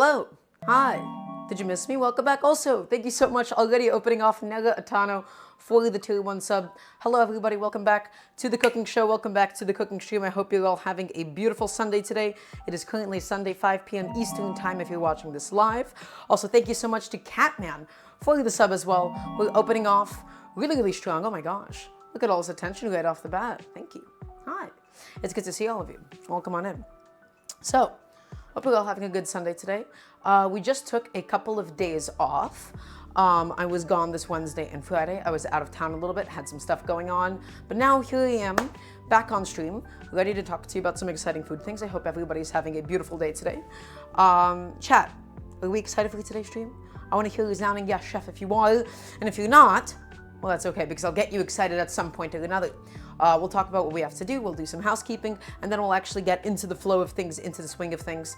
Hello. Hi. Did you miss me? Welcome back. Also, thank you so much already opening off Nega Atano for the 2-1 sub. Hello, everybody. Welcome back to the cooking show. Welcome back to the cooking stream. I hope you're all having a beautiful Sunday today. It is currently Sunday, 5 p.m. Eastern time if you're watching this live. Also, thank you so much to Catman for the sub as well. We're opening off really, really strong. Oh my gosh. Look at all this attention right off the bat. Thank you. Hi. It's good to see all of you. Welcome on in. So, hope you're all having a good Sunday today. We just took a couple of days off. I was gone this Wednesday and Friday. I was out of town a little bit, had some stuff going on. But now here I am, back on stream, ready to talk to you about some exciting food things. I hope everybody's having a beautiful day today. Chat, are we excited for today's stream? I want to hear you resounding yes, chef, if you are. And if you're not, well, that's okay, because I'll get you excited at some point or another. We'll talk about what we have to do. We'll do some housekeeping, and then we'll actually get into the flow of things, into the swing of things.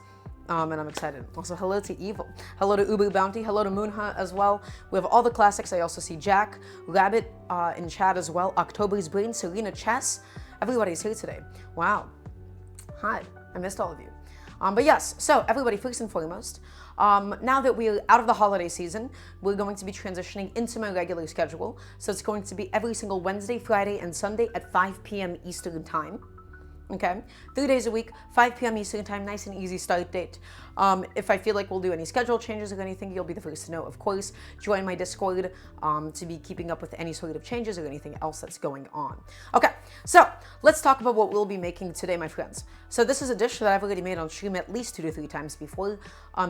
And I'm excited. Also, hello to Evil. Hello to Uber Bounty. Hello to Moonha as well. We have all the classics. I also see Jack, Rabbit in chat as well. October's Brain, Serena Chess. Everybody's here today. Wow. Hi. I missed all of you. But yes, so everybody, first and foremost, now that we're out of the holiday season, we're going to be transitioning into my regular schedule. So it's going to be every single Wednesday, Friday, and Sunday at 5 p.m. Eastern time. Okay, 3 days a week, 5 p.m. Eastern time, nice and easy start date. If I feel like we'll do any schedule changes or anything, you'll be the first to know, of course. Join my Discord to be keeping up with any sort of changes or anything else that's going on. Okay, so let's talk about what we'll be making today, my friends. So this is a dish that I've already made on stream at least 2 to 3 times before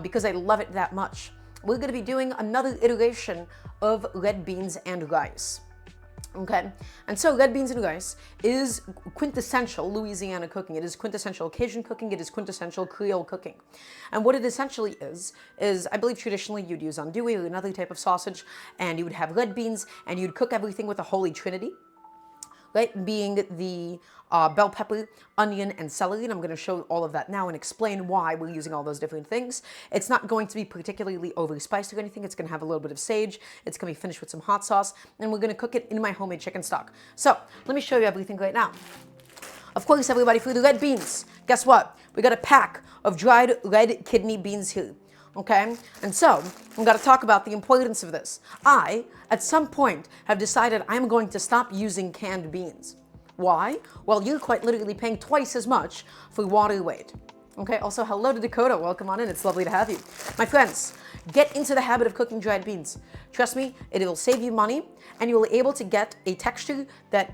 because I love it that much. We're going to be doing another iteration of red beans and rice. Okay, and so red beans and rice is quintessential Louisiana cooking. It is quintessential Cajun cooking. It is quintessential Creole cooking. And what it essentially is I believe traditionally you'd use andouille or another type of sausage, and you would have red beans, and you'd cook everything with a holy trinity, right? Being the bell pepper, onion, and celery. And I'm going to show all of that now and explain why we're using all those different things. It's not going to be particularly overspiced or anything. It's going to have a little bit of sage. It's going to be finished with some hot sauce. And we're going to cook it in my homemade chicken stock. So let me show you everything right now. Of course, everybody, for the red beans, guess what? We got a pack of dried red kidney beans here. Okay, and so I'm going to talk about the importance of this. I, at some point, have decided I'm going to stop using canned beans. Why? Well, you're quite literally paying twice as much for water weight. Okay, also hello to Dakota. Welcome on in. It's lovely to have you. My friends, get into the habit of cooking dried beans. Trust me, it will save you money, and you will be able to get a texture that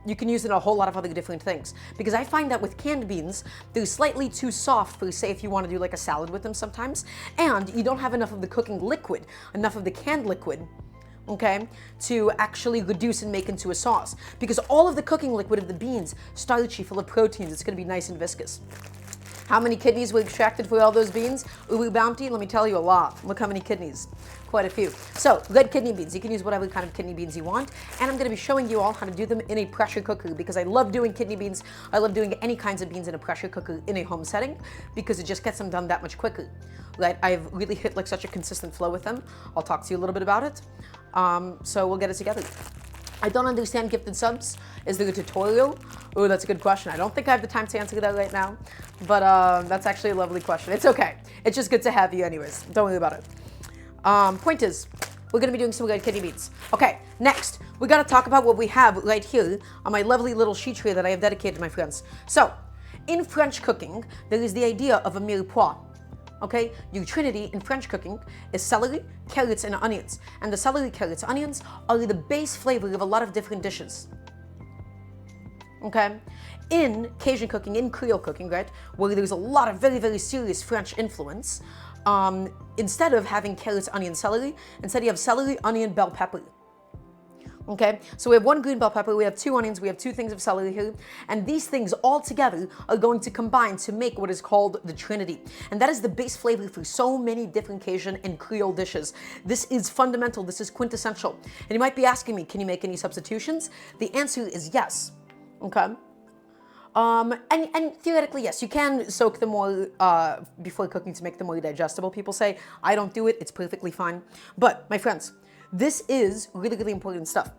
you can use in a whole lot of other different things. Because I find that with canned beans, they're slightly too soft for, say, if you want to do like a salad with them sometimes, and you don't have enough of the cooking liquid, enough of the canned liquid, okay, to actually reduce and make into a sauce. Because all of the cooking liquid of the beans, starchy, full of proteins, it's going to be nice and viscous. How many kidneys were extracted for all those beans? Ubu Bounty, let me tell you, a lot. Look how many kidneys. Quite a few. So, red kidney beans. You can use whatever kind of kidney beans you want. And I'm going to be showing you all how to do them in a pressure cooker because I love doing kidney beans. I love doing any kinds of beans in a pressure cooker in a home setting because it just gets them done that much quicker. Right? I've really hit like such a consistent flow with them. I'll talk to you a little bit about it. So we'll get it together. I don't understand gifted subs. Is there a tutorial? Oh, that's a good question. I don't think I have the time to answer that right now, but that's actually a lovely question. It's okay. It's just good to have you anyways. Don't worry about it. Point is, we're going to be doing some red kidney beans. Okay, next, we got to talk about what we have right here on my lovely little sheet tray that I have dedicated to my friends. So, in French cooking, there is the idea of a mirepoix. Okay, your trinity in French cooking is celery, carrots, and onions. And the celery, carrots, onions are the base flavor of a lot of different dishes. Okay, in Cajun cooking, in Creole cooking, right, where there's a lot of very, very serious French influence, instead of having carrots, onion, celery, instead you have celery, onion, bell pepper. Okay, so we have 1 green bell pepper, we have 2 onions, we have 2 things of celery here, and these things all together are going to combine to make what is called the trinity. And that is the base flavor for so many different Cajun and Creole dishes. This is fundamental, this is quintessential. And you might be asking me, can you make any substitutions? The answer is yes. Okay. And theoretically, yes, you can soak them more before cooking to make them more digestible. People say, I don't do it, it's perfectly fine. But, my friends, this is really, really important stuff.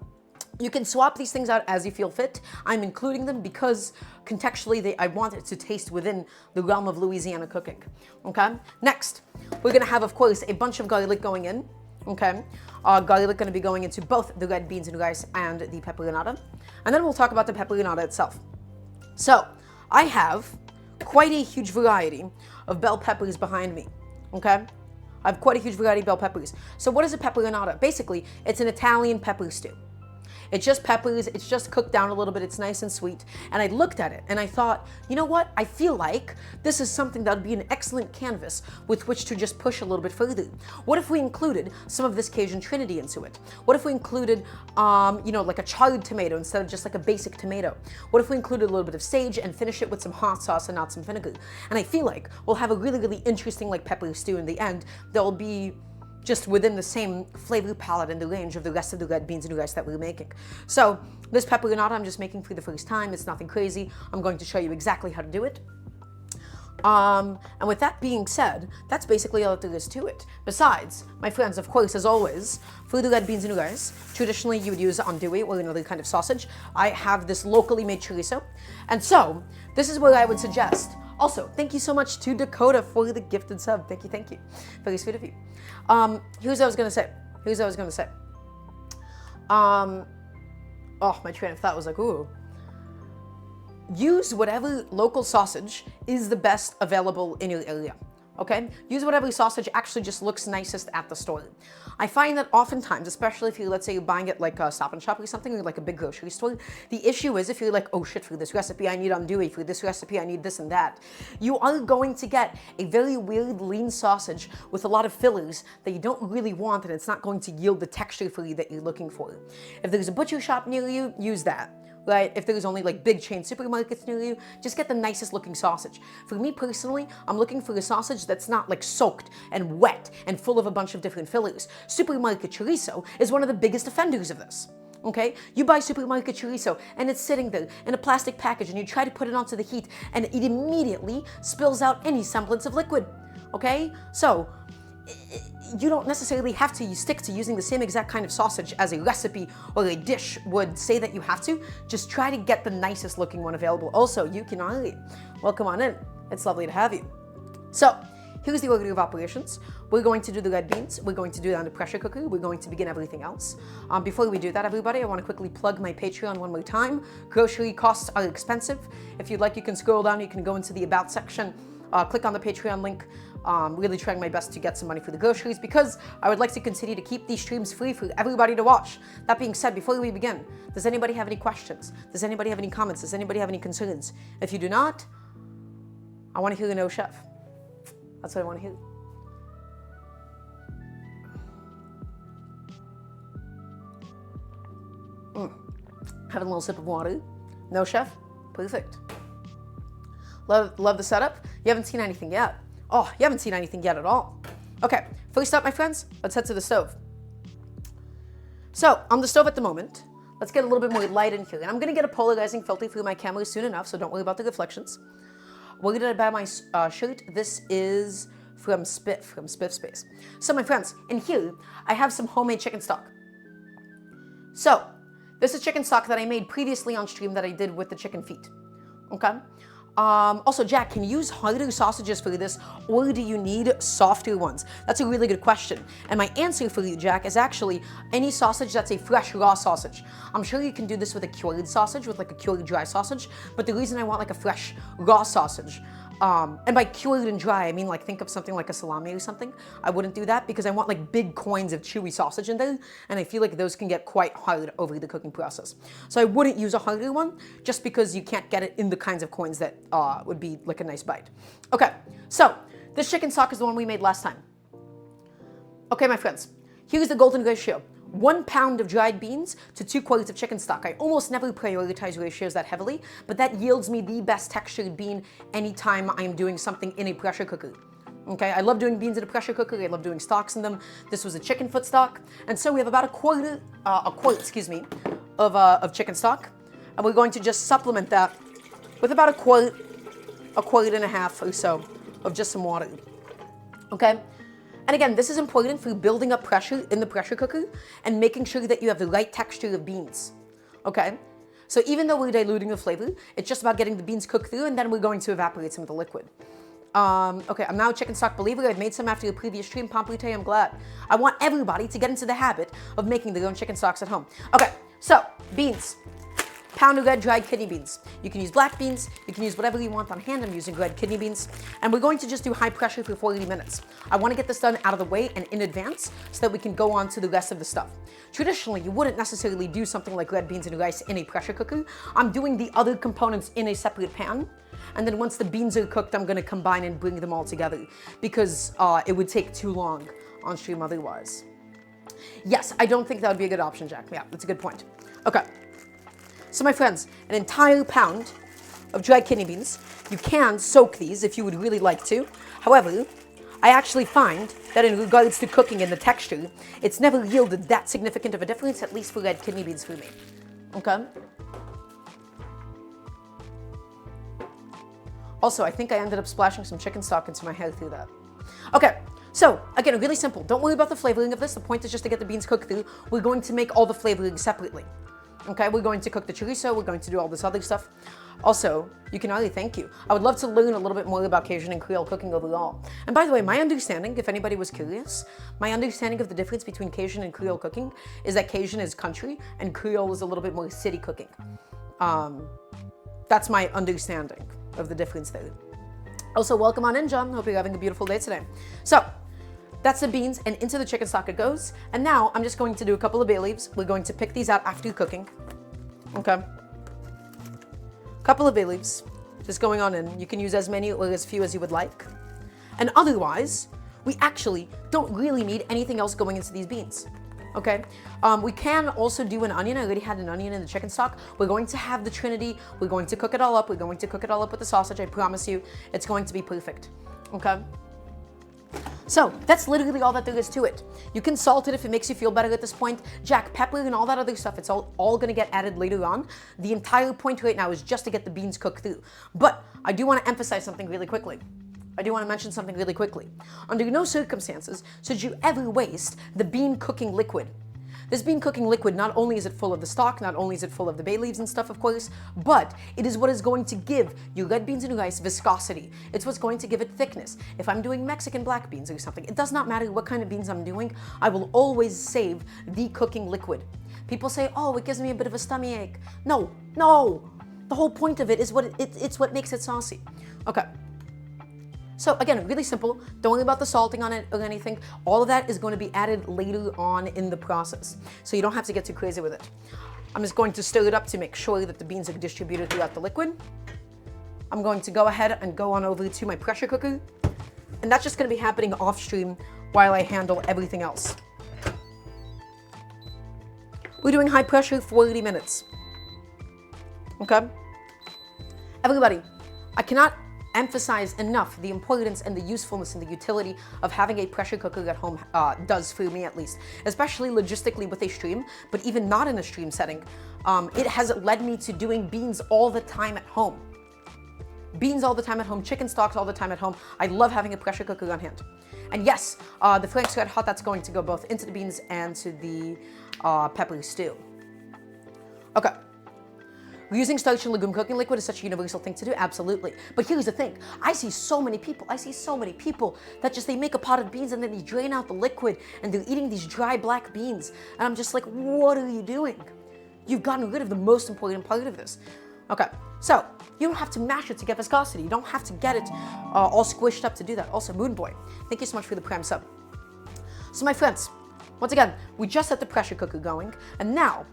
You can swap these things out as you feel fit. I'm including them because contextually I want it to taste within the realm of Louisiana cooking. Okay? Next, we're gonna have, of course, a bunch of garlic going in. Okay? Garlic gonna be going into both the red beans and rice and the peperonata. And then we'll talk about the peperonata itself. So, I have quite a huge variety of bell peppers behind me. Okay? I have quite a huge variety of bell peppers. So what is a peperonata? Basically, it's an Italian pepper stew. It's just peppers, it's just cooked down a little bit, it's nice and sweet. And I looked at it and I thought, you know what? I feel like this is something that would be an excellent canvas with which to just push a little bit further. What if we included some of this Cajun Trinity into it? What if we included, like a charred tomato instead of just like a basic tomato? What if we included a little bit of sage and finish it with some hot sauce and not some vinegar? And I feel like we'll have a really, really interesting like pepper stew in the end that will be just within the same flavor palette and the range of the rest of the red beans and rice that we're making. So this peperonata I'm just making for the first time. It's nothing crazy. I'm going to show you exactly how to do it. And with that being said, that's basically all there is to it. Besides, my friends, of course, as always, for the red beans and rice, traditionally you would use andouille or another kind of sausage. I have this locally made chorizo. And so, this is what I would suggest. Also, thank you so much to Dakota for the gifted sub. Thank you. Very sweet of you. Here's what I was going to say. Oh, my train of thought was like, ooh. Use whatever local sausage is the best available in your area. Okay? Use whatever sausage actually just looks nicest at the store. I find that oftentimes, especially if let's say you're buying it like a Stop and Shop or something, or like a big grocery store, the issue is if you're like, oh shit, for this recipe I need andouille, for this recipe I need this and that, you are going to get a very weird lean sausage with a lot of fillers that you don't really want, and it's not going to yield the texture for you that you're looking for. If there's a butcher shop near you, use that. Right? If there's only like big chain supermarkets near you, just get the nicest looking sausage. For me personally, I'm looking for a sausage that's not like soaked and wet and full of a bunch of different fillers. Supermarket chorizo is one of the biggest offenders of this. Okay? You buy supermarket chorizo and it's sitting there in a plastic package and you try to put it onto the heat and it immediately spills out any semblance of liquid. Okay? So, you don't necessarily have to stick to using the same exact kind of sausage as a recipe or a dish would say that you have to. Just try to get the nicest looking one available. Also, Yukinari, welcome on in. It's lovely to have you. So, here's the order of operations. We're going to do the red beans. We're going to do it on the pressure cooker. We're going to begin everything else. Before we do that, everybody, I want to quickly plug my Patreon one more time. Grocery costs are expensive. If you'd like, you can scroll down. You can go into the About section. Click on the Patreon link. Really trying my best to get some money for the groceries because I would like to continue to keep these streams free for everybody to watch. That being said, before we begin, does anybody have any questions? Does anybody have any comments? Does anybody have any concerns? If you do not, I want to hear the no chef. That's what I want to hear. Having a little sip of water. No chef? Perfect. Love the setup. You haven't seen anything yet. Oh, you haven't seen anything yet at all. Okay, first up, my friends, let's head to the stove. So, on the stove at the moment, let's get a little bit more light in here. And I'm going to get a polarizing filter through my camera soon enough, so don't worry about the reflections. Where did I buy my shirt? This is from Spiff Space. So, my friends, in here, I have some homemade chicken stock. So, this is chicken stock that I made previously on stream that I did with the chicken feet. Okay? Also, Jack, can you use harder sausages for this, or do you need softer ones? That's a really good question. And my answer for you, Jack, is actually any sausage that's a fresh, raw sausage. I'm sure you can do this with a cured sausage, with like a cured dry sausage, but the reason I want like a fresh, raw sausage, and by cured and dry, I mean like think of something like a salami or something. I wouldn't do that because I want like big coins of chewy sausage in there, and I feel like those can get quite hard over the cooking process. So I wouldn't use a harder one just because you can't get it in the kinds of coins that would be like a nice bite. Okay, so this chicken stock is the one we made last time. Okay, my friends, here's the golden ratio. 1 pound of dried beans to 2 quarts of chicken stock. I almost never prioritize ratios that heavily, but that yields me the best textured bean anytime I'm doing something in a pressure cooker. Okay, I love doing beans in a pressure cooker. I love doing stocks in them. This was a chicken foot stock, and so we have about a quart, of chicken stock, and we're going to just supplement that with about a quart and a half or so of just some water. Okay. And again, this is important for building up pressure in the pressure cooker and making sure that you have the right texture of beans. okay? So even though we're diluting the flavor, it's just about getting the beans cooked through, and then we're going to evaporate some of the liquid. Okay, I'm now a chicken stock believer. I've made some after the previous stream. Pomplite, I'm glad. I want everybody to get into the habit of making their own chicken stocks at home. Okay, so beans. Pound of red dried kidney beans. You can use black beans. You can use whatever you want on hand. I'm using red kidney beans. And we're going to just do high pressure for 40 minutes. I want to get this done out of the way and in advance so that we can go on to the rest of the stuff. Traditionally, you wouldn't necessarily do something like red beans and rice in a pressure cooker. I'm doing the other components in a separate pan. And then once the beans are cooked, I'm going to combine and bring them all together because it would take too long on stream otherwise. Yes, I don't think that would be a good option, Jack. Yeah, that's a good point. Okay. So my friends, an entire pound of dried kidney beans. You can soak these if you would really like to. However, I actually find that in regards to cooking and the texture, it's never yielded that significant of a difference, at least for red kidney beans for me. Okay? Also, I think I ended up splashing some chicken stock into my hair through that. Okay, so again, really simple. Don't worry about the flavoring of this. The point is just to get the beans cooked through. We're going to make all the flavoring separately. Okay, we're going to cook the chorizo. We're going to do all this other stuff. Also, you can already thank you. I would love to learn a little bit more about Cajun and Creole cooking overall. And by the way, my understanding, if anybody was curious, my understanding of the difference between Cajun and Creole cooking is that Cajun is country and Creole is a little bit more city cooking. That's my understanding of the difference there. Also, welcome on in, John. Hope you're having a beautiful day today. So, that's the beans, and into the chicken stock it goes. And now, I'm just going to do a couple of bay leaves. We're going to pick these out after cooking. Okay. Couple of bay leaves. Just going on in. You can use as many or as few as you would like. And otherwise, we actually don't really need anything else going into these beans. Okay, we can also do an onion. I already had an onion in the chicken stock. We're going to have the trinity. We're going to cook it all up. We're going to cook it all up with the sausage. I promise you, it's going to be perfect. Okay. So that's literally all that there is to it. You can salt it if it makes you feel better at this point. Jack, pepper, and all that other stuff, it's all going to get added later on. The entire point right now is just to get the beans cooked through. But I do want to emphasize something really quickly. I do want to mention something really quickly. Under no circumstances should you ever waste the bean cooking liquid. This bean cooking liquid, not only is it full of the stock, not only is it full of the bay leaves and stuff, of course, but it is what is going to give your red beans and rice viscosity. It's what's going to give it thickness. If I'm doing Mexican black beans or something, it does not matter what kind of beans I'm doing, I will always save the cooking liquid. People say, oh, it gives me a bit of a stomachache. No, no. The whole point of it is it's what makes it saucy. Okay. So again, really simple. Don't worry about the salting on it or anything. All of that is going to be added later on in the process. So you don't have to get too crazy with it. I'm just going to stir it up to make sure that the beans are distributed throughout the liquid. I'm going to go ahead and go on over to my pressure cooker. And that's just going to be happening off stream while I handle everything else. We're doing high pressure 40 minutes. Okay? Everybody, I cannot emphasize enough the importance and the usefulness and the utility of having a pressure cooker at home does for me, at least, especially logistically with a stream, but even not in a stream setting. It has led me to doing beans all the time at home. Beans all the time at home, chicken stocks all the time at home. I love having a pressure cooker on hand. And yes, the Frank's Red Hot, that's going to go both into the beans and to the pepper stew. Okay. Using starch and legume cooking liquid is such a universal thing to do, absolutely. But here's the thing, I see so many people that just, they make a pot of beans and then they drain out the liquid and they're eating these dry black beans. And I'm just like, what are you doing? You've gotten rid of the most important part of this. Okay, so you don't have to mash it to get viscosity. You don't have to get it all squished up to do that. Also, Moon Boy, thank you so much for the Prime sub. So my friends, once again, we just set the pressure cooker going, and now,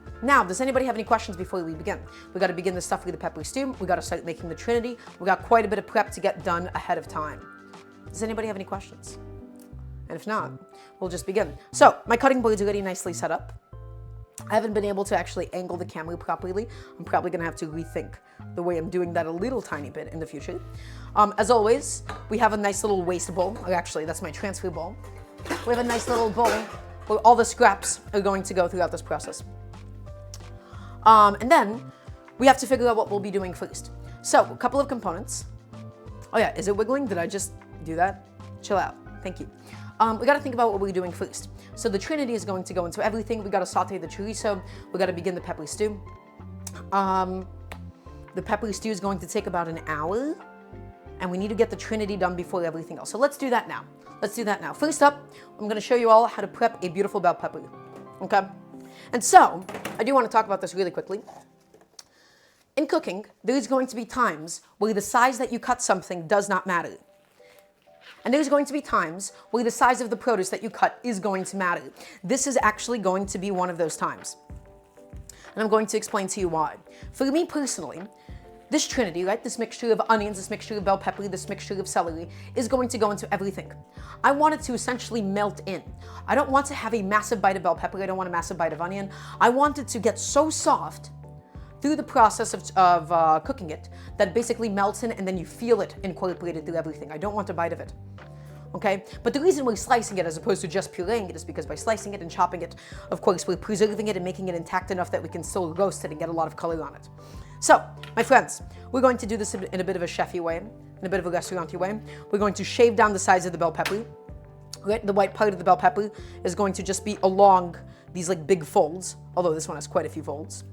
does anybody have any questions before we begin? We got to begin the stuff with the pepper stew. We got to start making the trinity. We got quite a bit of prep to get done ahead of time. Does anybody have any questions? And if not, we'll just begin. So my cutting board's already nicely set up. I haven't been able to actually angle the camera properly. I'm probably going to have to rethink the way I'm doing that a little tiny bit in the future. As always, we have a nice little waste bowl. Or actually, that's my transfer bowl. We have a nice little bowl where all the scraps are going to go throughout this process. And then we have to figure out what we'll be doing first. So a couple of components. Oh yeah, is it wiggling? Did I just do that? Chill out. Thank you. We got to think about what we're doing first. So the trinity is going to go into everything. We got to saute the chorizo. We got to begin the pepper stew. The peppery stew is going to take about an hour, and we need to get the trinity done before everything else. So let's do that now. Let's do that now. First up, I'm going to show you all how to prep a beautiful bell pepper. Okay? And so, I do want to talk about this really quickly. In cooking, there's going to be times where the size that you cut something does not matter. And there's going to be times where the size of the produce that you cut is going to matter. This is actually going to be one of those times. And I'm going to explain to you why. For me personally, this trinity, right, this mixture of onions, this mixture of bell pepper, this mixture of celery, is going to go into everything. I want it to essentially melt in. I don't want to have a massive bite of bell pepper. I don't want a massive bite of onion. I want it to get so soft through the process of cooking it that it basically melts in, and then you feel it incorporated through everything. I don't want a bite of it. Okay? But the reason we're slicing it as opposed to just pureeing it is because by slicing it and chopping it, of course, we're preserving it and making it intact enough that we can still roast it and get a lot of color on it. So, my friends, we're going to do this in a bit of a chefy way, in a bit of a restaurant-y way. We're going to shave down the sides of the bell pepper. Right? The white part of the bell pepper is going to just be along these like big folds, although this one has quite a few folds.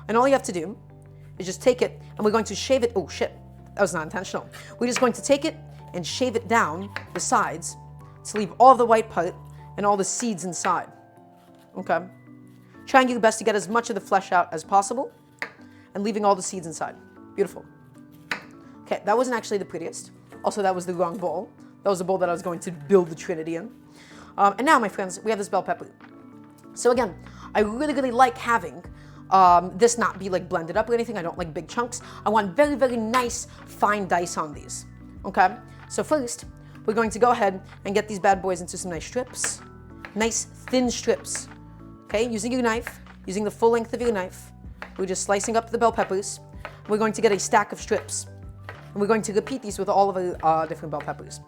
And all you have to do is just take it, and we're going to shave it. Oh shit, that was not intentional. We're just going to take it and shave it down the sides to leave all the white part and all the seeds inside. Okay? Try and do your best to get as much of the flesh out as possible and leaving all the seeds inside. Beautiful. Okay, that wasn't actually the prettiest. Also, that was the wrong bowl. That was the bowl that I was going to build the trinity in. And now, my friends, we have this bell pepper. So again, I really, really like having this not be like blended up or anything. I don't like big chunks. I want very, very nice fine dice on these. Okay? So first, we're going to go ahead and get these bad boys into some nice strips. Nice thin strips. Okay? Using your knife, using the full length of your knife, we're just slicing up the bell peppers. We're going to get a stack of strips. And we're going to repeat these with all of our different bell peppers.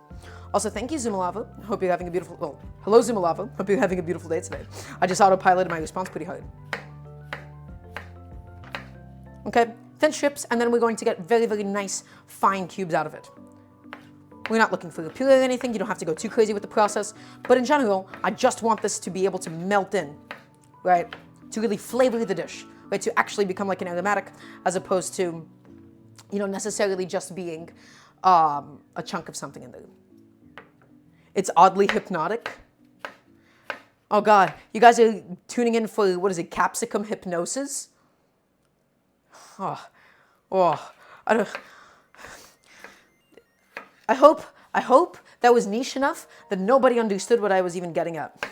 Also, thank you, Zumalava. Hope you're having a beautiful, well, hello, Zumalava. Hope you're having a beautiful day today. I just autopiloted my response pretty hard. Okay, thin strips, and then we're going to get very, very nice fine cubes out of it. We're not looking for a puree or anything. You don't have to go too crazy with the process. But in general, I just want this to be able to melt in, right? To really flavor the dish, right? To actually become like an aromatic, as opposed to, you know, necessarily just being a chunk of something in there. It's oddly hypnotic. Oh God, you guys are tuning in for, what is it, capsicum hypnosis? I hope that was niche enough that nobody understood what I was even getting at.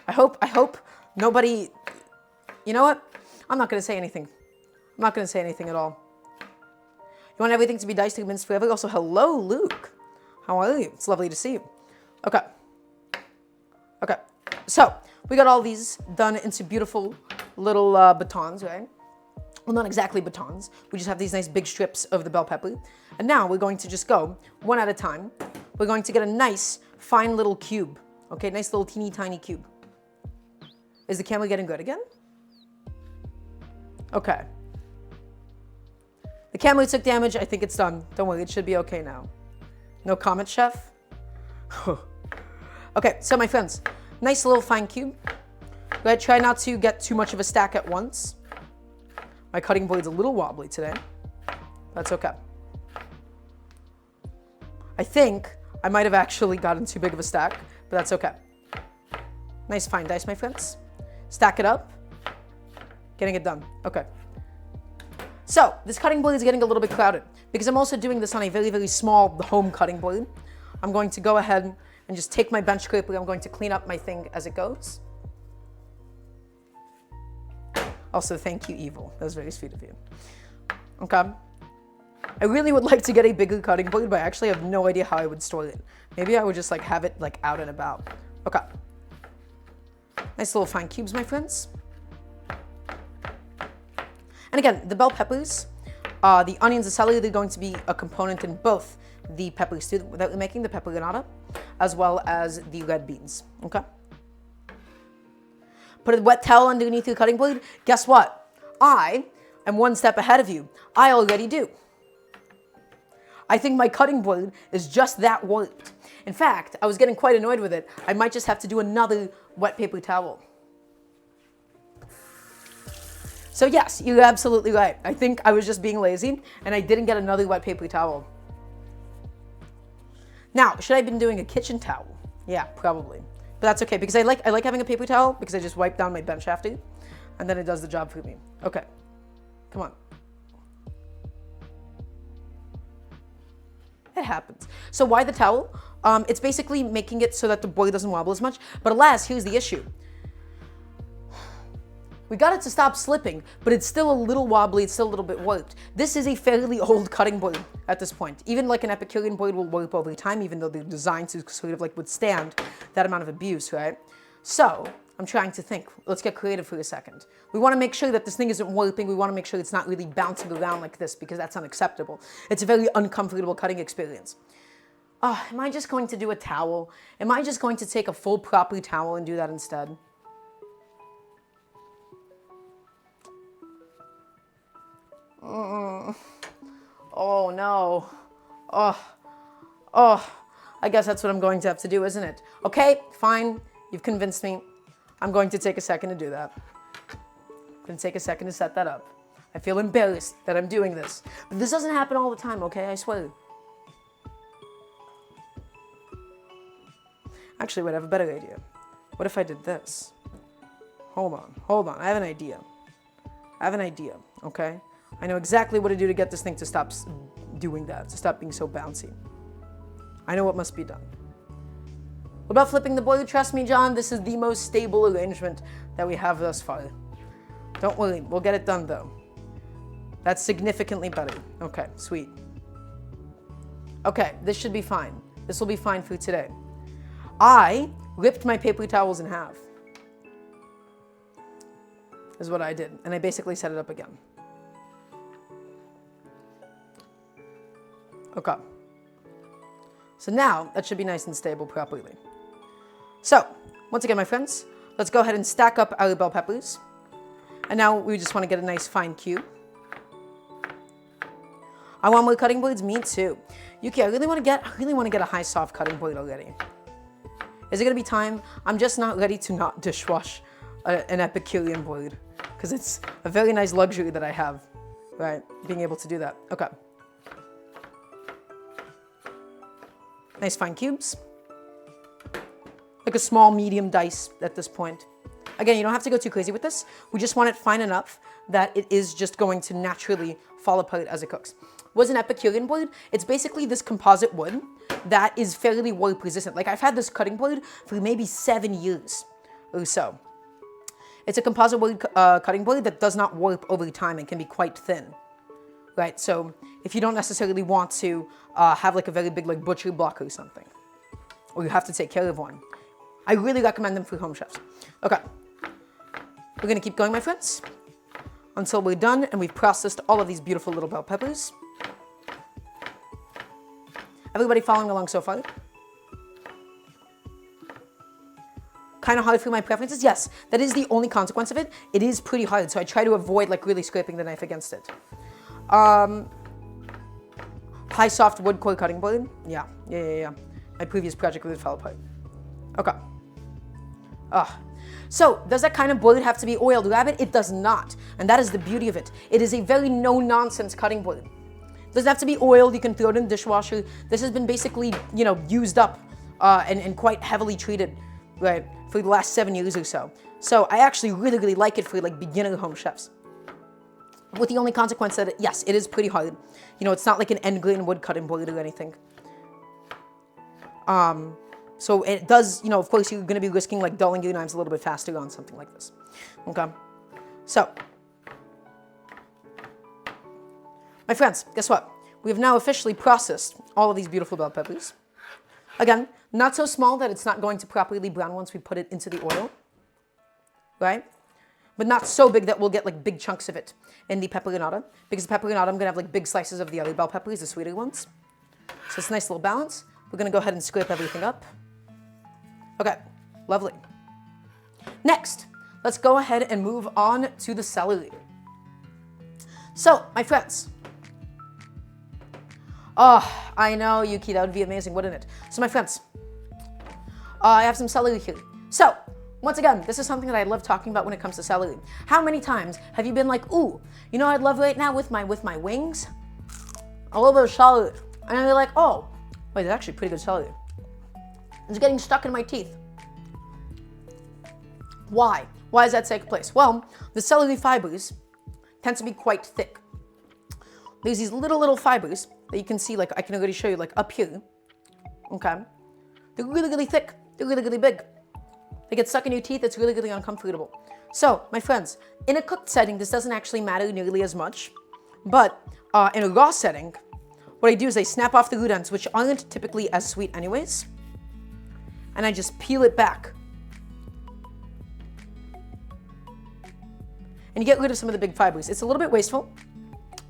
I hope nobody, you know what? I'm not going to say anything. I'm not going to say anything at all. You want everything to be diced and minced forever? Also, hello, Luke. How are you? It's lovely to see you. Okay. Okay. So, we got all these done into beautiful little batons, right? Well, not exactly batons. We just have these nice big strips of the bell pepper. And now we're going to just go one at a time. We're going to get a nice, fine little cube. Okay, nice little teeny tiny cube. Is the camera getting good again? Okay. The camera took damage. I think it's done. Don't worry, it should be okay now. No comment, chef? Okay, so my friends, nice little fine cube. Right, try not to get too much of a stack at once. My cutting board's a little wobbly today. That's okay. I think I might have actually gotten too big of a stack, but that's okay. Nice fine dice, my friends. Stack it up. Getting it done. Okay. So, this cutting board is getting a little bit crowded because I'm also doing this on a very, very small home cutting board. I'm going to go ahead and just take my bench scraper. I'm going to clean up my thing as it goes. Also, thank you, Evil. That was very sweet of you. Okay. I really would like to get a bigger cutting board, but I actually have no idea how I would store it. Maybe I would just like have it like out and about. Okay. Nice little fine cubes, my friends. And again, the bell peppers, the onions, the celery, they're going to be a component in both the pepper stew that we're making, the peperonata, as well as the red beans. Okay. Put a wet towel underneath your cutting board. Guess what? I am one step ahead of you. I already do. I think my cutting board is just that warped. In fact, I was getting quite annoyed with it. I might just have to do another wet paper towel. So yes, you're absolutely right. I think I was just being lazy and I didn't get another wet paper towel. Now, should I have been doing a kitchen towel? Yeah, probably. But that's okay because I like having a paper towel because I just wipe down my bench after and then it does the job for me. Okay. Come on. It happens. So why the towel? It's basically making it so that the boy doesn't wobble as much. But alas, here's the issue. We got it to stop slipping, but it's still a little wobbly, it's still a little bit warped. This is a fairly old cutting board at this point. Even like an Epicurean board will warp over time, even though they're designed to sort of like withstand that amount of abuse, right? So, I'm trying to think. Let's get creative for a second. We want to make sure that this thing isn't warping. We want to make sure it's not really bouncing around like this because that's unacceptable. It's a very uncomfortable cutting experience. Am I just going to do a towel? Am I just going to take a full proper towel and do that instead? Oh no. I guess that's what I'm going to have to do, isn't it? Okay, fine. You've convinced me. I'm going to take a second to do that. I'm going to take a second to set that up. I feel embarrassed that I'm doing this. But this doesn't happen all the time, okay? I swear. Actually, wait, I have a better idea. What if I did this? Hold on. I have an idea. Okay? I know exactly what to do to get this thing to stop doing that, to stop being so bouncy. I know what must be done. What about flipping the board? Trust me, John, this is the most stable arrangement that we have thus far. Don't worry, we'll get it done though. That's significantly better. Okay, sweet. Okay, this should be fine. This will be fine for today. I ripped my paper towels in half. Is what I did, and I basically set it up again. Okay. So now, that should be nice and stable properly. So, once again, my friends, let's go ahead and stack up our bell peppers. And now we just want to get a nice fine cube. I want more cutting boards? Me too. Yuki, I really want to get a high soft cutting board already. Is it going to be time? I'm just not ready to not dishwash an Epicurean board. Because it's a very nice luxury that I have, right? Being able to do that. Okay. Nice fine cubes. Like a small medium dice at this point. Again, you don't have to go too crazy with this. We just want it fine enough that it is just going to naturally fall apart as it cooks. What's an Epicurean board? It's basically this composite wood that is fairly warp resistant. Like I've had this cutting board for maybe 7 years or so. It's a composite wood cutting board that does not warp over time and can be quite thin. Right, so if you don't necessarily want to have like a very big like butcher block or something, or you have to take care of one, I really recommend them for home chefs. Okay, we're gonna keep going, my friends, until we're done and we've processed all of these beautiful little bell peppers. Everybody following along so far? Kind of hard for my preferences? Yes, that is the only consequence of it. It is pretty hard, so I try to avoid like really scraping the knife against it. High soft wood core cutting board. Yeah. My previous project really fell apart. Okay. So, does that kind of board have to be oiled rabbit? It does not. And that is the beauty of it. It is a very no-nonsense cutting board. It doesn't have to be oiled. You can throw it in the dishwasher. This has been basically, you know, used up and quite heavily treated, right, for the last 7 years or so. So, I actually really like it for, like, beginner home chefs. With the only consequence that, yes, it is pretty hard. You know, it's not like an end grain wood cutting board or anything. So it does, you know, of course you're going to be risking like dulling your knives a little bit faster on something like this. Okay. So, my friends, guess what? We have now officially processed all of these beautiful bell peppers. Again, not so small that it's not going to properly brown once we put it into the oil. Right? But not so big that we'll get like big chunks of it in the peperonata. Because the peperonata, I'm going to have like big slices of the other bell peppers, the sweeter ones. So it's a nice little balance. We're going to go ahead and scrape everything up. Okay, lovely. Next, let's go ahead and move on to the celery. So, my friends. Oh, I know, Yuki, that would be amazing, wouldn't it? So, my friends, I have some celery here. So, Once again, this is something that I love talking about when it comes to celery. How many times have you been like, ooh, you know what I'd love right now with my wings? A little bit of celery. And then you're like, oh, wait, that's actually pretty good celery. It's getting stuck in my teeth. Why? Why does that take place? Well, the celery fibers tend to be quite thick. There's these little fibers that you can see, like I can already show you, like up here. Okay. They're really thick. They're really big. They get stuck in your teeth. It's really uncomfortable. So, my friends, in a cooked setting, this doesn't actually matter nearly as much. But in a raw setting, what I do is I snap off the root ends, which aren't typically as sweet anyways. And I just peel it back. And you get rid of some of the big fibers. It's a little bit wasteful,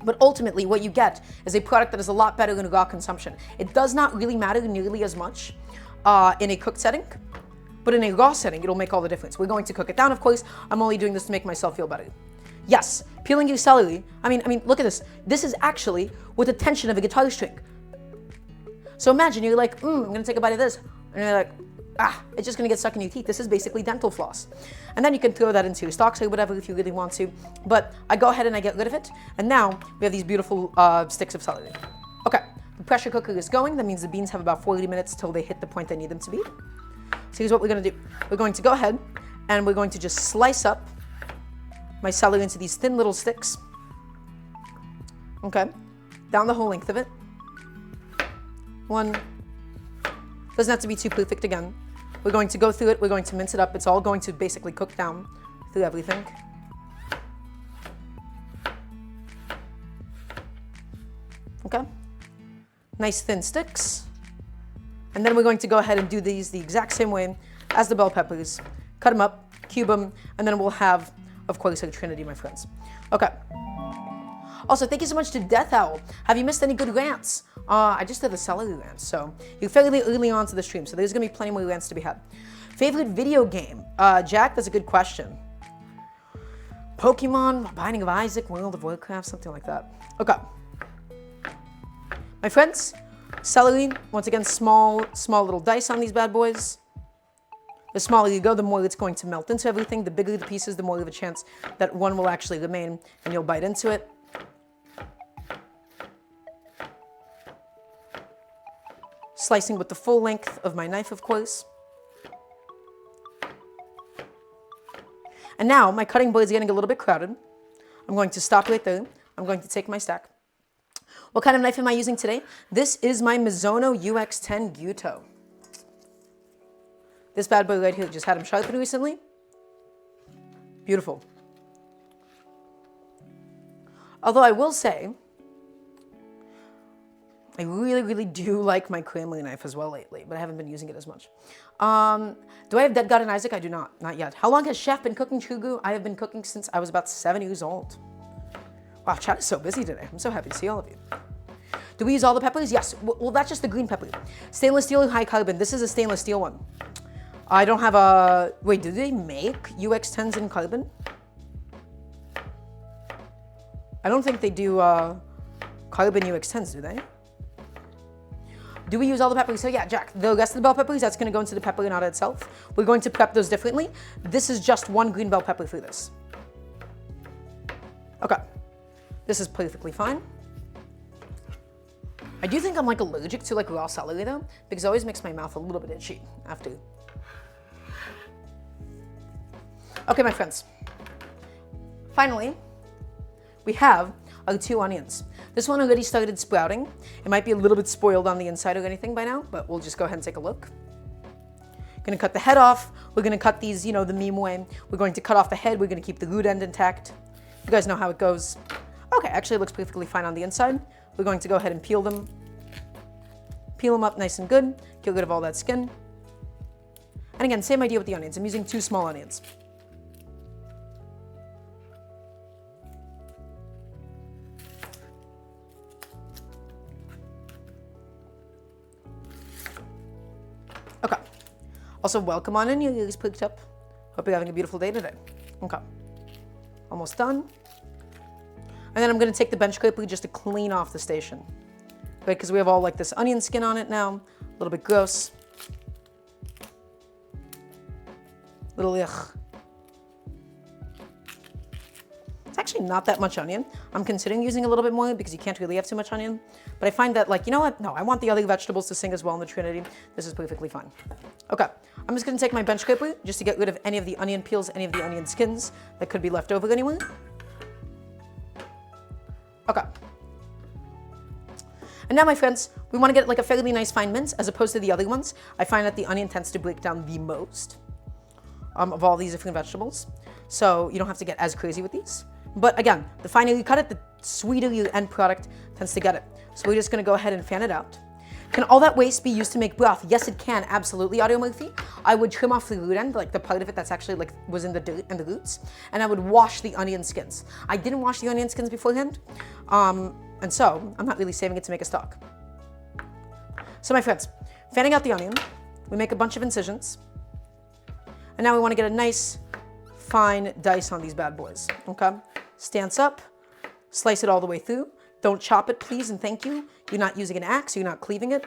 but ultimately what you get is a product that is a lot better than raw consumption. It does not really matter nearly as much in a cooked setting, but in a raw setting, it'll make all the difference. We're going to cook it down, of course. I'm only doing this to make myself feel better. Yes, peeling your celery, I mean, look at this. This is actually with the tension of a guitar string. So imagine you're like, I'm gonna take a bite of this. And you're like, it's just gonna get stuck in your teeth. This is basically dental floss. And then you can throw that into your stocks or whatever if you really want to. But I go ahead and I get rid of it. And now we have these beautiful sticks of celery. Okay, the pressure cooker is going. That means the beans have about 40 minutes till they hit the point I need them to be. So here's what we're gonna do. We're going to go ahead and we're going to just slice up my celery into these thin little sticks. Okay, down the whole length of it. One. Doesn't have to be too perfect again. We're going to go through it. We're going to mince it up. It's all going to basically cook down through everything. Okay. Nice thin sticks. And then we're going to go ahead and do these the exact same way as the bell peppers. Cut them up, cube them, and then we'll have, of course, a trinity, my friends. Okay. Also, thank you so much to Death Owl. Have you missed any good rants? I just did the celery rant, so you're fairly early on to the stream, so there's gonna be plenty more rants to be had. Favorite video game? Jack, that's a good question. Pokemon, Binding of Isaac, World of Warcraft, something like that. Okay. My friends, celery, once again, small little dice on these bad boys. The smaller you go, the more it's going to melt into everything. The bigger the pieces, the more of a chance that one will actually remain and you'll bite into it. Slicing with the full length of my knife, of course. And now my cutting board is getting a little bit crowded. I'm going to stop right there. I'm going to take my stack. What kind of knife am I using today? This is my Mizuno UX10 Gyuto. This bad boy right here, just had him sharpened recently. Beautiful. Although I will say, I really do like my Creole knife as well lately, but I haven't been using it as much. Do I have Dead God and Isaac? I do not yet. How long has Chef been cooking Chugu? I have been cooking since I was about 7 years old. Wow, chat is so busy today. I'm so happy to see all of you. Do we use all the peppers? Yes. Well, that's just the green pepper. Stainless steel or high carbon? This is a stainless steel one. I don't have a... Wait, do they make UX10s in carbon? I don't think they do carbon UX10s, do they? Do we use all the peppers? So yeah, Jack, the rest of the bell peppers, that's going to go into the peperonata itself. We're going to prep those differently. This is just one green bell pepper for this. Okay. This is perfectly fine. I do think I'm like allergic to like raw celery though, because it always makes my mouth a little bit itchy after. Okay, my friends. Finally, we have our 2 onions. This one already started sprouting. It might be a little bit spoiled on the inside or anything by now, but we'll just go ahead and take a look. Gonna cut the head off. We're gonna cut these, you know, the meme way. We're going to cut off the head. We're gonna keep the root end intact. You guys know how it goes. Okay, actually it looks perfectly fine on the inside. We're going to go ahead and peel them. Peel them up nice and good. Get rid of all that skin. And again, same idea with the onions. I'm using 2 small onions. Okay. Also, welcome on in. Your ears picked up. Hope you're having a beautiful day today. Okay. Almost done. And then I'm going to take the bench scraper just to clean off the station. Right, because we have all like this onion skin on it now. A little bit gross. Little ugh. It's actually not that much onion. I'm considering using a little bit more because you can't really have too much onion. But I find that, like, you know what? No, I want the other vegetables to sing as well in the Trinity. This is perfectly fine. Okay, I'm just gonna take my bench scraper just to get rid of any of the onion peels, any of the onion skins that could be left over anywhere. Okay. And now, my friends, we want to get like a fairly nice fine mince as opposed to the other ones. I find that the onion tends to break down the most of all these different vegetables. So you don't have to get as crazy with these. But again, the finer you cut it, the sweeter your end product tends to get it. So we're just going to go ahead and fan it out. Can all that waste be used to make broth? Yes, it can, absolutely, Audio Murphy. I would trim off the root end, like the part of it that's actually like was in the dirt and the roots, and I would wash the onion skins. I didn't wash the onion skins beforehand, and so I'm not really saving it to make a stock. So my friends, fanning out the onion, we make a bunch of incisions, and now we want to get a nice, fine dice on these bad boys, okay? Stance up, slice it all the way through. Don't chop it, please, and thank you. You're not using an axe, you're not cleaving it.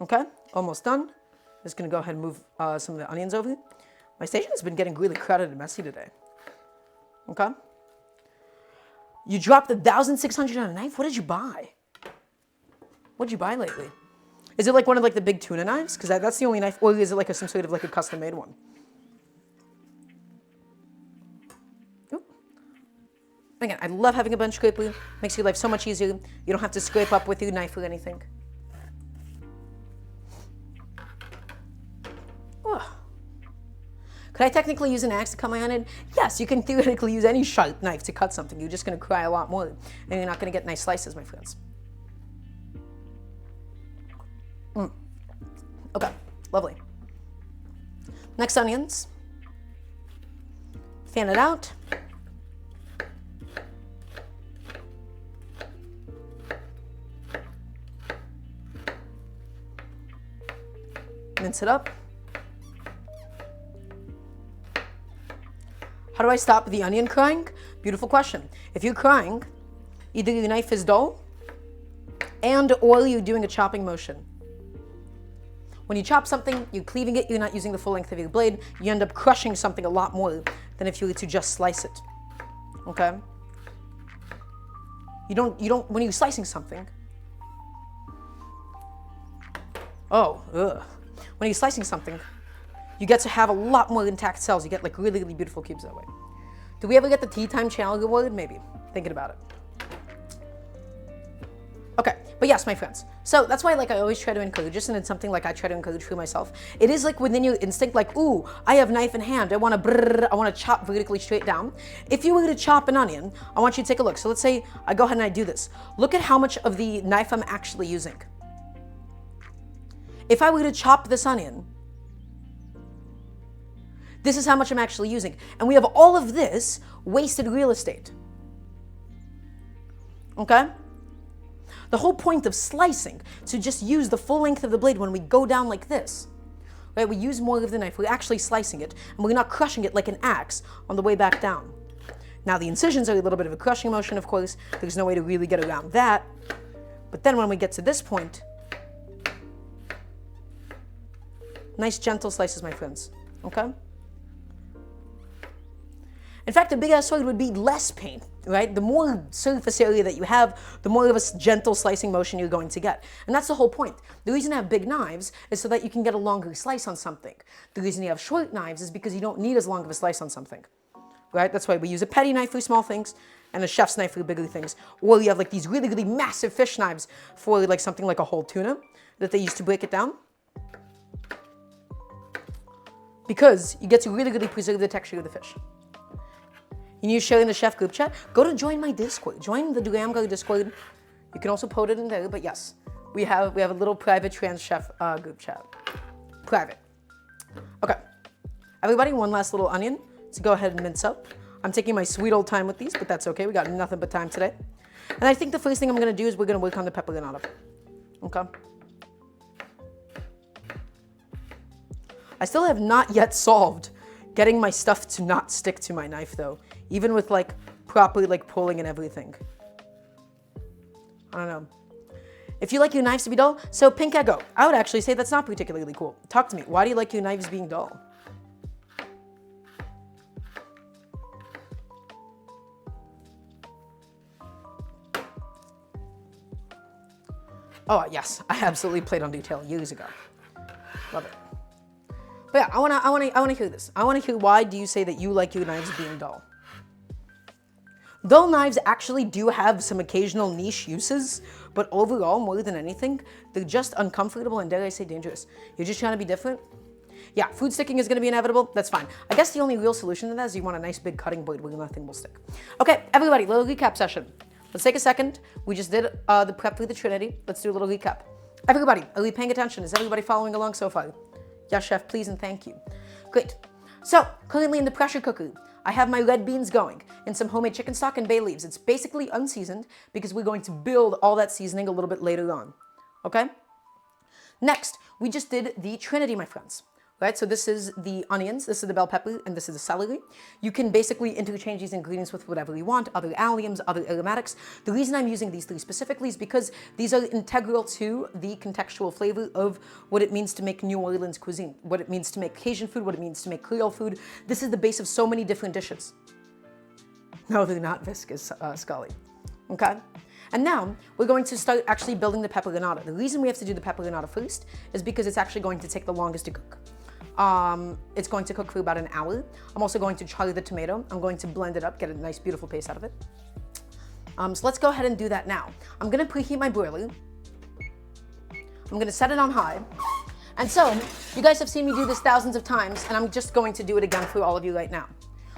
Okay, almost done. Just gonna go ahead and move some of the onions over. My station has been getting really crowded and messy today. Okay. You dropped the 1,600 on a knife? What did you buy? What did you buy lately? Is it like one of like the big tuna knives? Because that's the only knife, or is it like some sort of like a custom made one? Again, I love having a bench scraper. Makes your life so much easier. You don't have to scrape up with your knife or anything. Oh. Could I technically use an axe to cut my onion? Yes, you can theoretically use any sharp knife to cut something. You're just going to cry a lot more, and you're not going to get nice slices, my friends. Okay, lovely. Next, onions. Fan it out. Mince it up. How do I stop the onion crying? Beautiful question. If you're crying, either your knife is dull or you're doing a chopping motion. When you chop something, you're cleaving it, you're not using the full length of your blade, you end up crushing something a lot more than if you were to just slice it. Okay? You don't, when you're slicing something, when you're slicing something, you get to have a lot more intact cells. You get like really, really beautiful cubes that way. Do we ever get the Tea Time Channel reward? Maybe. Thinking about it. Okay, but yes, my friends. So that's why like I always try to encourage this, and it's something like I try to encourage for myself. It is like within your instinct, like, ooh, I have knife in hand. I want to chop vertically straight down. If you were to chop an onion, I want you to take a look. So let's say I go ahead and I do this. Look at how much of the knife I'm actually using. If I were to chop this onion, this is how much I'm actually using. And we have all of this wasted real estate. Okay? The whole point of slicing, to just use the full length of the blade when we go down like this. Right? We use more of the knife. We're actually slicing it, and we're not crushing it like an axe on the way back down. Now, the incisions are a little bit of a crushing motion, of course. There's no way to really get around that. But then when we get to this point, nice gentle slices, my friends. Okay? In fact, a big-ass sword would be less pain, right? The more surface area that you have, the more of a gentle slicing motion you're going to get. And that's the whole point. The reason I have big knives is so that you can get a longer slice on something. The reason you have short knives is because you don't need as long of a slice on something, right? That's why we use a petty knife for small things and a chef's knife for bigger things. Or you have like these really, really massive fish knives for like something like a whole tuna that they use to break it down. Because you get to really, really preserve the texture of the fish. You need to share in the chef group chat. Go to join my Discord. Join the Daramgar Discord. You can also put it in there. But yes, we have a little private trans chef group chat. Private. Okay. Everybody, one last little onion to go ahead and mince up. I'm taking my sweet old time with these, but that's okay. We got nothing but time today. And I think the first thing I'm going to do is we're going to work on the peperonata. Okay. I still have not yet solved getting my stuff to not stick to my knife though, even with like properly like pulling and everything. I don't know. If you like your knives to be dull, so pink eggo. I would actually say that's not particularly cool. Talk to me. Why do you like your knives being dull? Oh yes, I absolutely played on detail years ago. Love it. But yeah, I wanna hear this. I wanna hear why do you say that you like your knives being dull? Dull knives actually do have some occasional niche uses, but overall, more than anything, they're just uncomfortable and, dare I say, dangerous. You're just trying to be different? Yeah, food sticking is going to be inevitable. That's fine. I guess the only real solution to that is you want a nice big cutting board where nothing will stick. Okay, everybody, little recap session. Let's take a second. We just did the prep for the Trinity. Let's do a little recap. Everybody, are we paying attention? Is everybody following along so far? Yes, chef, please and thank you. Great. So, currently in the pressure cooker, I have my red beans going and some homemade chicken stock and bay leaves. It's basically unseasoned because we're going to build all that seasoning a little bit later on. Okay? Next, we just did the Trinity, my friends. Right? So this is the onions, this is the bell pepper, and this is the celery. You can basically interchange these ingredients with whatever you want, other alliums, other aromatics. The reason I'm using these three specifically is because these are integral to the contextual flavor of what it means to make New Orleans cuisine, what it means to make Cajun food, what it means to make Creole food. This is the base of so many different dishes. No, they're not Viscous, Scully. Okay? And now we're going to start actually building the peperonata. The reason we have to do the peperonata first is because it's actually going to take the longest to cook. It's going to cook for about an hour. I'm also going to char the tomato. I'm going to blend it up, get a nice beautiful paste out of it. So let's go ahead and do that now. I'm going to preheat my broiler. I'm going to set it on high. And so you guys have seen me do this thousands of times, and I'm just going to do it again for all of you right now.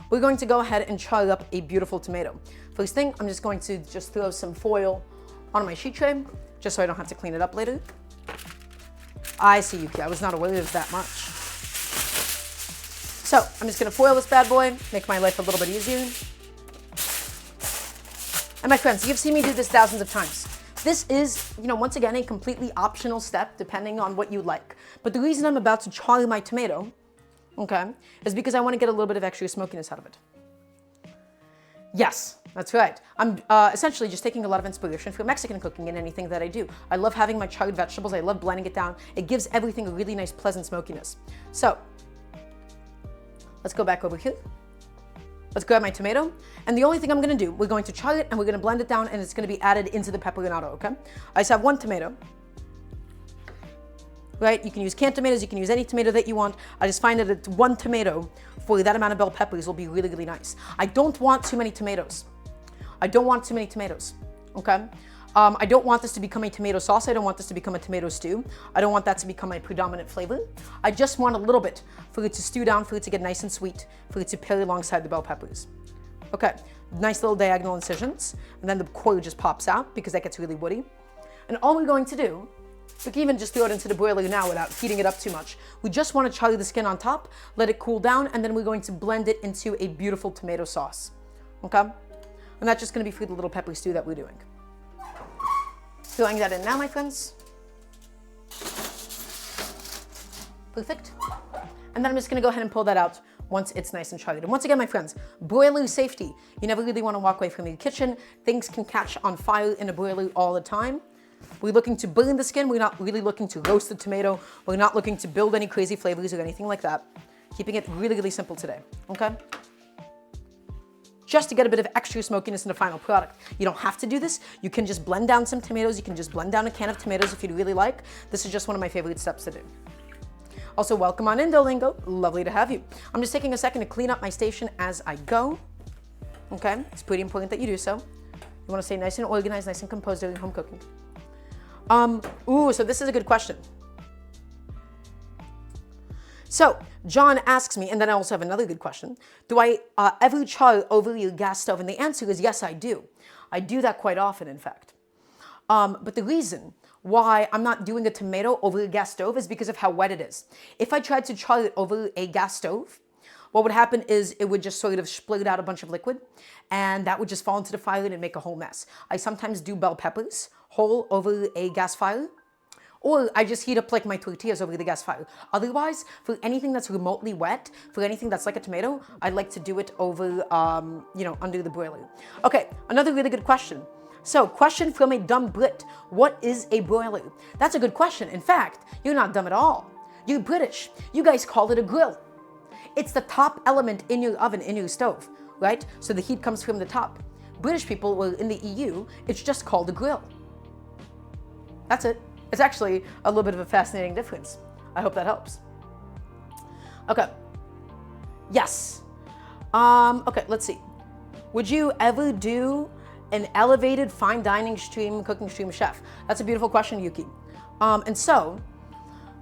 We're going to go ahead and char up a beautiful tomato. First thing, I'm just going to throw some foil on my sheet tray, just so I don't have to clean it up later. I see, Yuki. I was not aware of that much. So I'm just going to foil this bad boy, make my life a little bit easier. And my friends, you've seen me do this thousands of times. This is, once again, a completely optional step depending on what you like. But the reason I'm about to char my tomato, okay, is because I want to get a little bit of extra smokiness out of it. Yes, that's right. I'm essentially just taking a lot of inspiration from Mexican cooking in anything that I do. I love having my charred vegetables. I love blending it down. It gives everything a really nice, pleasant smokiness. So let's go back over here. Let's grab my tomato. And the only thing I'm going to do, we're going to char it and we're going to blend it down and it's going to be added into the peperonata, okay? I just have one tomato. Right? You can use canned tomatoes, you can use any tomato that you want. I just find that one tomato for that amount of bell peppers will be really, really nice. I don't want too many tomatoes. I don't want too many tomatoes, okay? I don't want this to become a tomato sauce. I don't want this to become a tomato stew. I don't want that to become a predominant flavor. I just want a little bit for it to stew down, for it to get nice and sweet, for it to pair alongside the bell peppers. Okay, nice little diagonal incisions, and then the core just pops out because that gets really woody. And all we're going to do, we can even just throw it into the broiler now without heating it up too much. We just want to char the skin on top, let it cool down, and then we're going to blend it into a beautiful tomato sauce. Okay? And that's just going to be for the little pepper stew that we're doing. Throwing that in now, my friends. Perfect. And then I'm just going to go ahead and pull that out once it's nice and charred. And once again, my friends, broiler safety. You never really want to walk away from your kitchen. Things can catch on fire in a broiler all the time. We're looking to burn the skin. We're not really looking to roast the tomato. We're not looking to build any crazy flavors or anything like that. Keeping it really, really simple today, okay? Just to get a bit of extra smokiness in the final product. You don't have to do this. You can just blend down some tomatoes. You can just blend down a can of tomatoes if you'd really like. This is just one of my favorite steps to do. Also, welcome on in, Dolingo. Lovely to have you. I'm just taking a second to clean up my station as I go. Okay, it's pretty important that you do so. You want to stay nice and organized, nice and composed during home cooking. So this is a good question. So John asks me, and then I also have another good question. Do I ever char over your gas stove? And the answer is yes, I do. I do that quite often, in fact. But the reason why I'm not doing a tomato over a gas stove is because of how wet it is. If I tried to char it over a gas stove, what would happen is it would just sort of split out a bunch of liquid, and that would just fall into the fire and make a whole mess. I sometimes do bell peppers whole over a gas fire, or I just heat up like my tortillas over the gas fire. Otherwise, for anything that's remotely wet, for anything that's like a tomato, I like to do it over, under the broiler. Okay, another really good question. So, question from a dumb Brit. What is a broiler? That's a good question. In fact, you're not dumb at all. You're British. You guys call it a grill. It's the top element in your oven, in your stove, right? So the heat comes from the top. British people, well, in the EU, it's just called a grill. That's it. It's actually a little bit of a fascinating difference. I hope that helps. Okay. Yes. Okay, let's see. Would you ever do an elevated fine dining stream, cooking stream chef? That's a beautiful question, Yuki. And so,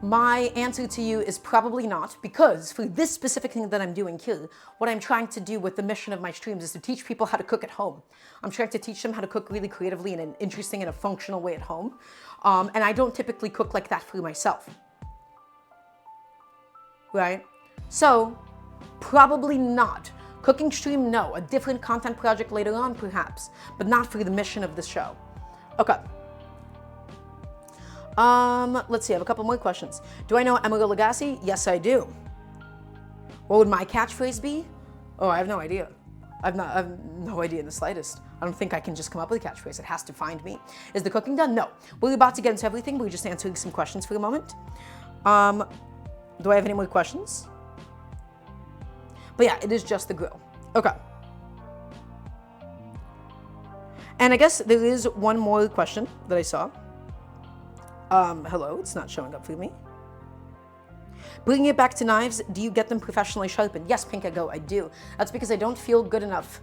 my answer to you is probably not, because for this specific thing that I'm doing here, what I'm trying to do with the mission of my streams is to teach people how to cook at home. I'm trying to teach them how to cook really creatively in an interesting and a functional way at home. And I don't typically cook like that for myself. Right? So, probably not. Cooking stream, no. A different content project later on, perhaps, but not for the mission of this show. Okay. Let's see, I have a couple more questions. Do I know Emeril Lagasse? Yes, I do. What would my catchphrase be? Oh, I have no idea. I have no idea in the slightest. I don't think I can just come up with a catchphrase. It has to find me. Is the cooking done? No. We're about to get into everything. We're just answering some questions for a moment. Do I have any more questions? But yeah, it is just the grill. Okay. And I guess there is one more question that I saw. Hello, it's not showing up for me. Bringing it back to knives, do you get them professionally sharpened? Yes, Pink, I do. That's because I don't feel good enough.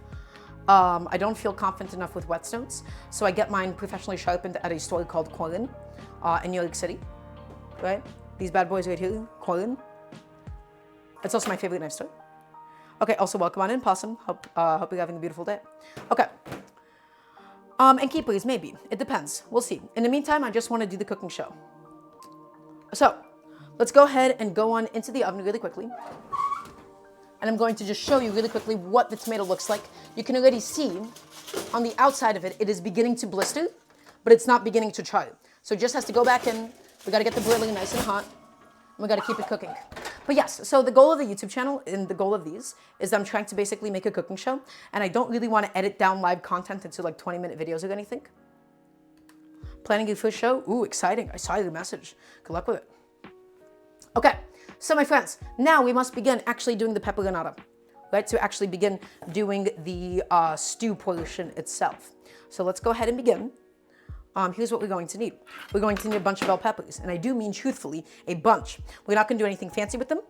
I don't feel confident enough with whetstones, so I get mine professionally sharpened at a store called Creole in New York City, right? These bad boys right here, Creole. It's also my favorite knife store. Okay, also welcome on in, Possum. Hope you're having a beautiful day. Okay. And keepers, maybe. It depends. We'll see. In the meantime, I just want to do the cooking show. So, let's go ahead and go on into the oven really quickly. And I'm going to just show you really quickly what the tomato looks like. You can already see on the outside of it, it is beginning to blister, but it's not beginning to char. So it just has to go back in. We got to get the broiler nice and hot. And we got to keep it cooking. But yes, so the goal of the YouTube channel and the goal of these is I'm trying to basically make a cooking show, and I don't really want to edit down live content into like 20-minute videos or anything. Planning your first show? Ooh, exciting. I saw your message. Good luck with it. Okay, so my friends, now we must begin actually doing the peperonata, right? To actually begin doing the stew portion itself. So let's go ahead and begin. Here's what we're going to need. We're going to need a bunch of bell peppers, and I do mean truthfully a bunch. We're not going to do anything fancy with them,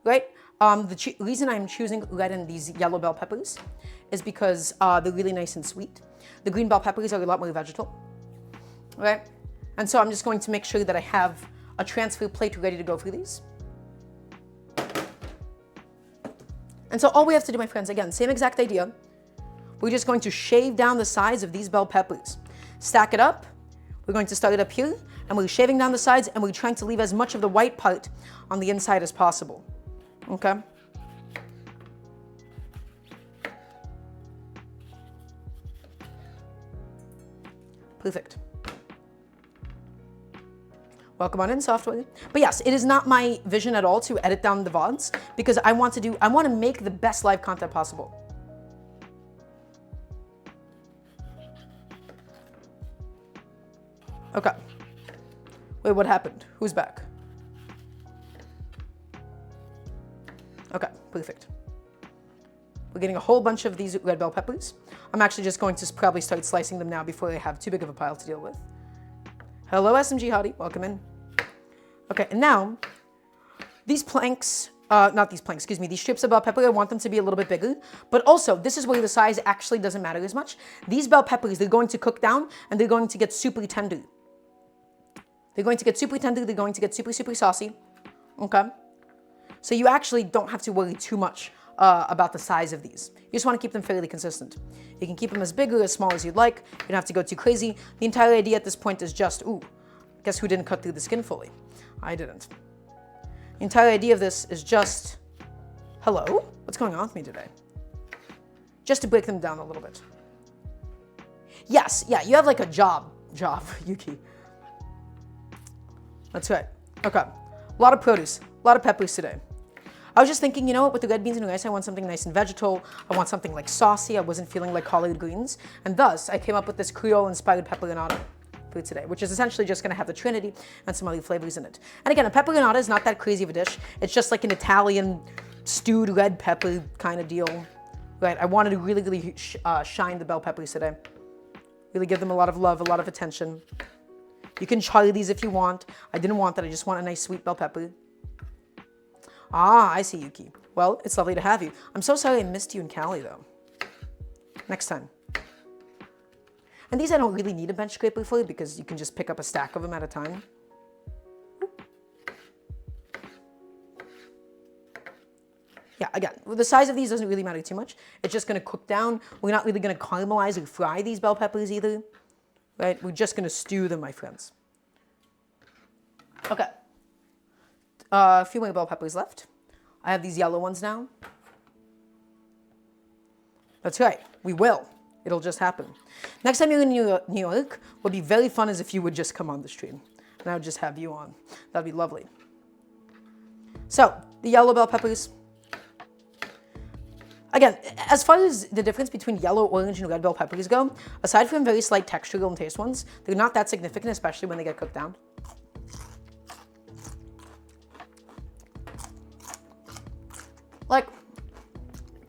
right? The reason I'm choosing red and these yellow bell peppers is because they're really nice and sweet. The green bell peppers are a lot more vegetal, right? And so I'm just going to make sure that I have a transfer plate ready to go for these. And so all we have to do, my friends, again, same exact idea. We're just going to shave down the sides of these bell peppers. Stack it up. We're going to start it up here, and we're shaving down the sides, and we're trying to leave as much of the white part on the inside as possible. Okay? Perfect. Welcome on in, software. But yes, it is not my vision at all to edit down the VODs, because I want to make the best live content possible. Okay. Wait, what happened? Who's back? Okay, perfect. We're getting a whole bunch of these red bell peppers. I'm actually just going to probably start slicing them now before I have too big of a pile to deal with. Hello, SMG Hottie. Welcome in. Okay, and now, these planks, these strips of bell pepper, I want them to be a little bit bigger. But also, this is where the size actually doesn't matter as much. These bell peppers, they're going to cook down, and they're going to get super tender. They're going to get super tender, they're going to get super, super saucy, okay? So you actually don't have to worry too much about the size of these. You just want to keep them fairly consistent. You can keep them as big or as small as you'd like. You don't have to go too crazy. The entire idea at this point is just, ooh, guess who didn't cut through the skin fully? I didn't. The entire idea of this is just, hello? What's going on with me today? Just to break them down a little bit. Yes, yeah, you have like a job, Yuki. That's right. Okay. A lot of produce, a lot of peppers today. I was just thinking, you know what, with the red beans and rice, I want something nice and vegetal. I want something like saucy. I wasn't feeling like collard greens. And thus, I came up with this Creole-inspired peperonata for today, which is essentially just going to have the trinity and some other flavors in it. And again, a peperonata is not that crazy of a dish. It's just like an Italian stewed red pepper kind of deal. Right, I wanted to really shine the bell peppers today. Really give them a lot of love, a lot of attention. You can char these if you want. I didn't want that. I just want a nice sweet bell pepper. Ah, I see, Yuki. Well, it's lovely to have you. I'm so sorry I missed you in Cali, though. Next time. And these I don't really need a bench scraper for because you can just pick up a stack of them at a time. Yeah, again, the size of these doesn't really matter too much. It's just going to cook down. We're not really going to caramelize or fry these bell peppers either. Right? We're just going to stew them, my friends. Okay. A few more bell peppers left. I have these yellow ones now. That's right. We will. It'll just happen. Next time you're in New York, what would be very fun is if you would just come on the stream. And I would just have you on. That'd be lovely. So, the yellow bell peppers. Again, as far as the difference between yellow, orange, and red bell peppers go, aside from very slight textural and taste ones, they're not that significant, especially when they get cooked down. Like,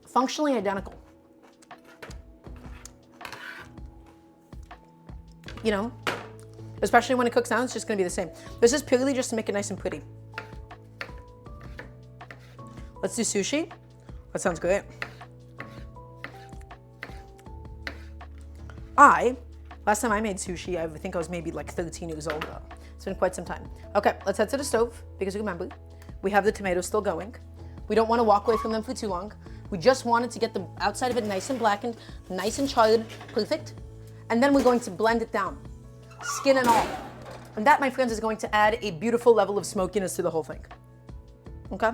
functionally identical. You know, especially when it cooks down, it's just going to be the same. This is purely just to make it nice and pretty. Let's do sushi. That sounds great. Last time I made sushi, I think I was maybe like 13 years old though. It's been quite some time. Okay, let's head to the stove because remember, we have the tomatoes still going. We don't want to walk away from them for too long. We just wanted to get the outside of it nice and blackened, nice and charred, perfect. And then we're going to blend it down, skin and all. And that, my friends, is going to add a beautiful level of smokiness to the whole thing. Okay?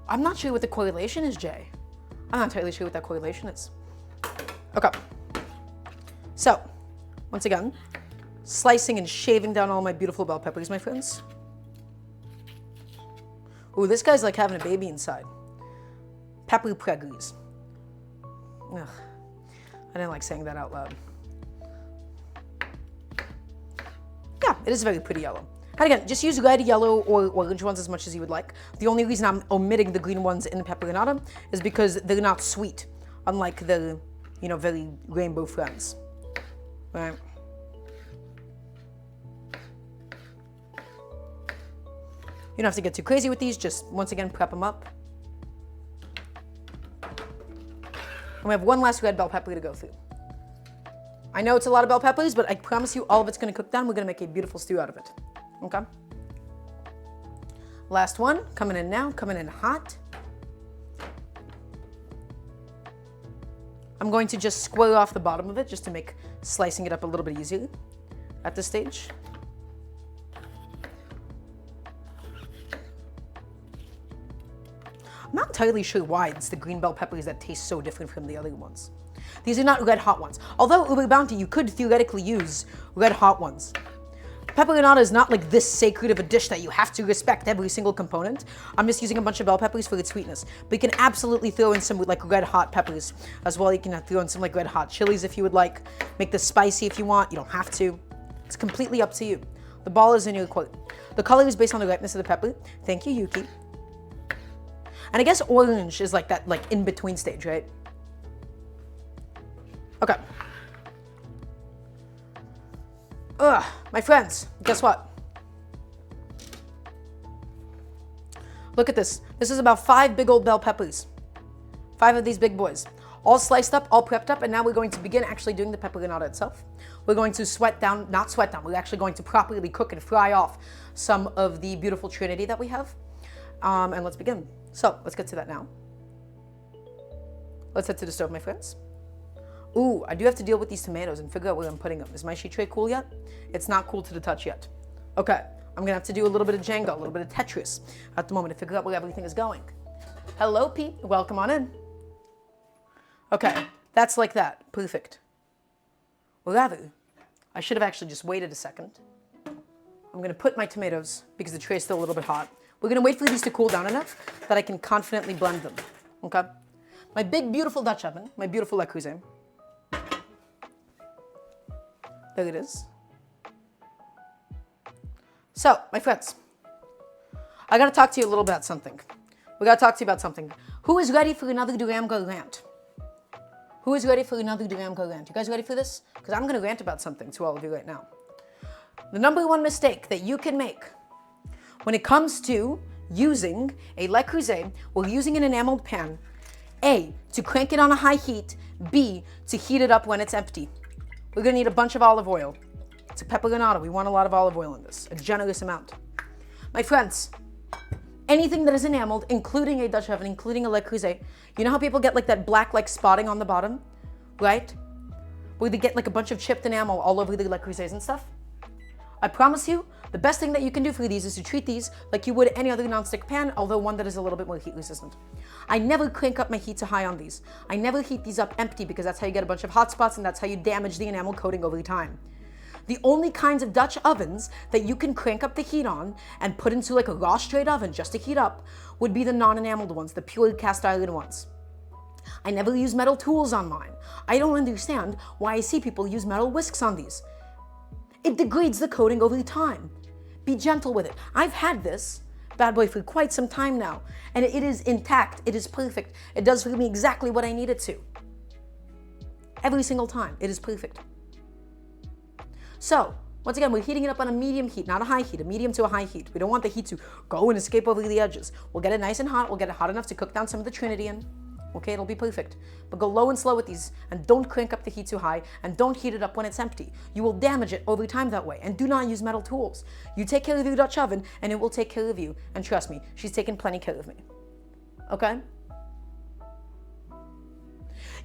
I'm not sure what the correlation is, Jay. I'm not entirely sure what that correlation is. Okay. So, once again, slicing and shaving down all my beautiful bell peppers, my friends. Ooh, this guy's like having a baby inside. Pepper preggers. Ugh. I didn't like saying that out loud. Yeah, it is very pretty yellow. And again, just use red, yellow, or orange ones as much as you would like. The only reason I'm omitting the green ones in the peperonata is because they're not sweet, unlike the, you know, very rainbow friends. Right? You don't have to get too crazy with these, just once again prep them up. And we have one last red bell pepper to go through. I know it's a lot of bell peppers, but I promise you all of it's going to cook down. We're going to make a beautiful stew out of it. Okay? Last one, coming in now, coming in hot. I'm going to just square off the bottom of it just to make slicing it up a little bit easier at this stage. I'm not entirely sure why it's the green bell peppers that taste so different from the other ones. These are not red hot ones. Although Uber Bounty, you could theoretically use red hot ones. Peperonata is not like this sacred of a dish that you have to respect every single component. I'm just using a bunch of bell peppers for its sweetness. But you can absolutely throw in some like red hot peppers as well. You can throw in some like red hot chilies if you would like. Make this spicy if you want. You don't have to. It's completely up to you. The ball is in your court. The color is based on the ripeness of the pepper. Thank you, Yuki. And I guess orange is like that like in-between stage, right? Okay. Ugh, my friends, guess what? Look at this. This is about 5 big old bell peppers. 5 of these big boys. All sliced up, all prepped up, and now we're going to begin actually doing the peperonata itself. We're going to not sweat down, we're actually going to properly cook and fry off some of the beautiful trinity that we have. And let's begin. So, let's get to that now. Let's head to the stove, my friends. Ooh, I do have to deal with these tomatoes and figure out where I'm putting them. Is my sheet tray cool yet? It's not cool to the touch yet. Okay, I'm gonna have to do a little bit of Jenga, a little bit of Tetris at the moment to figure out where everything is going. Hello, Pete, welcome on in. Okay, that's like that, perfect. Or rather, I should have actually just waited a second. I'm going to put my tomatoes, because the tray is still a little bit hot. We're going to wait for these to cool down enough that I can confidently blend them. Okay? My big, beautiful Dutch oven, my beautiful Le Creuset. There it is. So, my friends, I got to talk to you a little about something. We got to talk to you about something. Who is ready for another Daramgar rant? Who is ready for another Daramgar rant? You guys ready for this? Because I'm going to rant about something to all of you right now. The number one mistake that you can make when it comes to using a Le Creuset or using an enameled pan, A, to crank it on a high heat, B, to heat it up when it's empty. We're going to need a bunch of olive oil. It's a peperonata. We want a lot of olive oil in this, a generous amount. My friends, anything that is enameled, including a Dutch oven, including a Le Creuset, you know how people get like that black like spotting on the bottom, right? Where they get like a bunch of chipped enamel all over the Le Creusets and stuff? I promise you, the best thing that you can do for these is to treat these like you would any other nonstick pan, although one that is a little bit more heat resistant. I never crank up my heat to high on these. I never heat these up empty because that's how you get a bunch of hot spots and that's how you damage the enamel coating over time. The only kinds of Dutch ovens that you can crank up the heat on and put into like a raw straight oven just to heat up would be the non-enameled ones, the pure cast iron ones. I never use metal tools on mine. I don't understand why I see people use metal whisks on these. It degrades the coating over time. Be gentle with it. I've had this bad boy for quite some time now, and it is intact. It is perfect. It does for me exactly what I need it to. Every single time, it is perfect. So, once again, we're heating it up on a medium heat, not a high heat, a medium to a high heat. We don't want the heat to go and escape over the edges. We'll get it nice and hot. We'll get it hot enough to cook down some of the trinity in. Okay, it'll be perfect. But go low and slow with these, and don't crank up the heat too high, and don't heat it up when it's empty. You will damage it over time that way, and do not use metal tools. You take care of your Dutch oven, and it will take care of you. And trust me, she's taken plenty care of me. Okay?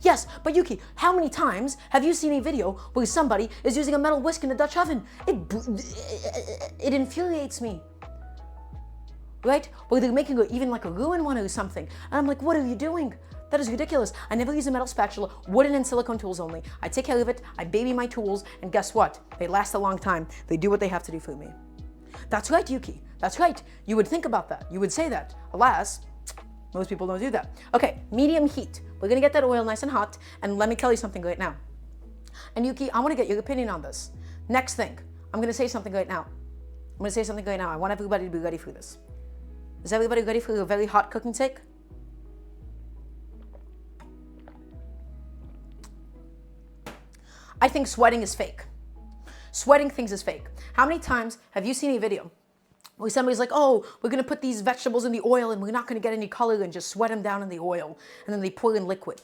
Yes, but Yuki, how many times have you seen a video where somebody is using a metal whisk in a Dutch oven? It infuriates me. Right? Where they're making even like a ruined one or something. And I'm like, what are you doing? That is ridiculous. I never use a metal spatula, wooden and silicone tools only. I take care of it, I baby my tools, and guess what? They last a long time. They do what they have to do for me. That's right, Yuki. That's right. You would think about that. You would say that. Alas, most people don't do that. Okay, medium heat. We're gonna get that oil nice and hot, and let me tell you something right now. And Yuki, I wanna get your opinion on this. Next thing, I'm gonna say something right now. I want everybody to be ready for this. Is everybody ready for a very hot cooking take? I think sweating is fake. Sweating things is fake. How many times have you seen a video where somebody's like, oh, we're gonna put these vegetables in the oil and we're not gonna get any color and just sweat them down in the oil, and then they pour in liquid?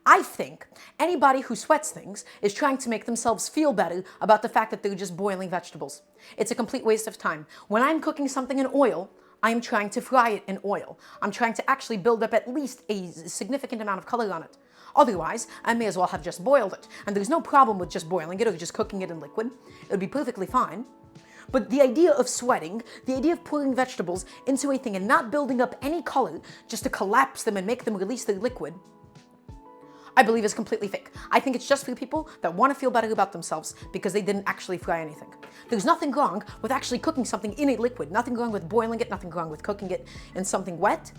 I think anybody who sweats things is trying to make themselves feel better about the fact that they're just boiling vegetables. It's a complete waste of time. When I'm cooking something in oil, I'm trying to fry it in oil. I'm trying to actually build up at least a significant amount of color on it. Otherwise, I may as well have just boiled it. And there's no problem with just boiling it or just cooking it in liquid. It would be perfectly fine. But the idea of sweating, the idea of pouring vegetables into a thing and not building up any color just to collapse them and make them release their liquid, I believe is completely fake. I think it's just for people that want to feel better about themselves because they didn't actually fry anything. There's nothing wrong with actually cooking something in a liquid, nothing wrong with boiling it, nothing wrong with cooking it in something wet,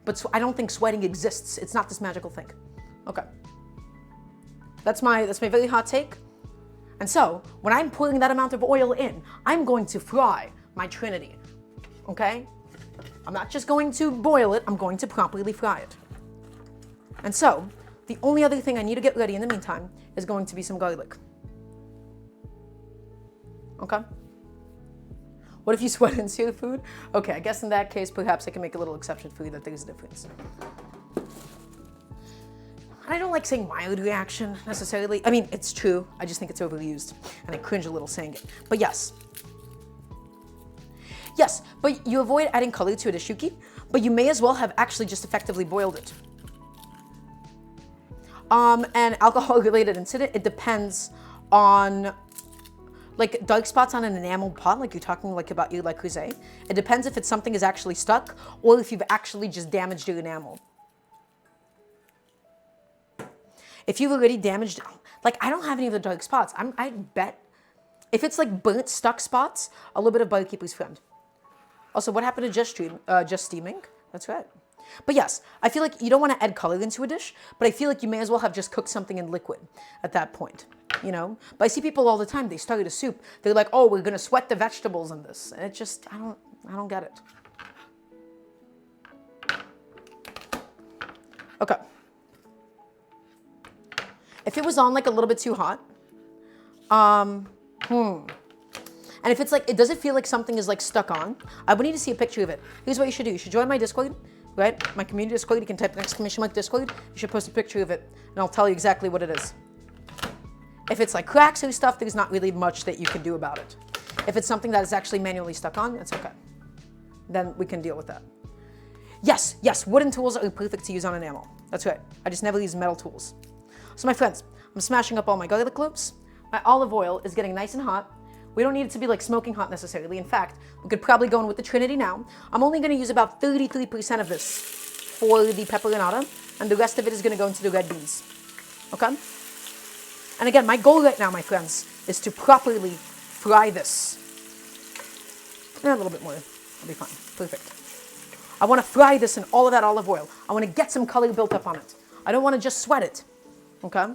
but I don't think sweating exists. It's not this magical thing. Okay. That's my very hot take. And so, when I'm pouring that amount of oil in, I'm going to fry my trinity. Okay? I'm not just going to boil it, I'm going to properly fry it. And so, the only other thing I need to get ready in the meantime is going to be some garlic. Okay? What if you sweat into your food? Okay, I guess in that case, perhaps I can make a little exception for you that there's a difference. I don't like saying mild reaction necessarily. I mean, it's true. I just think it's overused, and I cringe a little saying it. But yes. Yes, but you avoid adding color to a dish, Yuki, but you may as well have actually just effectively boiled it. And alcohol-related incident, it depends on, like, dark spots on an enameled pot, like you're talking like about your Le Creuset. It depends if it's something is actually stuck or if you've actually just damaged your enamel. If you've already damaged, like, I don't have any of the dark spots. I bet If it's like burnt, stuck spots, a little bit of butter keeper's friend. Also, what happened to just steaming? That's right. But yes, I feel like you don't want to add color into a dish, but I feel like you may as well have just cooked something in liquid at that point, you know? But I see people all the time, they started a soup, they're like, oh, we're gonna sweat the vegetables in this. And it just, I don't get it. Okay. If it was on like a little bit too hot, and if it's like, does it feel like something is like stuck on? I would need to see a picture of it. Here's what you should do. You should join my Discord, right? My community Discord. You can type exclamation mark Discord. You should post a picture of it, and I'll tell you exactly what it is. If it's like cracks or stuff, there's not really much that you can do about it. If it's something that is actually manually stuck on, it's okay. Then we can deal with that. Yes, wooden tools are perfect to use on enamel. That's right. I just never use metal tools. So my friends, I'm smashing up all my garlic cloves. My olive oil is getting nice and hot. We don't need it to be like smoking hot necessarily. In fact, we could probably go in with the Trinity now. I'm only going to use about 33% of this for the peperonata, and the rest of it is going to go into the red beans. Okay? And again, my goal right now, my friends, is to properly fry this. A little bit more. I'll be fine. Perfect. I want to fry this in all of that olive oil. I want to get some color built up on it. I don't want to just sweat it. Okay?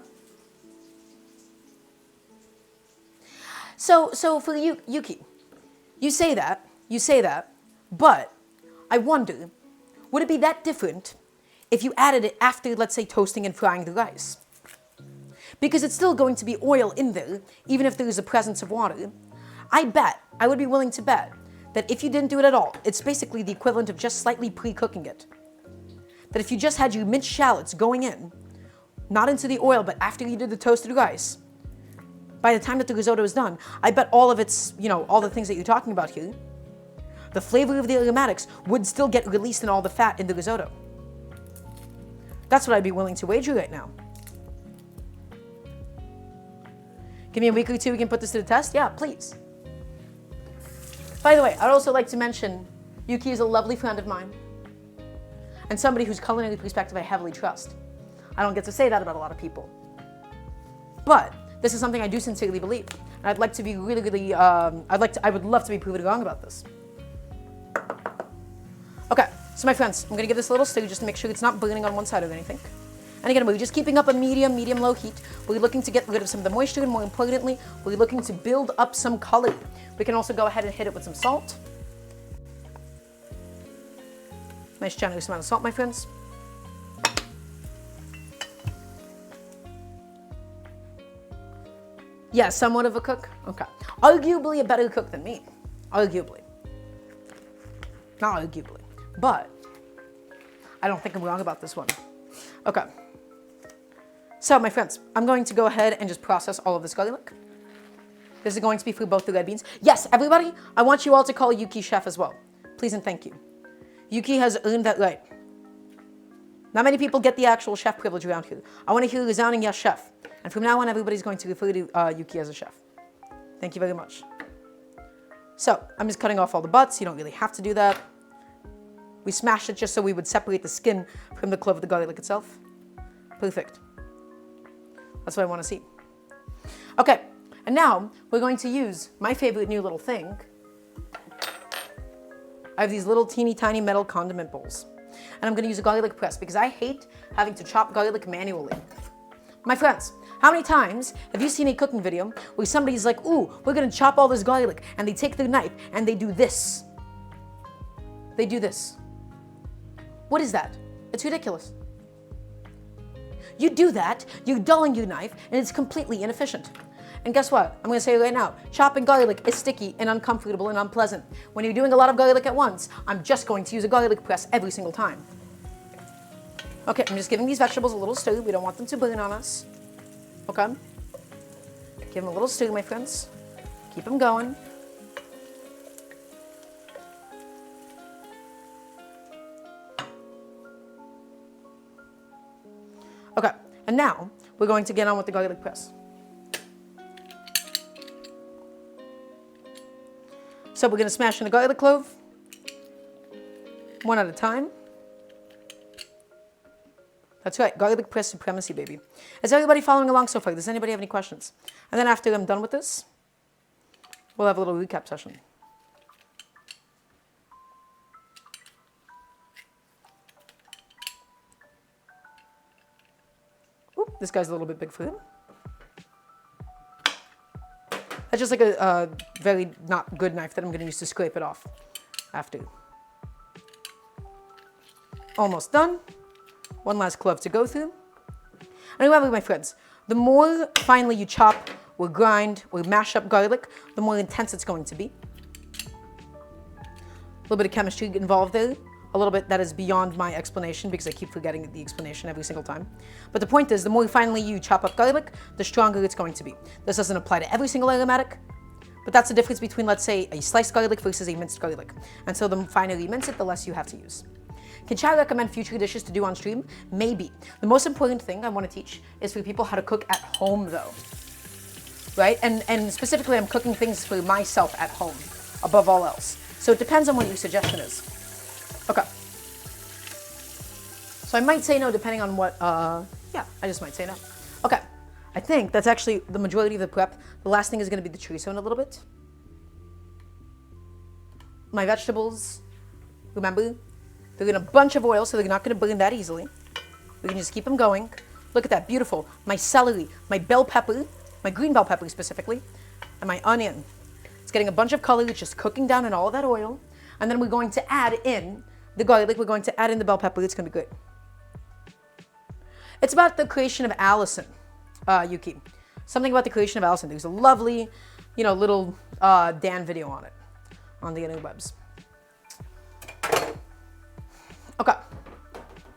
So for you, Yuki, you say that, but I wonder, would it be that different if you added it after, let's say, toasting and frying the rice? Because it's still going to be oil in there, even if there is a presence of water. I would be willing to bet, that if you didn't do it at all, it's basically the equivalent of just slightly pre-cooking it. That if you just had your minced shallots going in, not into the oil, but after you did the toasted rice, by the time that the risotto is done, I bet all of its, all the things that you're talking about here, the flavor of the aromatics would still get released in all the fat in the risotto. That's what I'd be willing to wager right now. Give me a week or two, we can put this to the test? Yeah, please. By the way, I'd also like to mention, Yuki is a lovely friend of mine, and somebody whose culinary perspective I heavily trust. I don't get to say that about a lot of people. But this is something I do sincerely believe. And I'd like to be really, I would love to be proven wrong about this. Okay, so my friends, I'm gonna give this a little stir just to make sure it's not burning on one side or anything. And again, we're just keeping up a medium-low heat. We're looking to get rid of some of the moisture, and more importantly, we're looking to build up some color. We can also go ahead and hit it with some salt. Nice generous amount of salt, my friends. Yeah, somewhat of a cook. Okay. Arguably a better cook than me. Arguably. Not arguably. But I don't think I'm wrong about this one. Okay. So, my friends, I'm going to go ahead and just process all of this garlic. This is going to be for both the red beans. Yes, everybody, I want you all to call Yuki chef as well. Please and thank you. Yuki has earned that right. Not many people get the actual chef privilege around here. I want to hear a resounding yes, chef. And from now on, everybody's going to refer to Yuki as a chef. Thank you very much. So, I'm just cutting off all the butts. You don't really have to do that. We smashed it just so we would separate the skin from the clove of the garlic itself. Perfect. That's what I want to see. Okay, and now we're going to use my favorite new little thing. I have these little teeny tiny metal condiment bowls. And I'm going to use a garlic press because I hate having to chop garlic manually. My friends, how many times have you seen a cooking video where somebody's like, ooh, we're going to chop all this garlic, and they take their knife and they do this. They do this. What is that? It's ridiculous. You do that, you're dulling your knife, and it's completely inefficient. And guess what? I'm going to say it right now. Chopping garlic is sticky and uncomfortable and unpleasant. When you're doing a lot of garlic at once, I'm just going to use a garlic press every single time. Okay, I'm just giving these vegetables a little stir. We don't want them to burn on us. Okay? Give them a little stir, my friends. Keep them going. Okay, and now we're going to get on with the garlic press. So we're going to smash in the garlic clove, one at a time. That's right, garlic press supremacy, baby. Is everybody following along so far? Does anybody have any questions? And then after I'm done with this, we'll have a little recap session. Oop, this guy's a little bit big for him. That's just like a very not good knife that I'm going to use to scrape it off after. Almost done. One last clove to go through. And remember, my friends, the more finely you chop or grind or mash up garlic, the more intense it's going to be. A little bit of chemistry involved there. A little bit that is beyond my explanation because I keep forgetting the explanation every single time. But the point is, the more finely you chop up garlic, the stronger it's going to be. This doesn't apply to every single aromatic, but that's the difference between, let's say, a sliced garlic versus a minced garlic. And so the finer you mince it, the less you have to use. Can Chad recommend future dishes to do on stream? Maybe. The most important thing I want to teach is for people how to cook at home, though. Right? And specifically, I'm cooking things for myself at home, above all else. So it depends on what your suggestion is. Okay. So I might say no depending on what, yeah, I just might say no. Okay. I think that's actually the majority of the prep. The last thing is going to be the chorizo in a little bit. My vegetables, remember, they're in a bunch of oil, so they're not going to burn that easily. We can just keep them going. Look at that, beautiful. My celery, my bell pepper, my green bell pepper specifically, and my onion. It's getting a bunch of color, it's just cooking down in all of that oil. And then we're going to add in the garlic, we're going to add in the bell pepper, it's going to be great. It's about the creation of Allison, Yuki. Something about the creation of Allison. There's a lovely, little Dan video on it, on the interwebs. Okay,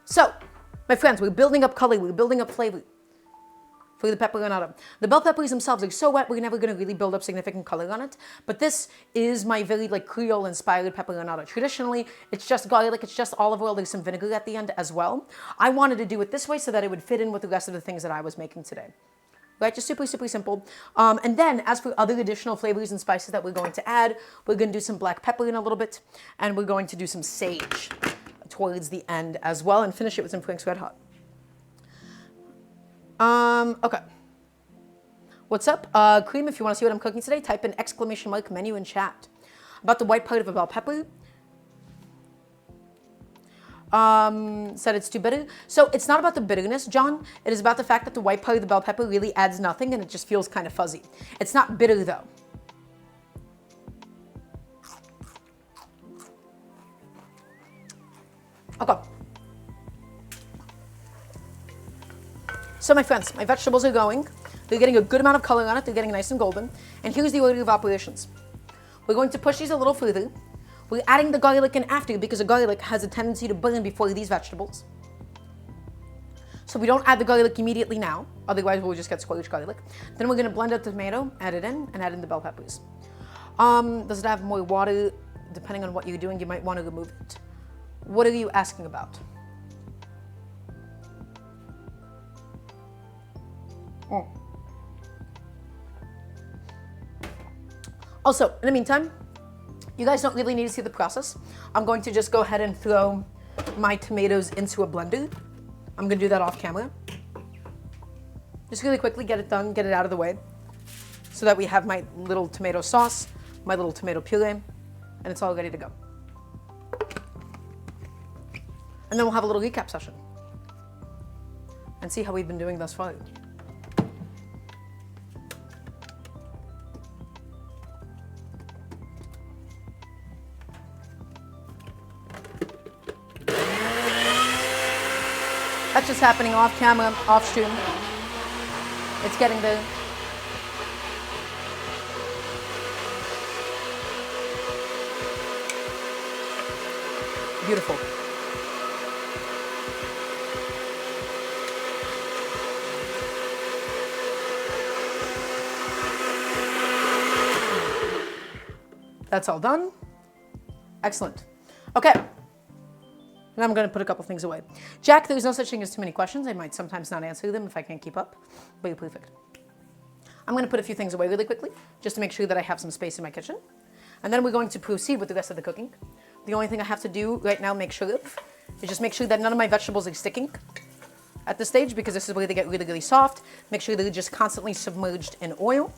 so, my friends, we're building up color, we're building up flavor for the peperonata. The bell peppers themselves are so wet, we're never going to really build up significant color on it. But this is my very Creole inspired peperonata. Traditionally, it's just garlic, it's just olive oil, there's some vinegar at the end as well. I wanted to do it this way so that it would fit in with the rest of the things that I was making today. Right, just super, super simple. And then as for other additional flavors and spices that we're going to add, we're going to do some black pepper in a little bit, and we're going to do some sage towards the end as well, and finish it with some Frank's Red Hot. Okay. What's up? Cream, if you want to see what I'm cooking today, type in ! menu in chat. About the white part of a bell pepper. Said it's too bitter. So it's not about the bitterness, John. It is about the fact that the white part of the bell pepper really adds nothing and it just feels kind of fuzzy. It's not bitter though. Okay. So my friends, my vegetables are going. They're getting a good amount of color on it. They're getting nice and golden. And here's the order of operations. We're going to push these a little further. We're adding the garlic in after because the garlic has a tendency to burn before these vegetables. So we don't add the garlic immediately now. Otherwise, we'll just get squelched garlic. Then we're going to blend out the tomato, add it in, and add in the bell peppers. Does it have more water? Depending on what you're doing, you might want to remove it. What are you asking about? Also, in the meantime, you guys don't really need to see the process. I'm going to just go ahead and throw my tomatoes into a blender. I'm going to do that off camera. Just really quickly get it done, get it out of the way, so that we have my little tomato sauce, my little tomato puree, and it's all ready to go. And then we'll have a little recap session and see how we've been doing thus far. That's just happening off camera, off stream. It's getting there. Beautiful. That's all done. Excellent. Okay. And I'm going to put a couple things away. Jack, there's no such thing as too many questions. I might sometimes not answer them if I can't keep up, but you're perfect. I'm going to put a few things away really quickly, just to make sure that I have some space in my kitchen. And then we're going to proceed with the rest of the cooking. The only thing I have to do right now, make sure of, is just make sure that none of my vegetables are sticking at this stage, because this is where they get really, really soft. Make sure they're just constantly submerged in oil.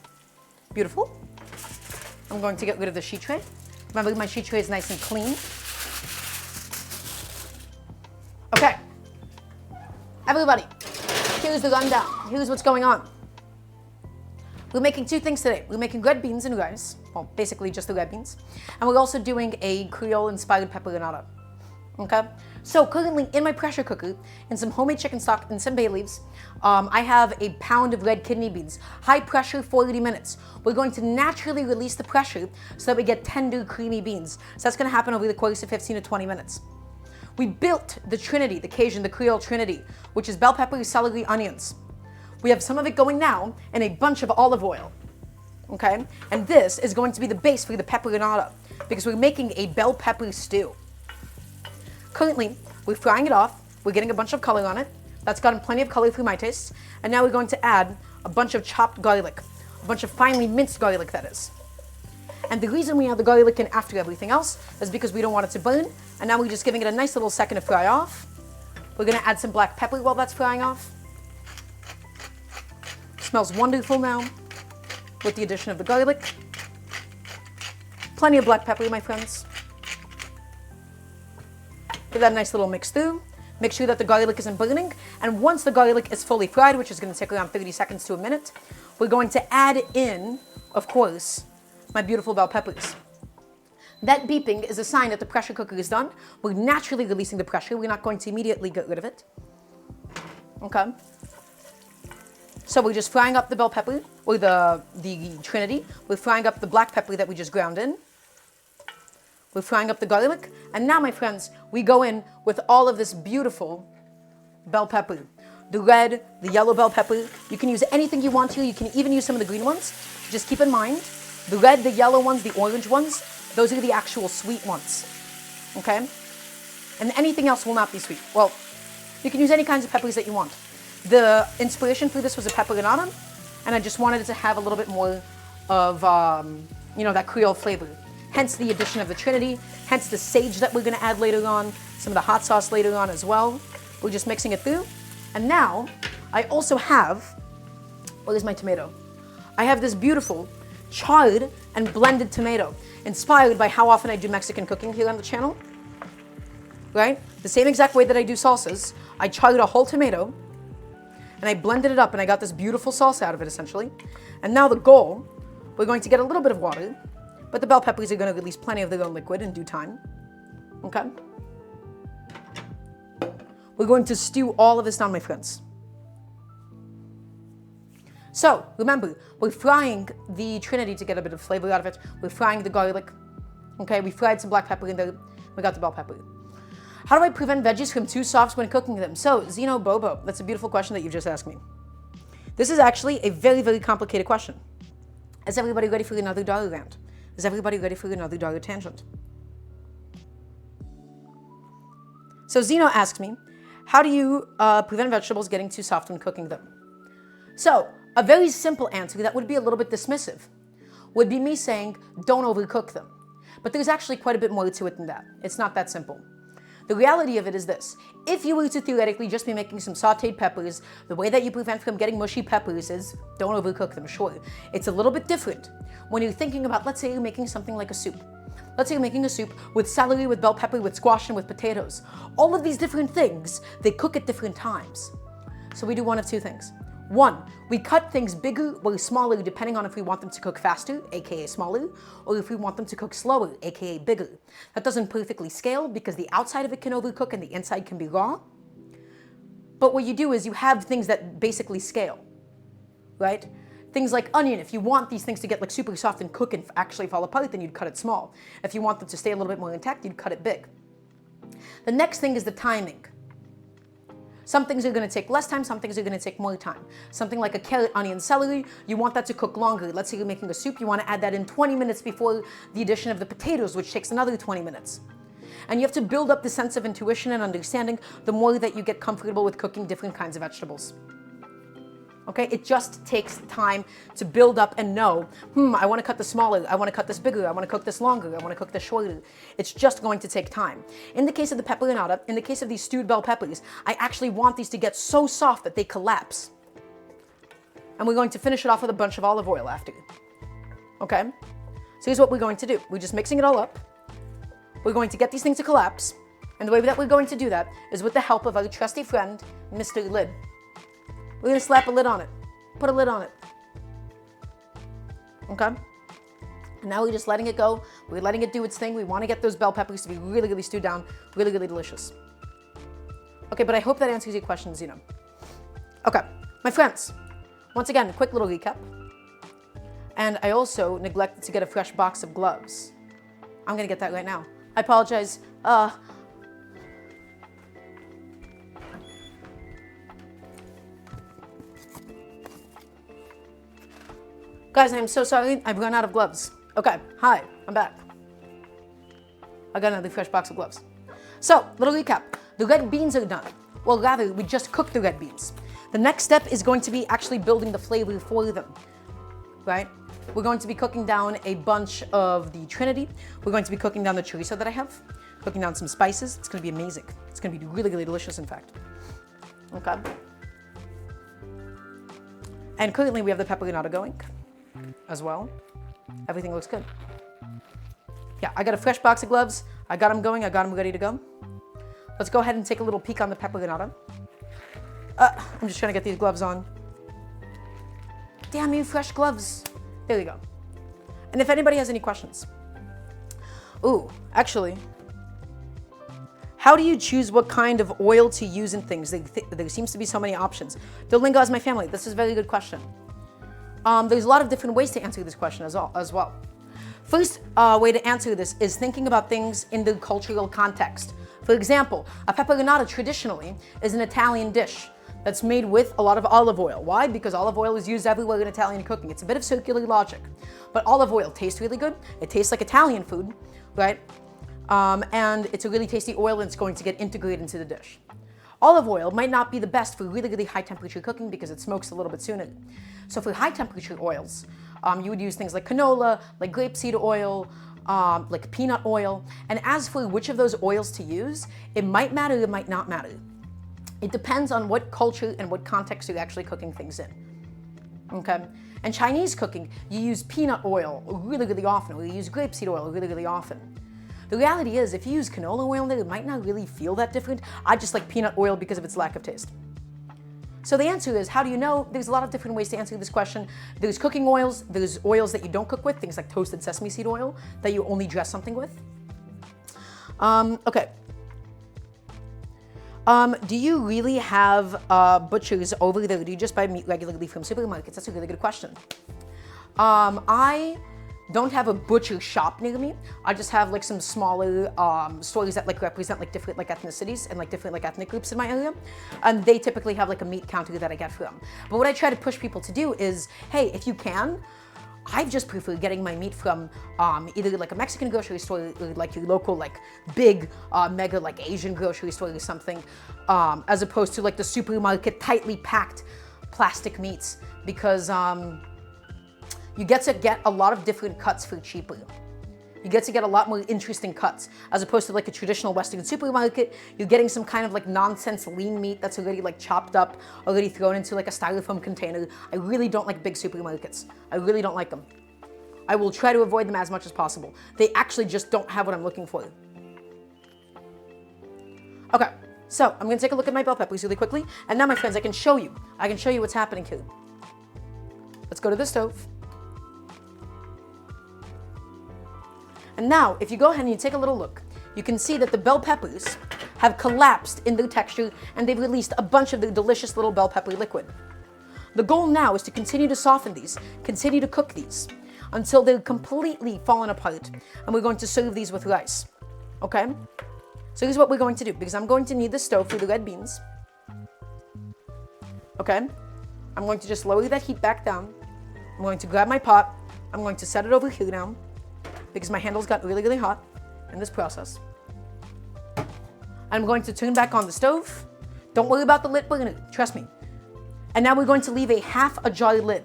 Beautiful. I'm going to get rid of the sheet tray. Remember, my sheet tray is nice and clean. Okay. Everybody, here's the rundown. Here's what's going on. We're making two things today. We're making red beans and rice. Well, basically just the red beans. And we're also doing a Creole-inspired peperonata. Okay? So currently in my pressure cooker, in some homemade chicken stock and some bay leaves, I have a pound of red kidney beans. High pressure, 40 minutes. We're going to naturally release the pressure so that we get tender, creamy beans. So that's going to happen over the course of 15 to 20 minutes. We built the trinity, the Cajun, the Creole trinity, which is bell pepper, celery, onions. We have some of it going now and a bunch of olive oil. Okay? And this is going to be the base for the peperonata because we're making a bell pepper stew. Currently, we're frying it off. We're getting a bunch of color on it. That's gotten plenty of color for my taste. And now we're going to add a bunch of chopped garlic, a bunch of finely minced garlic, that is. And the reason we add the garlic in after everything else is because we don't want it to burn. And now we're just giving it a nice little second to fry off. We're going to add some black pepper while that's frying off. Smells wonderful now with the addition of the garlic. Plenty of black pepper, my friends. Give that a nice little mix through. Make sure that the garlic isn't burning. And once the garlic is fully fried, which is going to take around 30 seconds to a minute, we're going to add in, of course, my beautiful bell peppers. That beeping is a sign that the pressure cooker is done. We're naturally releasing the pressure. We're not going to immediately get rid of it. Okay. So we're just frying up the bell pepper, or the trinity. We're frying up the black pepper that we just ground in. We're frying up the garlic. And now, my friends, we go in with all of this beautiful bell pepper. The red, the yellow bell pepper. You can use anything you want to. You can even use some of the green ones. Just keep in mind, the red, the yellow ones, the orange ones, those are the actual sweet ones. Okay? And anything else will not be sweet. Well, you can use any kinds of peppers that you want. The inspiration for this was a peperonata, and I just wanted it to have a little bit more of, that Creole flavor. Hence the addition of the trinity, hence the sage that we're going to add later on, some of the hot sauce later on as well. We're just mixing it through. And now, I also have, where's my tomato? I have this beautiful charred and blended tomato, inspired by how often I do Mexican cooking here on the channel. Right? The same exact way that I do salsas. I charred a whole tomato, and I blended it up, and I got this beautiful salsa out of it, essentially. And now the goal, we're going to get a little bit of water, but the bell peppers are going to release plenty of their own liquid in due time. Okay? We're going to stew all of this down, my friends. So, remember, we're frying the trinity to get a bit of flavor out of it. We're frying the garlic. Okay, we fried some black pepper in there. We got the bell pepper. How do I prevent veggies from too soft when cooking them? So, Zeno Bobo, that's a beautiful question that you've just asked me. This is actually a very, very complicated question. Is everybody ready for another Dara rant? Is everybody ready for another Dara tangent? So Zeno asked me, how do you prevent vegetables getting too soft when cooking them? So, a very simple answer that would be a little bit dismissive would be me saying, don't overcook them. But there's actually quite a bit more to it than that. It's not that simple. The reality of it is this. If you were to theoretically just be making some sauteed peppers, the way that you prevent from getting mushy peppers is don't overcook them, sure. It's a little bit different when you're thinking about, let's say you're making something like a soup. Let's say you're making a soup with celery, with bell pepper, with squash, and with potatoes. All of these different things, they cook at different times. So we do one of two things. One, we cut things bigger or smaller depending on if we want them to cook faster, aka smaller, or if we want them to cook slower, aka bigger. That doesn't perfectly scale because the outside of it can overcook and the inside can be raw. But what you do is you have things that basically scale, right? Things like onion, if you want these things to get like super soft and cook and actually fall apart, then you'd cut it small. If you want them to stay a little bit more intact, you'd cut it big. The next thing is the timing. Some things are going to take less time, some things are going to take more time. Something like a carrot, onion, celery, you want that to cook longer. Let's say you're making a soup, you want to add that in 20 minutes before the addition of the potatoes, which takes another 20 minutes. And you have to build up the sense of intuition and understanding the more that you get comfortable with cooking different kinds of vegetables. Okay, it just takes time to build up and know, I want to cut this smaller, I want to cut this bigger, I want to cook this longer, I want to cook this shorter. It's just going to take time. In the case of the peperonata, in the case of these stewed bell peppers, I actually want these to get so soft that they collapse. And we're going to finish it off with a bunch of olive oil after. Okay? here's what we're going to do. We're just mixing it all up. We're going to get these things to collapse. And the way that we're going to do that is with the help of our trusty friend, Mr. Lid. We're going to slap a lid on it. Put a lid on it. Okay? And now we're just letting it go. We're letting it do its thing. We want to get those bell peppers to be really, really stewed down. Really, really delicious. Okay, but I hope that answers your question, Zeno. Okay, my friends. Once again, quick little recap. And I also neglected to get a fresh box of gloves. I'm going to get that right now. I apologize. Guys, I'm so sorry. I've run out of gloves. Okay, hi, I'm back. I got another fresh box of gloves. So, little recap. The red beans are done. Well, rather, we just cooked the red beans. The next step is going to be actually building the flavor for them, right? We're going to be cooking down a bunch of the trinity. We're going to be cooking down the chorizo that I have, cooking down some spices. It's going to be amazing. It's going to be really, really delicious, in fact. Okay. And currently, we have the peperonata going as well. Everything looks good. Yeah, I got a fresh box of gloves. I got them going. I got them ready to go. Let's go ahead and take a little peek on the peperonata. I'm just trying to get these gloves on. Damn you, fresh gloves. There we go. And if anybody has any questions. Ooh, actually, how do you choose what kind of oil to use in things? There seems to be so many options. Daramgar is my family. This is a very good question. There's a lot of different ways to answer this question as well. First way to answer this is thinking about things in the cultural context. For example, a peperonata traditionally is an Italian dish that's made with a lot of olive oil. Why? Because olive oil is used everywhere in Italian cooking. It's a bit of circular logic. But olive oil tastes really good. It tastes like Italian food, right? And it's a really tasty oil and it's going to get integrated into the dish. Olive oil might not be the best for really, really high temperature cooking because it smokes a little bit sooner. So for high temperature oils, you would use things like canola, like grapeseed oil, like peanut oil. And as for which of those oils to use, it might matter, it might not matter. It depends on what culture and what context you're actually cooking things in. Okay? And Chinese cooking, you use peanut oil really, really often, or you use grapeseed oil really, really often. The reality is, if you use canola oil in there, it might not really feel that different. I just like peanut oil because of its lack of taste. So the answer is, how do you know? There's a lot of different ways to answer this question. There's cooking oils, there's oils that you don't cook with, things like toasted sesame seed oil that you only dress something with. Okay. Do you really have butchers over there? Do you just buy meat regularly from supermarkets? That's a really good question. I don't have a butcher shop near me. I just have like some smaller stores that like represent like different like ethnicities and like different like ethnic groups in my area. And they typically have like a meat counter that I get from. But what I try to push people to do is, hey, if you can, I just prefer getting my meat from either like a Mexican grocery store or like your local like big mega like Asian grocery store or something, as opposed to like the supermarket tightly packed plastic meats, because you get to get a lot of different cuts for cheaper. You get to get a lot more interesting cuts, as opposed to like a traditional Western supermarket. You're getting some kind of like nonsense lean meat that's already like chopped up, already thrown into like a styrofoam container. I really don't like big supermarkets. I really don't like them. I will try to avoid them as much as possible. They actually just don't have what I'm looking for. Okay, so I'm gonna take a look at my bell peppers really quickly. And now, my friends, I can show you what's happening here. Let's go to the stove. And now, if you go ahead and you take a little look, you can see that the bell peppers have collapsed in their texture and they've released a bunch of the delicious little bell pepper liquid. The goal now is to continue to soften these, continue to cook these until they're completely fallen apart, and we're going to serve these with rice, okay? So here's what we're going to do, because I'm going to need the stove for the red beans, okay? I'm going to just lower that heat back down. I'm going to grab my pot. I'm going to set it over here now, because my handles got really, really hot in this process. I'm going to turn back on the stove. Don't worry about the lid burner, trust me. And now we're going to leave a half ajar lid,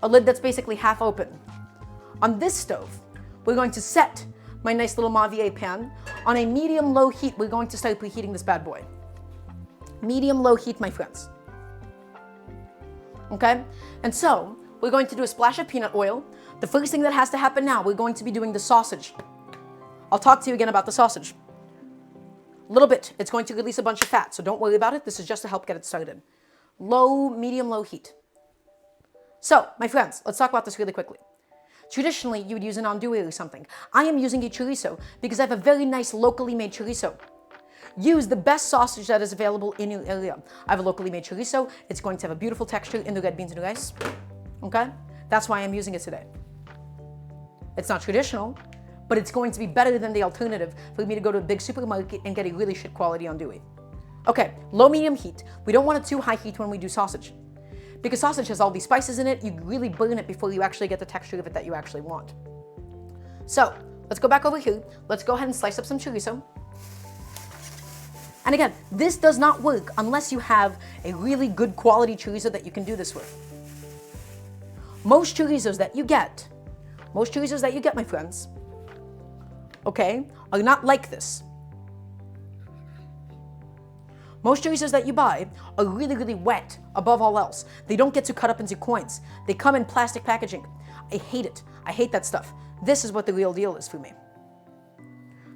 a lid that's basically half open. On this stove, we're going to set my nice little Mavier pan on a medium-low heat. We're going to start preheating this bad boy. Medium-low heat, my friends. Okay? And so, We're going to do a splash of peanut oil. The first thing that has to happen now, we're going to be doing the sausage. I'll talk to you again about the sausage. A little bit. It's going to release a bunch of fat, so don't worry about it. This is just to help get it started. Low, medium, low heat. So, my friends, let's talk about this really quickly. Traditionally, you would use an andouille or something. I am using a chorizo because I have a very nice locally made chorizo. Use the best sausage that is available in your area. I have a locally made chorizo. It's going to have a beautiful texture in the red beans and rice. Okay? That's why I'm using it today. It's not traditional, but it's going to be better than the alternative for me to go to a big supermarket and get a really shit quality andouille. Okay, low medium heat. We don't want it too high heat when we do sausage. Because sausage has all these spices in it, you really burn it before you actually get the texture of it that you actually want. So, let's go back over here. Let's go ahead and slice up some chorizo. And again, this does not work unless you have a really good quality chorizo that you can do this with. Most chorizos that you get, my friends, okay, are not like this. Most chorizos that you buy are really, really wet above all else. They don't get to cut up into coins. They come in plastic packaging. I hate it. I hate that stuff. This is what the real deal is for me.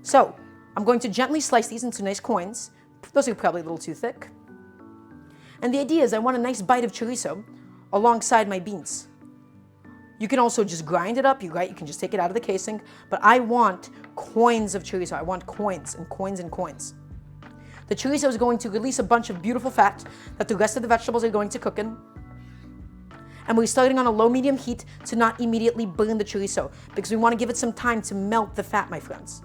So, I'm going to gently slice these into nice coins. Those are probably a little too thick. And the idea is I want a nice bite of chorizo alongside my beans. You can also just grind it up, you can just take it out of the casing, but I want coins of chorizo. I want coins and coins and coins. The chorizo is going to release a bunch of beautiful fat that the rest of the vegetables are going to cook in. And we're starting on a low-medium heat to not immediately burn the chorizo because we want to give it some time to melt the fat, my friends.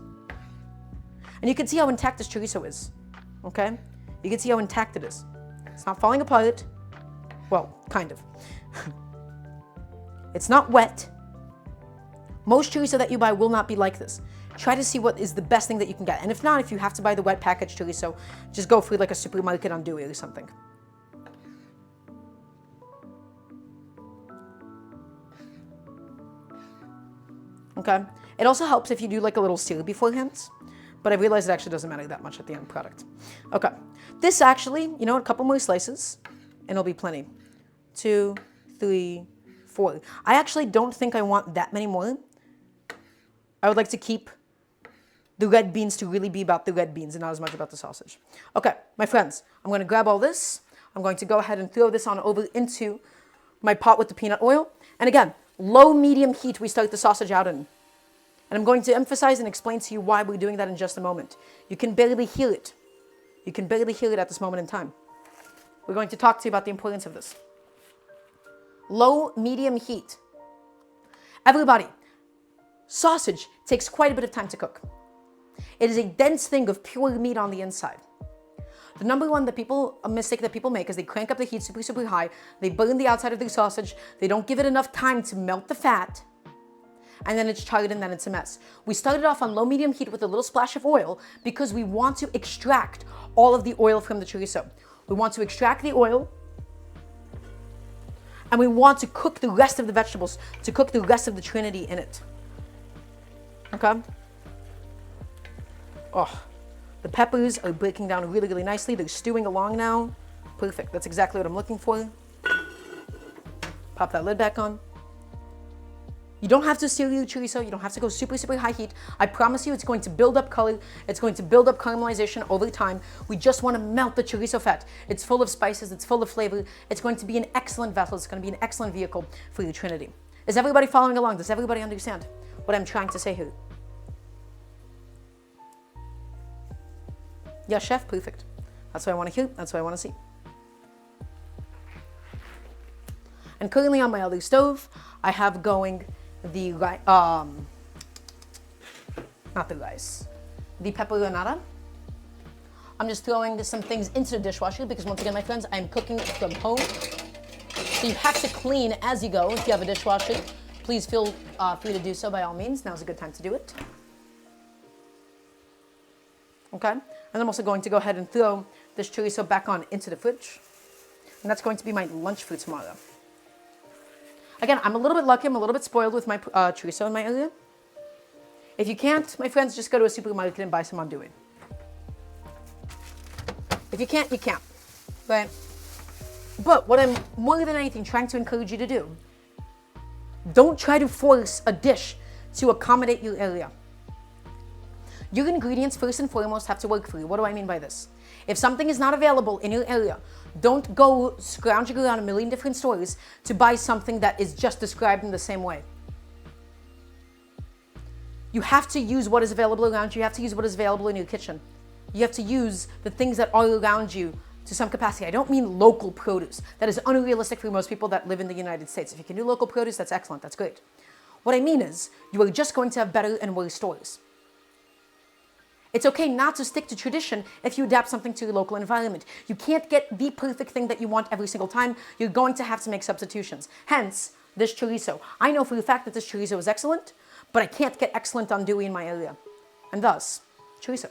And you can see how intact this chorizo is, okay? You can see how intact it is. It's not falling apart. Well, kind of. It's not wet. Most chorizo that you buy will not be like this. Try to see what is the best thing that you can get. And if not, if you have to buy the wet packaged chorizo, just go for like a supermarket andouille or something. Okay? It also helps if you do like a little sear beforehand, but I realize it actually doesn't matter that much at the end product. Okay. This actually, you know, a couple more slices, and it'll be plenty. 2, 3, 4. I actually don't think I want that many more. I would like to keep the red beans to really be about the red beans and not as much about the sausage. Okay, my friends, I'm going to grab all this. I'm going to go ahead and throw this on over into my pot with the peanut oil. And again, low-medium heat we start the sausage out in. And I'm going to emphasize and explain to you why we're doing that in just a moment. You can barely hear it. You can barely hear it at this moment in time. We're going to talk to you about the importance of this. Low-medium heat. Everybody, sausage takes quite a bit of time to cook. It is a dense thing of pure meat on the inside. The number one mistake that people make is they crank up the heat super, super high. They burn the outside of their sausage. They don't give it enough time to melt the fat. And then it's charred and then it's a mess. We started off on low-medium heat with a little splash of oil because we want to extract all of the oil from the chorizo. We want to extract the oil. And we want to cook the rest of the vegetables, to cook the rest of the trinity in it. Okay? Oh, the peppers are breaking down really, really nicely. They're stewing along now. Perfect. That's exactly what I'm looking for. Pop that lid back on. You don't have to sear your chorizo. You don't have to go super, super high heat. I promise you it's going to build up color. It's going to build up caramelization over time. We just want to melt the chorizo fat. It's full of spices. It's full of flavor. It's going to be an excellent vessel. It's going to be an excellent vehicle for your trinity. Is everybody following along? Does everybody understand what I'm trying to say here? Yeah, chef, perfect. That's what I want to hear. That's what I want to see. And currently on my other stove, I have going the the peperonata. I'm just throwing some things into the dishwasher because once again, my friends, I'm cooking from home. So you have to clean as you go. If you have a dishwasher, please feel free to do so by all means. Now's a good time to do it. Okay? And I'm also going to go ahead and throw this chorizo back on into the fridge. And that's going to be my lunch for tomorrow. Again, I'm a little bit lucky. I'm a little bit spoiled with my chorizo in my area. If you can't, my friends, just go to a supermarket and buy some andouille. If you can't, you can't. Right? But what I'm more than anything trying to encourage you to do Don't try to force a dish to accommodate your area. Your ingredients, first and foremost, have to work for you. What do I mean by this? If something is not available in your area, don't go scrounging around a million different stores to buy something that is just described in the same way. You have to use what is available around you. You have to use what is available in your kitchen. You have to use the things that are around you to some capacity. I don't mean local produce. That is unrealistic for most people that live in the United States. If you can do local produce, that's excellent. That's great. What I mean is, you are just going to have better and worse stores. It's okay not to stick to tradition if you adapt something to your local environment. You can't get the perfect thing that you want every single time. You're going to have to make substitutions. Hence, this chorizo. I know for the fact that this chorizo is excellent, but I can't get excellent andouille in my area. And thus, chorizo.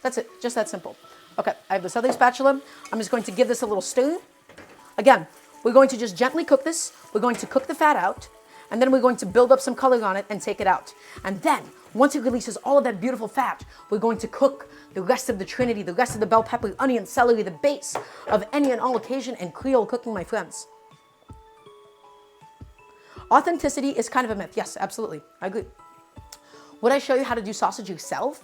That's it, just that simple. Okay, I have this other spatula. I'm just going to give this a little stir. Again, we're going to just gently cook this. We're going to cook the fat out, and then we're going to build up some color on it and take it out. And then, once it releases all of that beautiful fat, we're going to cook the rest of the trinity, the rest of the bell pepper, onion, celery, the base of any and all occasion and Creole cooking, my friends. Authenticity is kind of a myth. Yes, absolutely. I agree. Would I show you how to do sausage yourself?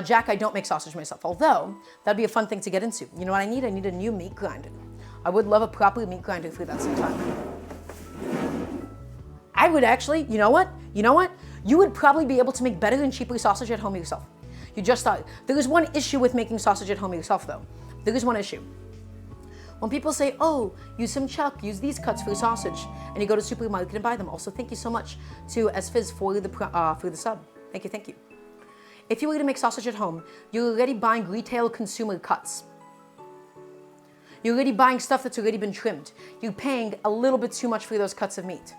Jack, I don't make sausage myself, although that'd be a fun thing to get into. You know what I need? I need a new meat grinder. I would love a proper meat grinder for that sometime. I would actually, you know what? You would probably be able to make better and cheaper sausage at home yourself. You just started. There is one issue with making sausage at home yourself, though. There is one issue. When people say, oh, use some chuck, use these cuts for sausage, and you go to the supermarket and buy them. Also, thank you so much to SFizz for the sub. Thank you. If you were to make sausage at home, you're already buying retail consumer cuts. You're already buying stuff that's already been trimmed. You're paying a little bit too much for those cuts of meat,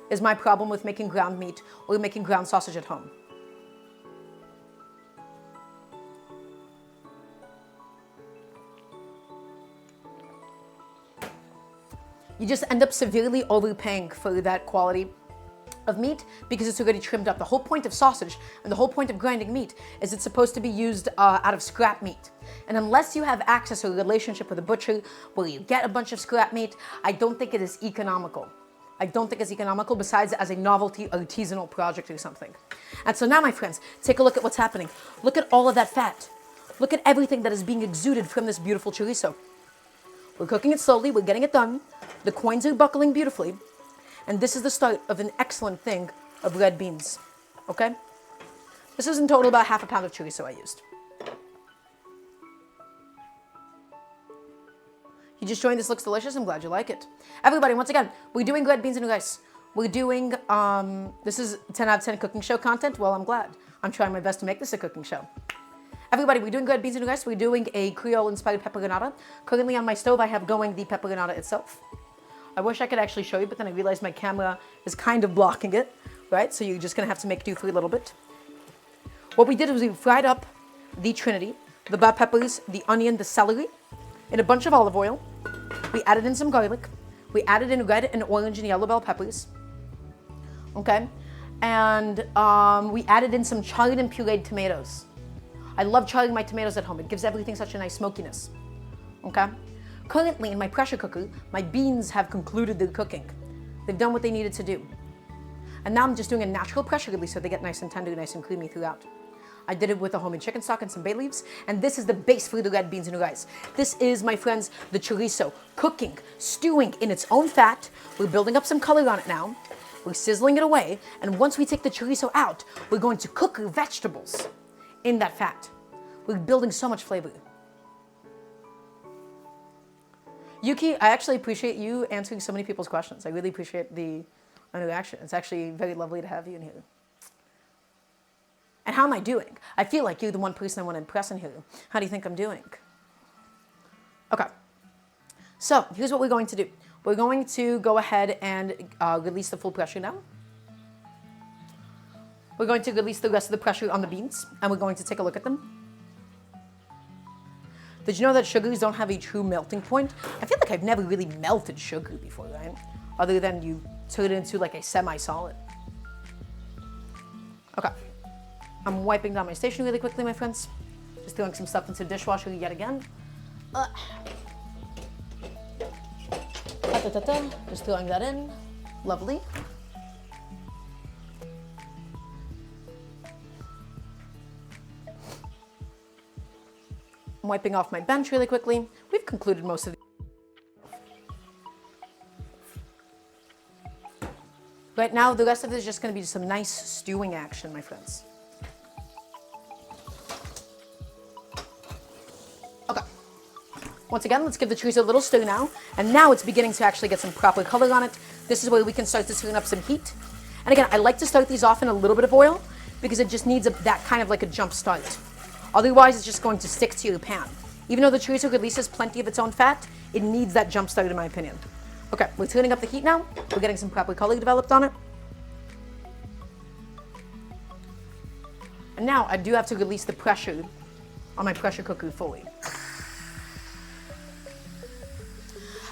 is my problem with making ground meat or making ground sausage at home. You just end up severely overpaying for that quality of meat because it's already trimmed up. The whole point of sausage and the whole point of grinding meat is it's supposed to be used out of scrap meat. And unless you have access or a relationship with a butcher where you get a bunch of scrap meat, I don't think it is economical. I don't think it's economical besides as a novelty artisanal project or something. And so now, my friends, take a look at what's happening. Look at all of that fat. Look at everything that is being exuded from this beautiful chorizo. We're cooking it slowly, we're getting it done. The coins are buckling beautifully. And this is the start of an excellent thing of red beans, okay? This is in total about half a pound of chorizo I used. You just joined, this looks delicious, I'm glad you like it. Everybody, once again, we're doing red beans and rice. We're doing, this is 10 out of 10 cooking show content. Well, I'm glad. I'm trying my best to make this a cooking show. Everybody, we're doing red beans and rice. We're doing a Creole-inspired peperonata. Currently on my stove, I have going the peperonata itself. I wish I could actually show you, but then I realized my camera is kind of blocking it, right? So you're just gonna have to make do for a little bit. What we did was we fried up the trinity, the bell peppers, the onion, the celery, in a bunch of olive oil. We added in some garlic. We added in red and orange and yellow bell peppers, okay? And we added in some charred and pureed tomatoes. I love charring my tomatoes at home. It gives everything such a nice smokiness, okay? Currently in my pressure cooker, my beans have concluded their cooking. They've done what they needed to do. And now I'm just doing a natural pressure release so they get nice and tender, nice and creamy throughout. I did it with a homemade chicken stock and some bay leaves, and this is the base for the red beans and rice. This is, my friends, the chorizo, cooking, stewing in its own fat. We're building up some color on it now. We're sizzling it away, and once we take the chorizo out, we're going to cook our vegetables in that fat. We're building so much flavor. Yuki, I actually appreciate you answering so many people's questions. I really appreciate the interaction. It's actually very lovely to have you in here. And how am I doing? I feel like you're the one person I want to impress in here. How do you think I'm doing? Okay. So here's what we're going to do. We're going to go ahead and release the full pressure now. We're going to release the rest of the pressure on the beans, and we're going to take a look at them. Did you know that sugars don't have a true melting point? I feel like I've never really melted sugar before, right? Other than you turn it into like a semi-solid. Okay. I'm wiping down my station really quickly, my friends. Just throwing some stuff into the dishwasher yet again. Just throwing that in. Lovely. I'm wiping off my bench really quickly. We've concluded most of the... Right now, the rest of it is just going to be some nice stewing action, my friends. Okay. Once again, let's give the chorizo a little stir now. And now it's beginning to actually get some proper color on it. This is where we can start to turn up some heat. And again, I like to start these off in a little bit of oil because it just needs that kind of like a jump start. Otherwise, it's just going to stick to your pan. Even though the chorizo releases plenty of its own fat, it needs that jump start in my opinion. Okay, we're turning up the heat now. We're getting some proper color developed on it. And now I do have to release the pressure on my pressure cooker fully.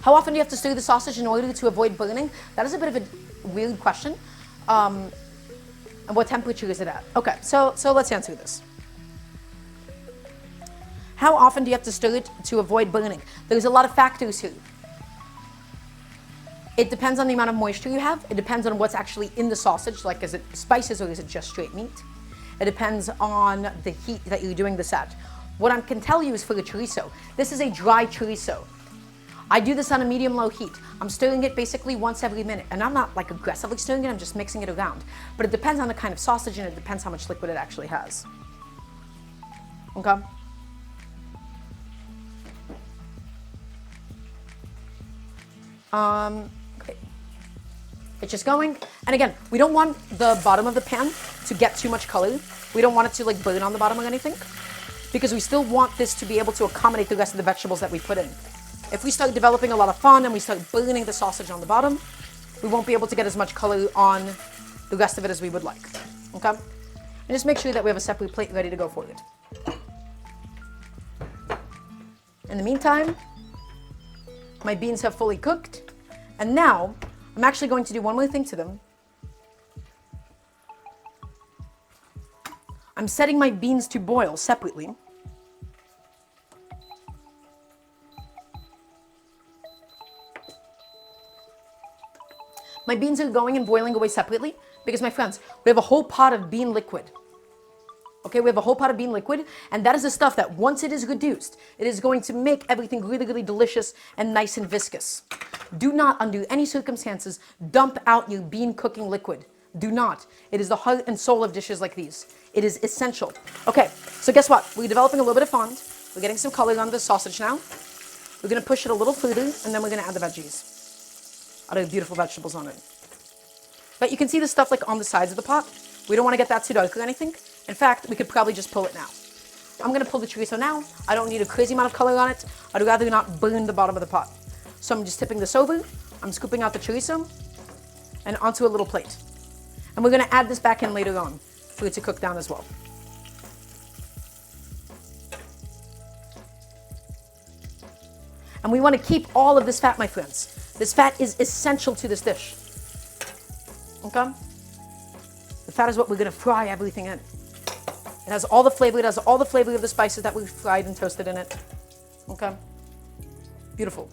How often do you have to stir the sausage in order to avoid burning? That is a bit of a weird question. And what temperature is it at? Okay, so let's answer this. How often do you have to stir it to avoid burning? There's a lot of factors here. It depends on the amount of moisture you have. It depends on what's actually in the sausage, like is it spices or is it just straight meat? It depends on the heat that you're doing this at. What I can tell you is for the chorizo, this is a dry chorizo. I do this on a medium-low heat. I'm stirring it basically once every minute, and I'm not like aggressively stirring it, I'm just mixing it around. But it depends on the kind of sausage and it depends how much liquid it actually has. Okay? Okay. It's just going. And again, we don't want the bottom of the pan to get too much color. We don't want it to like burn on the bottom or anything, because we still want this to be able to accommodate the rest of the vegetables that we put in. If we start developing a lot of fond and we start burning the sausage on the bottom, we won't be able to get as much color on the rest of it as we would like. Okay? And just make sure that we have a separate plate ready to go for it. In the meantime, my beans have fully cooked. And now, I'm actually going to do one more thing to them. I'm setting my beans to boil separately. My beans are going and boiling away separately because, my friends, we have a whole pot of bean liquid. Okay, we have a whole pot of bean liquid, and that is the stuff that once it is reduced, it is going to make everything really, really delicious and nice and viscous. Do not, under any circumstances, dump out your bean cooking liquid. Do not. It is the heart and soul of dishes like these. It is essential. Okay, so guess what? We're developing a little bit of fond. We're getting some color on the sausage now. We're going to push it a little further, and then we're going to add the veggies. Other beautiful vegetables on it. But you can see the stuff like on the sides of the pot. We don't want to get that too dark or anything. In fact, we could probably just pull it now. I'm going to pull the chorizo now. I don't need a crazy amount of color on it. I'd rather not burn the bottom of the pot. So I'm just tipping this over. I'm scooping out the chorizo and onto a little plate. And we're going to add this back in later on for it to cook down as well. And we want to keep all of this fat, my friends. This fat is essential to this dish. Okay? The fat is what we're going to fry everything in. It has all the flavor. It has all the flavor of the spices that we've fried and toasted in it. Okay? Beautiful.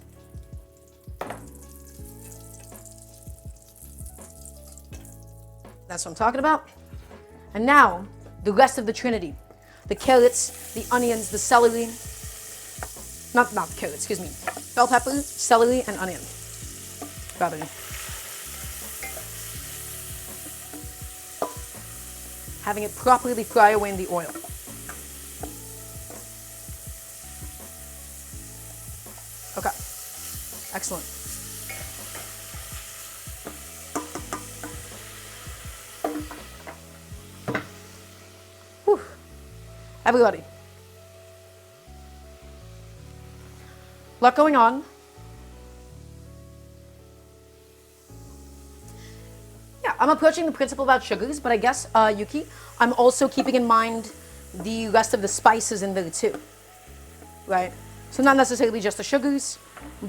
That's what I'm talking about. And now, the rest of the trinity. The carrots, the onions, the celery. Not carrots, excuse me. Bell pepper, celery, and onion. Rather. Having it properly fry away in the oil. Okay. Excellent. Whew. Everybody. A lot going on. Yeah, I'm approaching the principle about sugars, but I guess, Yuki, I'm also keeping in mind the rest of the spices in there too, right? So not necessarily just the sugars,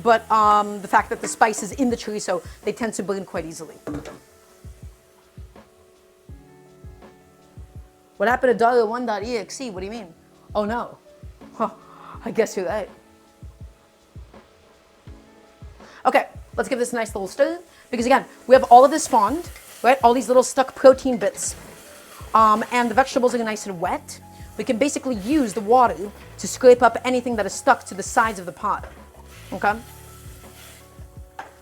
but the fact that the spices in the chorizo, they tend to burn quite easily. What happened to Dara1.exe? What do you mean? Oh no. Huh, I guess you're right. Okay, let's give this a nice little stir, because again, we have all of this fond, right? All these little stuck protein bits. And the vegetables are nice and wet. we can basically use the water to scrape up anything that is stuck to the sides of the pot. Okay?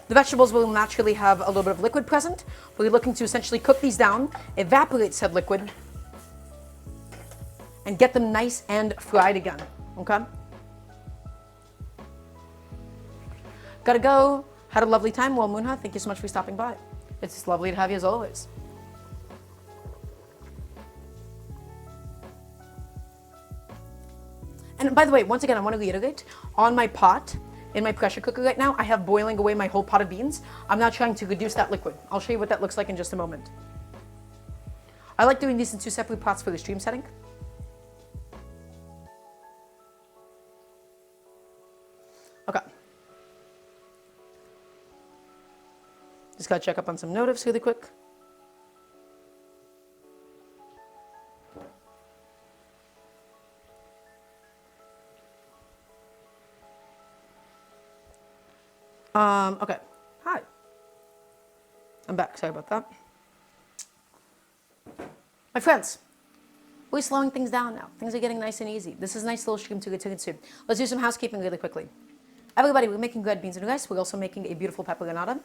The vegetables will naturally have a little bit of liquid present. We're looking to essentially cook these down, evaporate said liquid, and get them nice and fried again. Okay? Gotta go. Had a lovely time. Well, Munha, thank you so much for stopping by. It's just lovely to have you as always. And by the way, once again, I want to reiterate, on my pot, in my pressure cooker right now, I have boiling away my whole pot of beans. I'm not trying to reduce that liquid. I'll show you what that looks like in just a moment. I like doing these in 2 separate pots for the stream setting. Okay. Just gotta check up on some notifs really quick. Okay. Hi. I'm back. Sorry about that. My friends, we're slowing things down now. Things are getting nice and easy. This is a nice little stream to get to. Let's do some housekeeping really quickly. Everybody, we're making red beans and rice. We're also making a beautiful peperonata.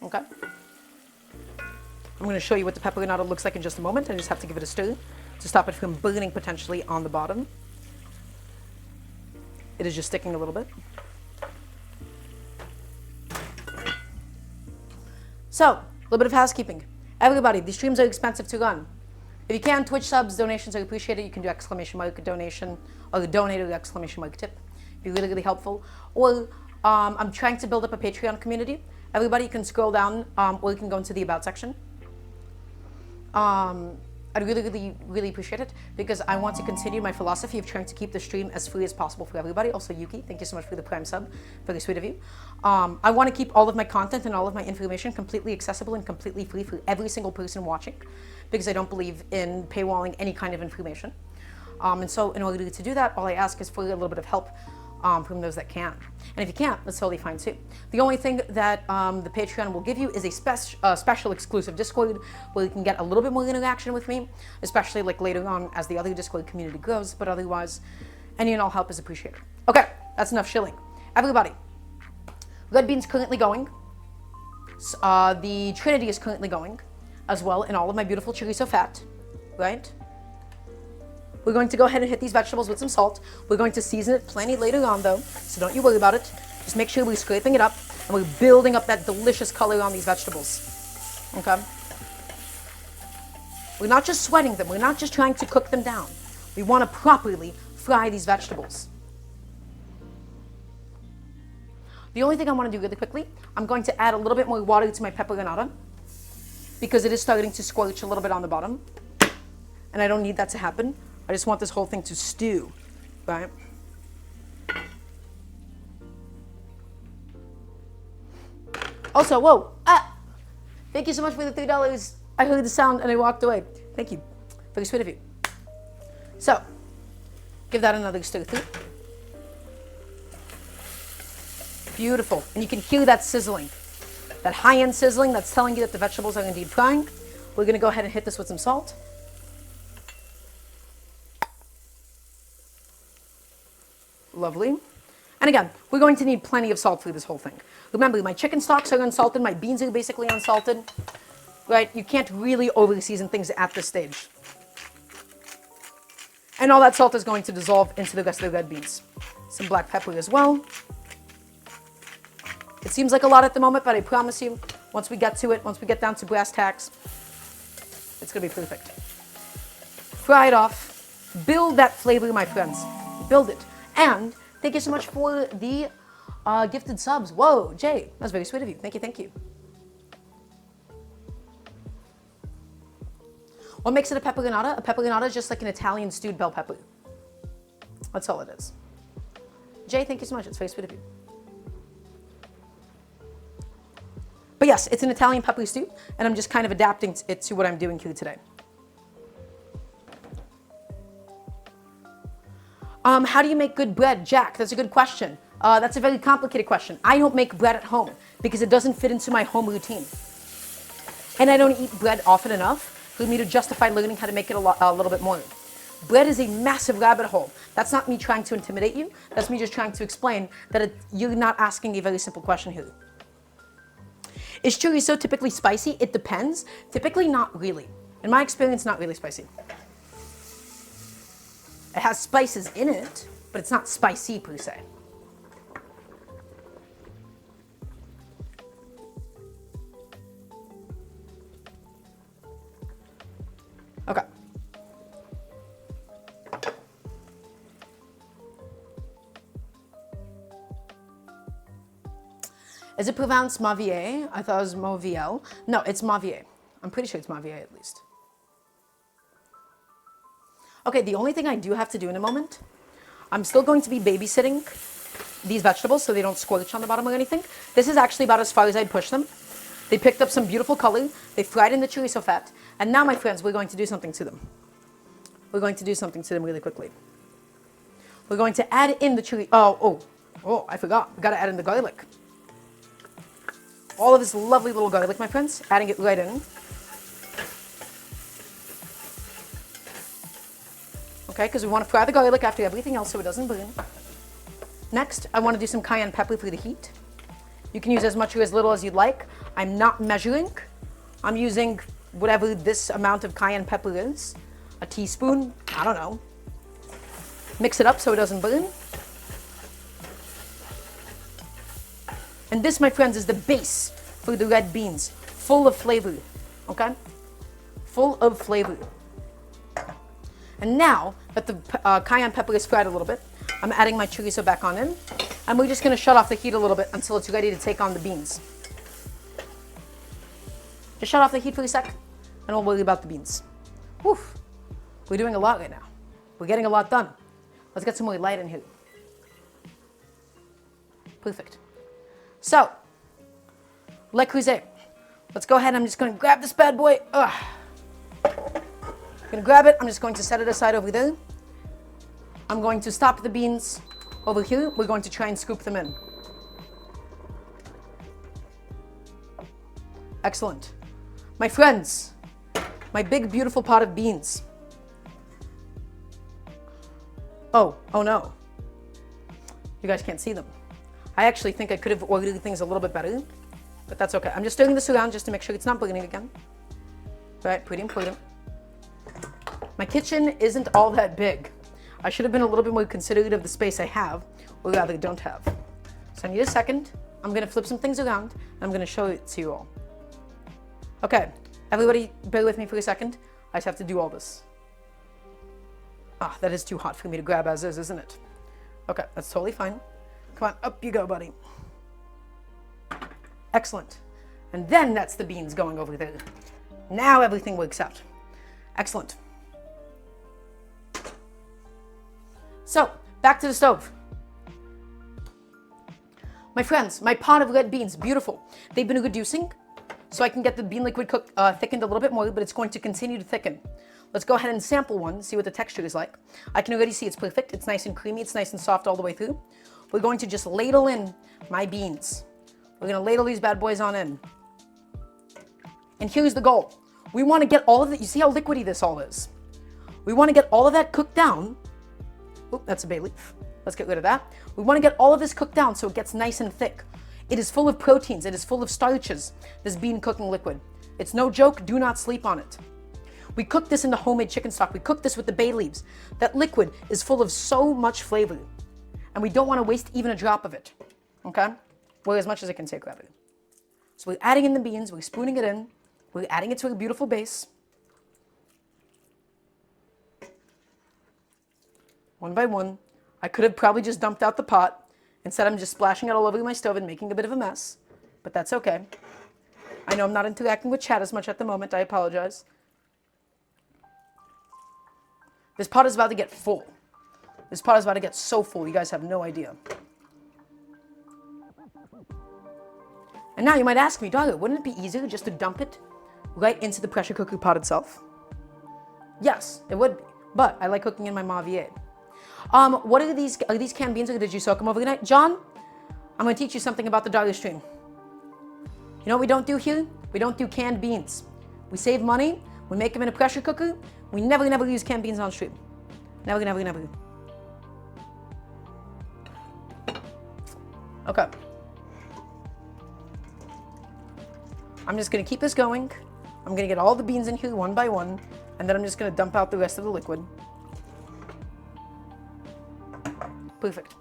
Okay. I'm going to show you what the peperonata looks like in just a moment. I just have to give it a stir to stop it from burning potentially on the bottom. It is just sticking a little bit. So, a little bit of housekeeping. Everybody, these streams are expensive to run. If you can, Twitch subs, donations are appreciated. You can do exclamation mark donation or donate or exclamation mark tip. It'd be really, really helpful. Or I'm trying to build up a Patreon community. Everybody can scroll down or you can go into the About section. I'd really, really, really appreciate it because I want to continue my philosophy of trying to keep the stream as free as possible for everybody. Also, Yuki, thank you so much for the Prime sub. Very sweet of you. I want to keep all of my content and all of my information completely accessible and completely free for every single person watching because I don't believe in paywalling any kind of information. And so in order to do that, all I ask is for a little bit of help from those that can. And if you can't, that's totally fine too. The only thing that the Patreon will give you is a special exclusive Discord where you can get a little bit more interaction with me, especially like later on as the other Discord community grows, but otherwise, any and all help is appreciated. Okay, that's enough shilling. Everybody, red beans currently going. The Trinity is currently going as well in all of my beautiful chorizo fat, right? We're going to go ahead and hit these vegetables with some salt. We're going to season it plenty later on though, so don't you worry about it. Just make sure we're scraping it up and we're building up that delicious color on these vegetables. Okay? We're not just sweating them. We're not just trying to cook them down. We want to properly fry these vegetables. The only thing I want to do really quickly, I'm going to add a little bit more water to my peperonata because it is starting to scorch a little bit on the bottom. And I don't need that to happen. I just want this whole thing to stew, right? Also, whoa, thank you so much for the $3. I heard the sound and I walked away. Thank you. Very sweet of you. So, give that another stir through. Beautiful. And you can hear that sizzling. That high-end sizzling that's telling you that the vegetables are indeed frying. We're going to go ahead and hit this with some salt. Lovely. And again, we're going to need plenty of salt for this whole thing. Remember, my chicken stocks are unsalted, my beans are basically unsalted, right? You can't really over-season things at this stage. And all that salt is going to dissolve into the rest of the red beans. Some black pepper as well. It seems like a lot at the moment, but I promise you, once we get to it, once we get down to brass tacks, it's going to be perfect. Fry it off. Build that flavor, my friends. Build it. And thank you so much for the gifted subs. Whoa, Jay, that's very sweet of you. Thank you, thank you. What makes it a peperonata? A peperonata is just like an Italian stewed bell pepper. That's all it is. Jay, thank you so much. It's very sweet of you. But yes, it's an Italian pepper stew, and I'm just kind of adapting it to what I'm doing here today. How do you make good bread, Jack? That's a good question. That's a very complicated question. I don't make bread at home because it doesn't fit into my home routine. And I don't eat bread often enough for me to justify learning how to make it a little bit more. Bread is a massive rabbit hole. That's not me trying to intimidate you. That's me just trying to explain that you're not asking a very simple question here. Is chorizo typically spicy? It depends. Typically not really. In my experience, not really spicy. It has spices in it, but it's not spicy per se. Okay. Is it pronounced Mavier? I thought it was Moviel. No, it's Mavier. I'm pretty sure it's Mavier at least. Okay, the only thing I do have to do in a moment, I'm still going to be babysitting these vegetables so they don't scorch on the bottom or anything. This is actually about as far as I'd push them. They picked up some beautiful color. They fried in the chorizo fat. And now, my friends, we're going to do something to them. We're going to do something to them really quickly. We're going to add in the chili. Oh, I forgot. We got to add in the garlic. All of this lovely little garlic, my friends, adding it right in. Okay, because we want to fry the garlic after everything else so it doesn't burn. Next, I want to do some cayenne pepper for the heat. You can use as much or as little as you'd like. I'm not measuring. I'm using whatever this amount of cayenne pepper is. A teaspoon, I don't know. Mix it up so it doesn't burn. And this, my friends, is the base for the red beans. Full of flavor, okay? Full of flavor. And now that the cayenne pepper is fried a little bit, I'm adding my chorizo back on in. And we're just gonna shut off the heat a little bit until it's ready to take on the beans. Just shut off the heat for a sec, and we'll worry about the beans. Woof. We're doing a lot right now. We're getting a lot done. Let's get some more light in here. Perfect. So, Le Creuset. Let's go ahead. I'm just going to grab this bad boy. I'm going to grab it. I'm just going to set it aside over there. I'm going to stop the beans over here. We're going to try and scoop them in. Excellent. My friends, my big beautiful pot of beans. Oh no. You guys can't see them. I actually think I could have ordered things a little bit better, but that's okay. I'm just stirring this around just to make sure it's not burning again. Right, pretty important. My kitchen isn't all that big. I should have been a little bit more considerate of the space I have, or rather don't have. So I need a second. I'm gonna flip some things around, and I'm gonna show it to you all. Okay, everybody bear with me for a second. I just have to do all this. That is too hot for me to grab as is, isn't it? Okay, that's totally fine. Come on, up you go, buddy. Excellent. And then that's the beans going over there. Now everything works out. Excellent. So, back to the stove. My friends, my pot of red beans, beautiful. They've been reducing, so I can get the bean liquid thickened a little bit more, but it's going to continue to thicken. Let's go ahead and sample one, see what the texture is like. I can already see it's perfect. It's nice and creamy. It's nice and soft all the way through. We're going to just ladle in my beans. We're going to ladle these bad boys on in. And here's the goal. We want to get all of it. You see how liquidy this all is? We want to get all of that cooked down. Oop, that's a bay leaf. Let's get rid of that. We want to get all of this cooked down so it gets nice and thick. It is full of proteins. It is full of starches, this bean cooking liquid. It's no joke. Do not sleep on it. We cook this in the homemade chicken stock. We cook this with the bay leaves. That liquid is full of so much flavor. And we don't want to waste even a drop of it. Okay? Well, as much as it can take, rather. So we're adding in the beans. We're spooning it in. We're adding it to a beautiful base. One by one. I could have probably just dumped out the pot. Instead, I'm just splashing it all over my stove and making a bit of a mess. But that's okay. I know I'm not interacting with chat as much at the moment. I apologize. This pot is about to get full. This pot is about to get so full, you guys have no idea. And now you might ask me, Dara, wouldn't it be easier just to dump it right into the pressure cooker pot itself? Yes, it would be. But I like cooking in my Mavier. What are these? Are these canned beans or did you soak them overnight? John, I'm going to teach you something about the Dara stream. You know what we don't do here? We don't do canned beans. We save money. We make them in a pressure cooker. We never use canned beans on stream. Never. Okay. I'm just gonna keep this going. I'm gonna get all the beans in here one by one, and then I'm just gonna dump out the rest of the liquid. Perfect.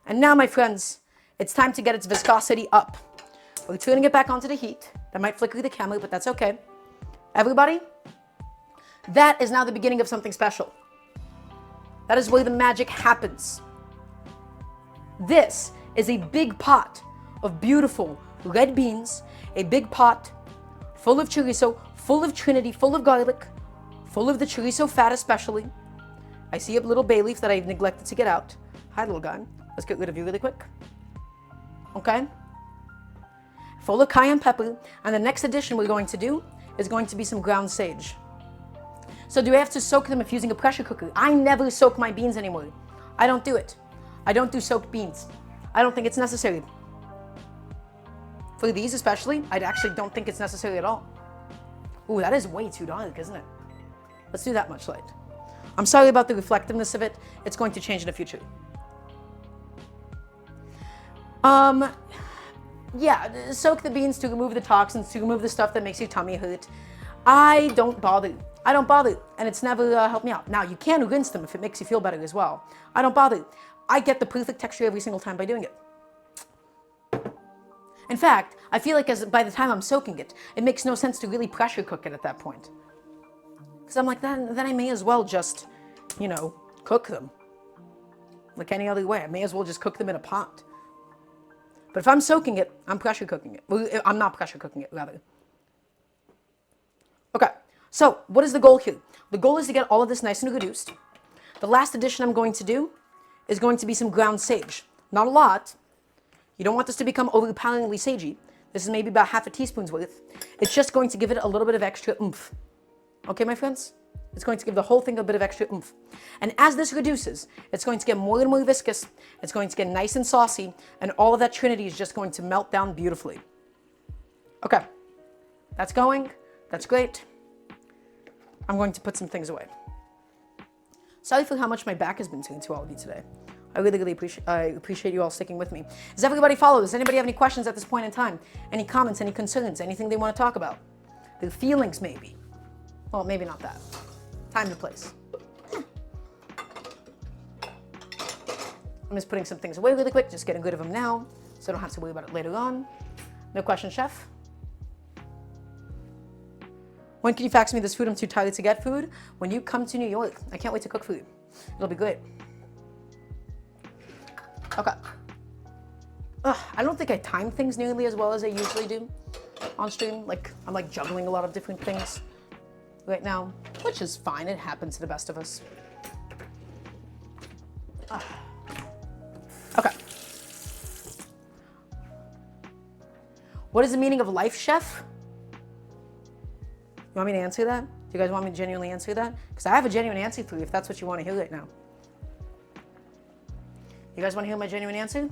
And now, my friends, it's time to get its viscosity up. We're turning it back onto the heat. That might flicker the camera, but that's okay. Everybody, that is now the beginning of something special. That is where the magic happens. This is a big pot of beautiful red beans, a big pot full of chorizo, full of trinity, full of garlic, full of the chorizo fat especially. I see a little bay leaf that I've neglected to get out. Hi, little guy. Let's get rid of you really quick. Okay? Full of cayenne pepper, and the next addition we're going to do is going to be some ground sage. So do I have to soak them if using a pressure cooker? I never soak my beans anymore. I don't do it. I don't do soaked beans. I don't think it's necessary. For these especially, I actually don't think it's necessary at all. Ooh, that is way too dark, isn't it? Let's do that much light. I'm sorry about the reflectiveness of it. It's going to change in the future. Yeah, soak the beans to remove the toxins, to remove the stuff that makes your tummy hurt. I don't bother. And it's never helped me out. Now, you can rinse them if it makes you feel better as well. I don't bother. I get the perfect texture every single time by doing it. In fact, I feel like by the time I'm soaking it, it makes no sense to really pressure cook it at that point. Because I'm like, then I may as well just, cook them. Like any other way. I may as well just cook them in a pot. But if I'm soaking it, I'm pressure cooking it. Well, I'm not pressure cooking it, rather. Okay, so what is the goal here? The goal is to get all of this nice and reduced. The last addition I'm going to do is going to be some ground sage. Not a lot. You don't want this to become overpoweringly sagey. This is maybe about half a teaspoon's worth. It's just going to give it a little bit of extra oomph. Okay, my friends? It's going to give the whole thing a bit of extra oomph. And as this reduces, it's going to get more and more viscous. It's going to get nice and saucy. And all of that trinity is just going to melt down beautifully. Okay, that's going. That's great. I'm going to put some things away. Sorry for how much my back has been turned to all of you today. I really appreciate you all sticking with me. Does everybody follow? Does anybody have any questions at this point in time? Any comments, any concerns, anything they want to talk about? Their feelings, maybe. Well, maybe not that. Time to place. I'm just putting some things away really quick, just getting rid of them now, so I don't have to worry about it later on. No question, chef? When can you fax me this food? I'm too tired to get food. When you come to New York, I can't wait to cook food. It'll be great. Okay. I don't think I time things nearly as well as I usually do on stream. I'm like juggling a lot of different things right now, which is fine. It happens to the best of us. Okay. What is the meaning of life, chef? You want me to answer that? Do you guys want me to genuinely answer that? Because I have a genuine answer for you if that's what you want to hear right now. You guys want to hear my genuine answer?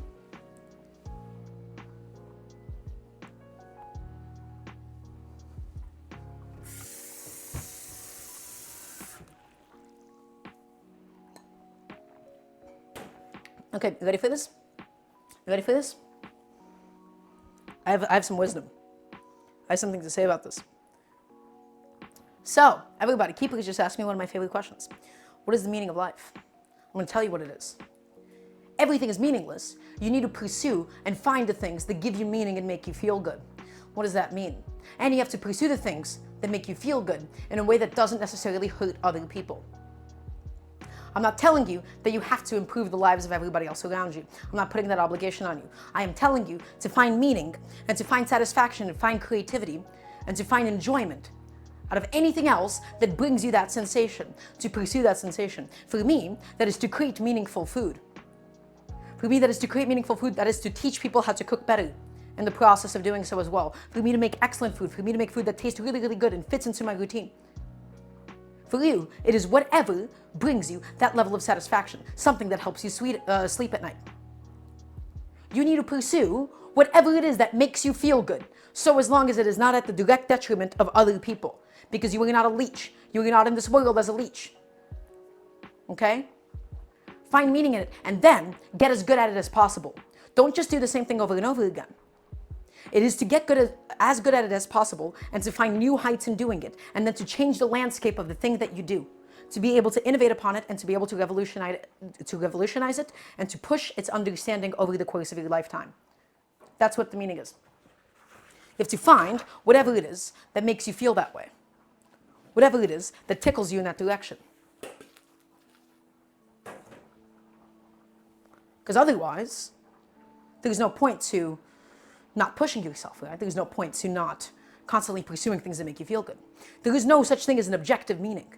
Okay, you ready for this? You ready for this? I have some wisdom. I have something to say about this. So, everybody, keepers just asked me one of my favorite questions. What is the meaning of life? I'm going to tell you what it is. Everything is meaningless. You need to pursue and find the things that give you meaning and make you feel good. What does that mean? And you have to pursue the things that make you feel good in a way that doesn't necessarily hurt other people. I'm not telling you that you have to improve the lives of everybody else around you. I'm not putting that obligation on you. I am telling you to find meaning and to find satisfaction and find creativity and to find enjoyment out of anything else that brings you that sensation, to pursue that sensation. For me, that is to create meaningful food. For me, that is to create meaningful food, that is to teach people how to cook better in the process of doing so as well. For me to make excellent food, for me to make food that tastes really, really good and fits into my routine. For you, it is whatever brings you that level of satisfaction, something that helps you sleep at night. You need to pursue Whatever it is that makes you feel good. So as long as it is not at the direct detriment of other people. Because you are not a leech. You are not in this world as a leech. Okay? Find meaning in it. And then get as good at it as possible. Don't just do the same thing over and over again. It is to get as good at it as possible and to find new heights in doing it. And then to change the landscape of the thing that you do. To be able to innovate upon it and to be able to revolutionize it and to push its understanding over the course of your lifetime. That's what the meaning is. You have to find whatever it is that makes you feel that way. Whatever it is that tickles you in that direction. Because otherwise, there's no point to not pushing yourself, right? There's no point to not constantly pursuing things that make you feel good. There is no such thing as an objective meaning.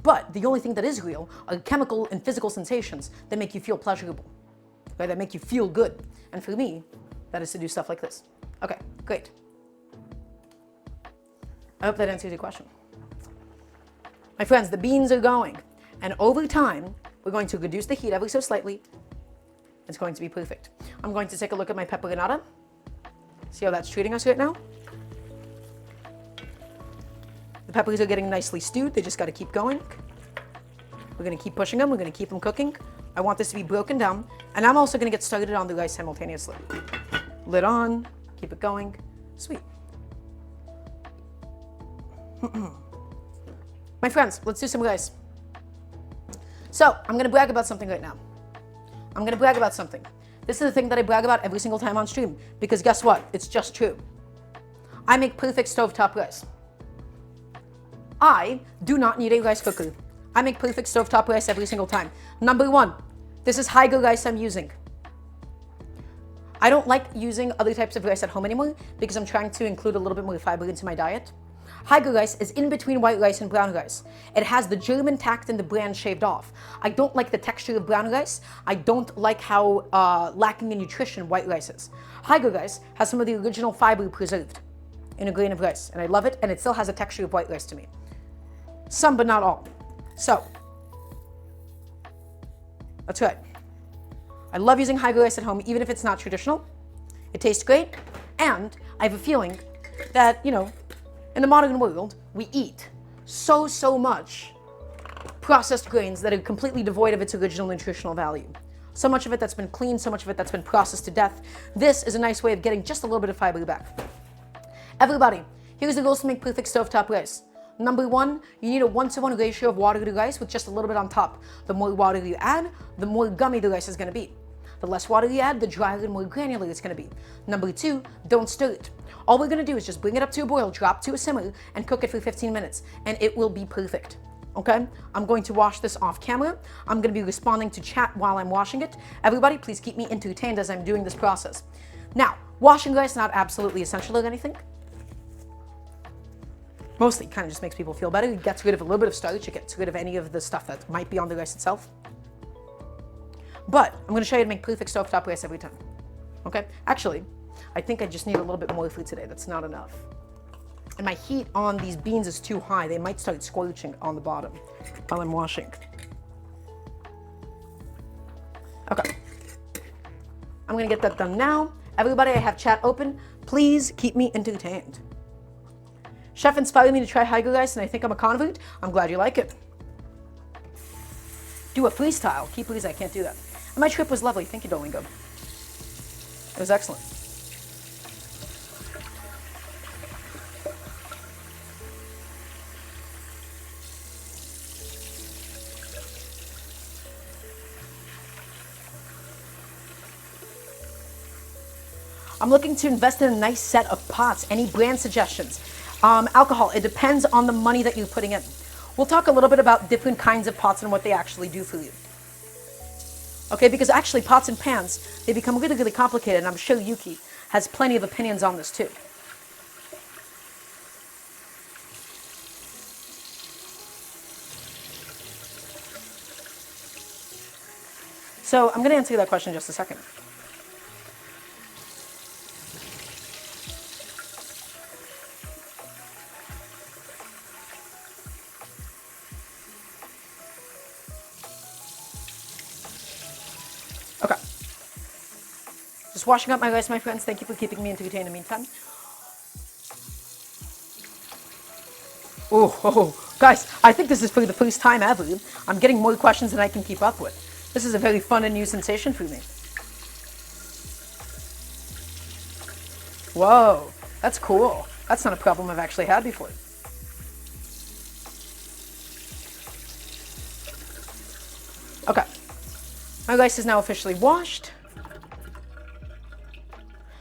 But the only thing that is real are chemical and physical sensations that make you feel pleasurable, right? That make you feel good. And for me, that is to do stuff like this. Okay, great. I hope that answers your question. My friends, the beans are going. And over time, we're going to reduce the heat ever so slightly. It's going to be perfect. I'm going to take a look at my peperonata. See how that's treating us right now? The peppers are getting nicely stewed. They just got to keep going. We're going to keep pushing them. We're going to keep them cooking. I want this to be broken down. And I'm also going to get started on the rice simultaneously. Lid on. Keep it going. Sweet. My friends, let's do some rice. So, I'm going to brag about something right now. I'm going to brag about something. This is the thing that I brag about every single time on stream. Because guess what? It's just true. I make perfect stovetop rice. I do not need a rice cooker. I make perfect stovetop rice every single time. Number one, this is Haiger rice I'm using. I don't like using other types of rice at home anymore because I'm trying to include a little bit more fiber into my diet. Haiger rice is in between white rice and brown rice. It has the germ intact and the bran shaved off. I don't like the texture of brown rice. I don't like how lacking in nutrition white rice is. Haiger rice has some of the original fiber preserved in a grain of rice, and I love it, and it still has a texture of white rice to me. Some, but not all. So, that's right. I love using Haiger rice at home, even if it's not traditional. It tastes great, and I have a feeling that, you know, in the modern world, we eat so much processed grains that are completely devoid of its original nutritional value. So much of it that's been cleaned, so much of it that's been processed to death. This is a nice way of getting just a little bit of fiber back. Everybody, here's the rules to make perfect stovetop rice. Number one, you need a 1-to-1 ratio of water to rice with just a little bit on top. The more water you add, the more gummy the rice is going to be. The less water you add, the drier and more granular it's going to be. Number two, don't stir it. All we're going to do is just bring it up to a boil, drop to a simmer, and cook it for 15 minutes, and it will be perfect. Okay? I'm going to wash this off camera. I'm going to be responding to chat while I'm washing it. Everybody, please keep me entertained as I'm doing this process. Now, washing rice is not absolutely essential or anything. Mostly, it kind of just makes people feel better. It gets rid of a little bit of starch. It gets rid of any of the stuff that might be on the rice itself. But I'm going to show you how to make perfect stovetop rice every time. Okay? Actually, I think I just need a little bit more for today. That's not enough. And my heat on these beans is too high. They might start scorching on the bottom while I'm washing. Okay. I'm going to get that done now. Everybody, I have chat open. Please keep me entertained. Chef inspired me to try Haiger rice, and I think I'm a convert. I'm glad you like it. Do a freestyle. Keep please, I can't do that. And my trip was lovely. Thank you, Daramgar. It was excellent. I'm looking to invest in a nice set of pots. Any brand suggestions? Alcohol, it depends on the money that you're putting in. We'll talk a little bit about different kinds of pots and what they actually do for you. Okay, because actually pots and pans, they become really, really complicated, and I'm sure Yuki has plenty of opinions on this too. So I'm going to answer that question in just a second. Just washing up my rice, my friends. Thank you for keeping me entertained in the meantime. Oh, guys, I think this is for the first time ever. I'm getting more questions than I can keep up with. This is a very fun and new sensation for me. Whoa, that's cool. That's not a problem I've actually had before. Okay, my rice is now officially washed.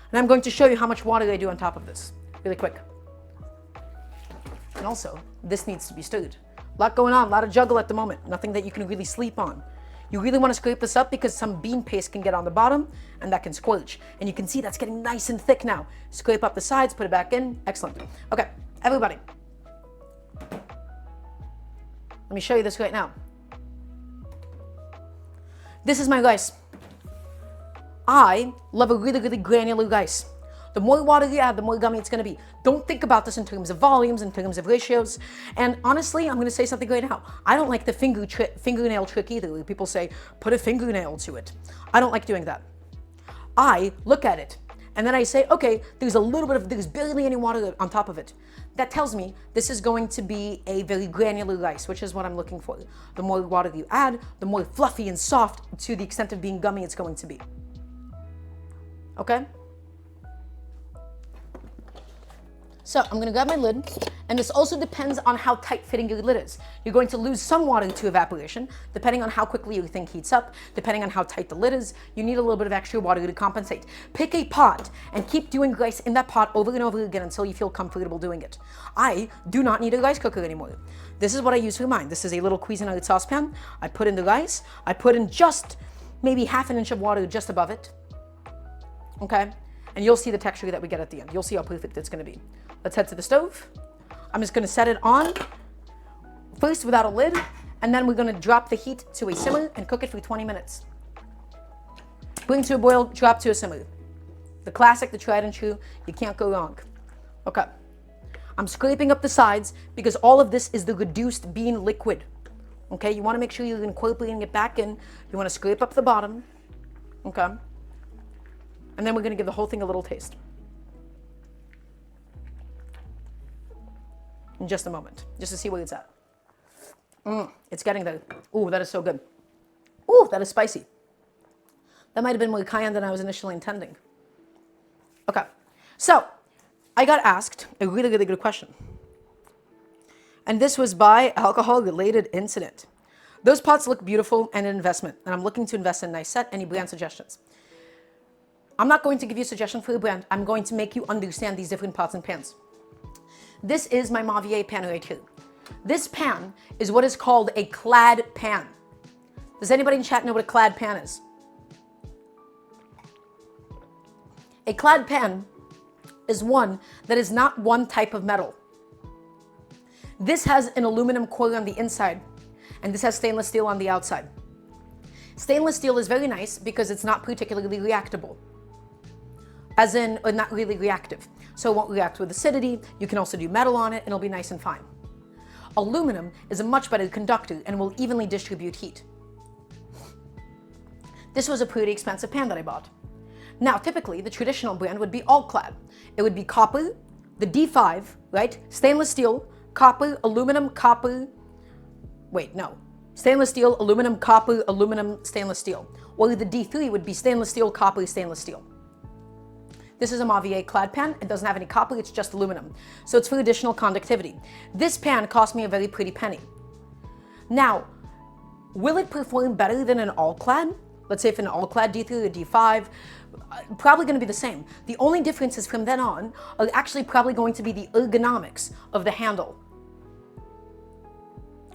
And I'm going to show you how much water I do on top of this, really quick. And also, this needs to be stirred. A lot going on, a lot of juggle at the moment. Nothing that you can really sleep on. You really want to scrape this up because some bean paste can get on the bottom and that can squelch. And you can see that's getting nice and thick now. Scrape up the sides, put it back in. Excellent. Okay, everybody. Let me show you this right now. This is my rice. I love a really, really granular rice. The more water you add, the more gummy it's going to be. Don't think about this in terms of volumes, in terms of ratios. And honestly, I'm going to say something right now. I don't like the fingernail trick either, where people say, put a fingernail to it. I don't like doing that. I look at it, and then I say, okay, there's barely any water on top of it. That tells me this is going to be a very granular rice, which is what I'm looking for. The more water you add, the more fluffy and soft to the extent of being gummy it's going to be. Okay? So I'm gonna grab my lid, and this also depends on how tight fitting your lid is. You're going to lose some water to evaporation, depending on how quickly your thing heats up, depending on how tight the lid is. You need a little bit of extra water to compensate. Pick a pot and keep doing rice in that pot over and over again until you feel comfortable doing it. I do not need a rice cooker anymore. This is what I use for mine. This is a little Cuisinart saucepan. I put in the rice. I put in just maybe ½ inch of water just above it. Okay? And you'll see the texture that we get at the end. You'll see how perfect it's gonna be. Let's head to the stove. I'm just gonna set it on first without a lid, and then we're gonna drop the heat to a simmer and cook it for 20 minutes. Bring to a boil, drop to a simmer. The classic, the tried and true, you can't go wrong. Okay, I'm scraping up the sides because all of this is the reduced bean liquid. Okay, you wanna make sure you're incorporating it back in. You wanna scrape up the bottom, okay? And then we're gonna give the whole thing a little taste. In just a moment, just to see where it's at. It's getting there. Ooh, that is so good. Ooh, that is spicy. That might have been more cayenne than I was initially intending. Okay, so I got asked a really, really good question. And this was by alcohol-related incident. Those pots look beautiful and an investment, and I'm looking to invest in a nice set. Any brand suggestions? I'm not going to give you a suggestion for a brand. I'm going to make you understand these different pots and pans. This is my Mavier pan right here. This pan is what is called a clad pan. Does anybody in chat know what a clad pan is? A clad pan is one that is not one type of metal. This has an aluminum core on the inside, and this has stainless steel on the outside. Stainless steel is very nice because it's not particularly reactable. As in, not really reactive. So it won't react with acidity. You can also do metal on it and it'll be nice and fine. Aluminum is a much better conductor and will evenly distribute heat. This was a pretty expensive pan that I bought. Now, typically, the traditional brand would be all clad. It would be copper, the D5, right? Stainless steel, copper, aluminum, copper. Wait, no. Stainless steel, aluminum, copper, aluminum, stainless steel. Or the D3 would be stainless steel, copper, stainless steel. This is a Mavier clad pan. It doesn't have any copper, it's just aluminum. So it's for additional conductivity. This pan cost me a very pretty penny. Now, will it perform better than an all clad? Let's say if an all clad D3 or D5, probably gonna be the same. The only differences from then on are actually probably going to be the ergonomics of the handle.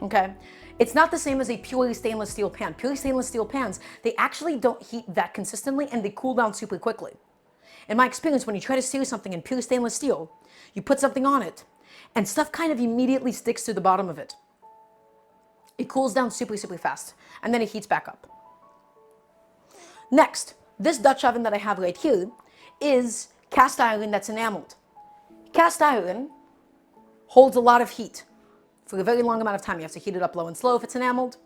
Okay? It's not the same as a pure stainless steel pan. Pure stainless steel pans, they actually don't heat that consistently and they cool down super quickly. In my experience, when you try to sear something in pure stainless steel, you put something on it, and stuff kind of immediately sticks to the bottom of it. It cools down super, super fast, and then it heats back up. Next, this Dutch oven that I have right here is cast iron that's enameled. Cast iron holds a lot of heat for a very long amount of time. You have to heat it up low and slow if it's enameled,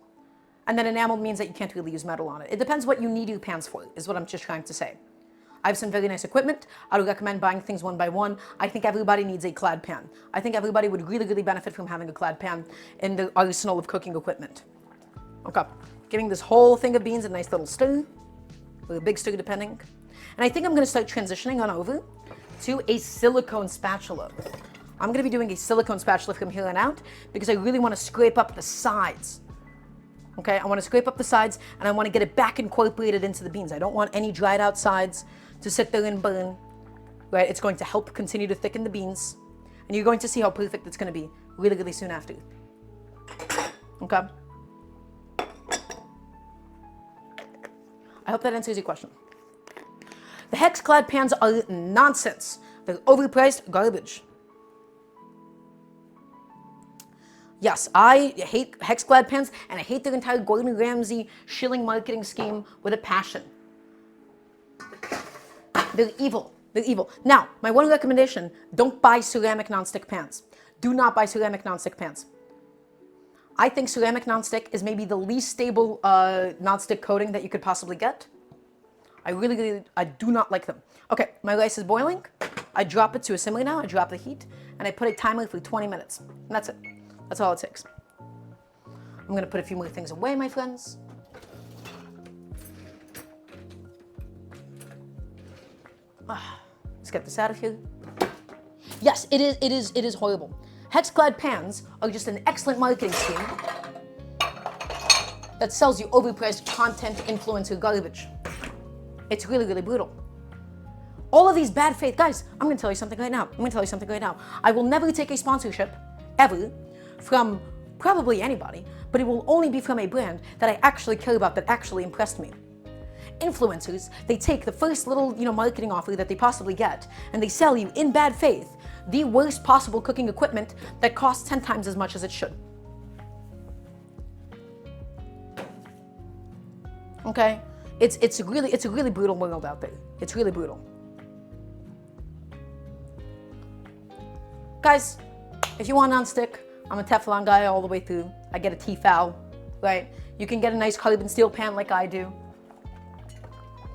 and then enameled means that you can't really use metal on it. It depends what you need your pans for, is what I'm just trying to say. I have some very nice equipment. I would recommend buying things one by one. I think everybody needs a clad pan. I think everybody would really, really benefit from having a clad pan in the arsenal of cooking equipment. Okay, giving this whole thing of beans a nice little stir, or a big stir depending. And I think I'm gonna start transitioning on over to a silicone spatula. I'm gonna be doing a silicone spatula from here on out because I really wanna scrape up the sides. Okay, I wanna scrape up the sides and I wanna get it back incorporated into the beans. I don't want any dried out sides to sit there and burn, right? It's going to help continue to thicken the beans. And you're going to see how perfect it's gonna be really, really soon after. Okay? I hope that answers your question. The hex-clad pans are nonsense. They're overpriced garbage. Yes, I hate hex-clad pans, and I hate their entire Gordon Ramsay shilling marketing scheme with a passion. They're evil. They're evil. Now, my one recommendation, don't buy ceramic nonstick pans. Do not buy ceramic nonstick pans. I think ceramic nonstick is maybe the least stable nonstick coating that you could possibly get. I do not like them. Okay, my rice is boiling. I drop it to a simmer now. I drop the heat, and I put a timer for 20 minutes. And that's it. That's all it takes. I'm gonna put a few more things away, my friends. Let's get this out of here. Yes, it is horrible. Hex-clad pans are just an excellent marketing scheme that sells you overpriced content influencer garbage. It's really, really brutal. All of these bad faith, guys, I'm gonna tell you something right now. I will never take a sponsorship, ever, from probably anybody, but it will only be from a brand that I actually care about, that actually impressed me. Influencers, they take the first little, marketing offer that they possibly get, and they sell you, in bad faith, the worst possible cooking equipment that costs 10 times as much as it should. Okay? It's a really brutal world out there. It's really brutal. Guys, if you want nonstick, I'm a Teflon guy all the way through. I get a Tefal, right? You can get a nice carbon steel pan like I do.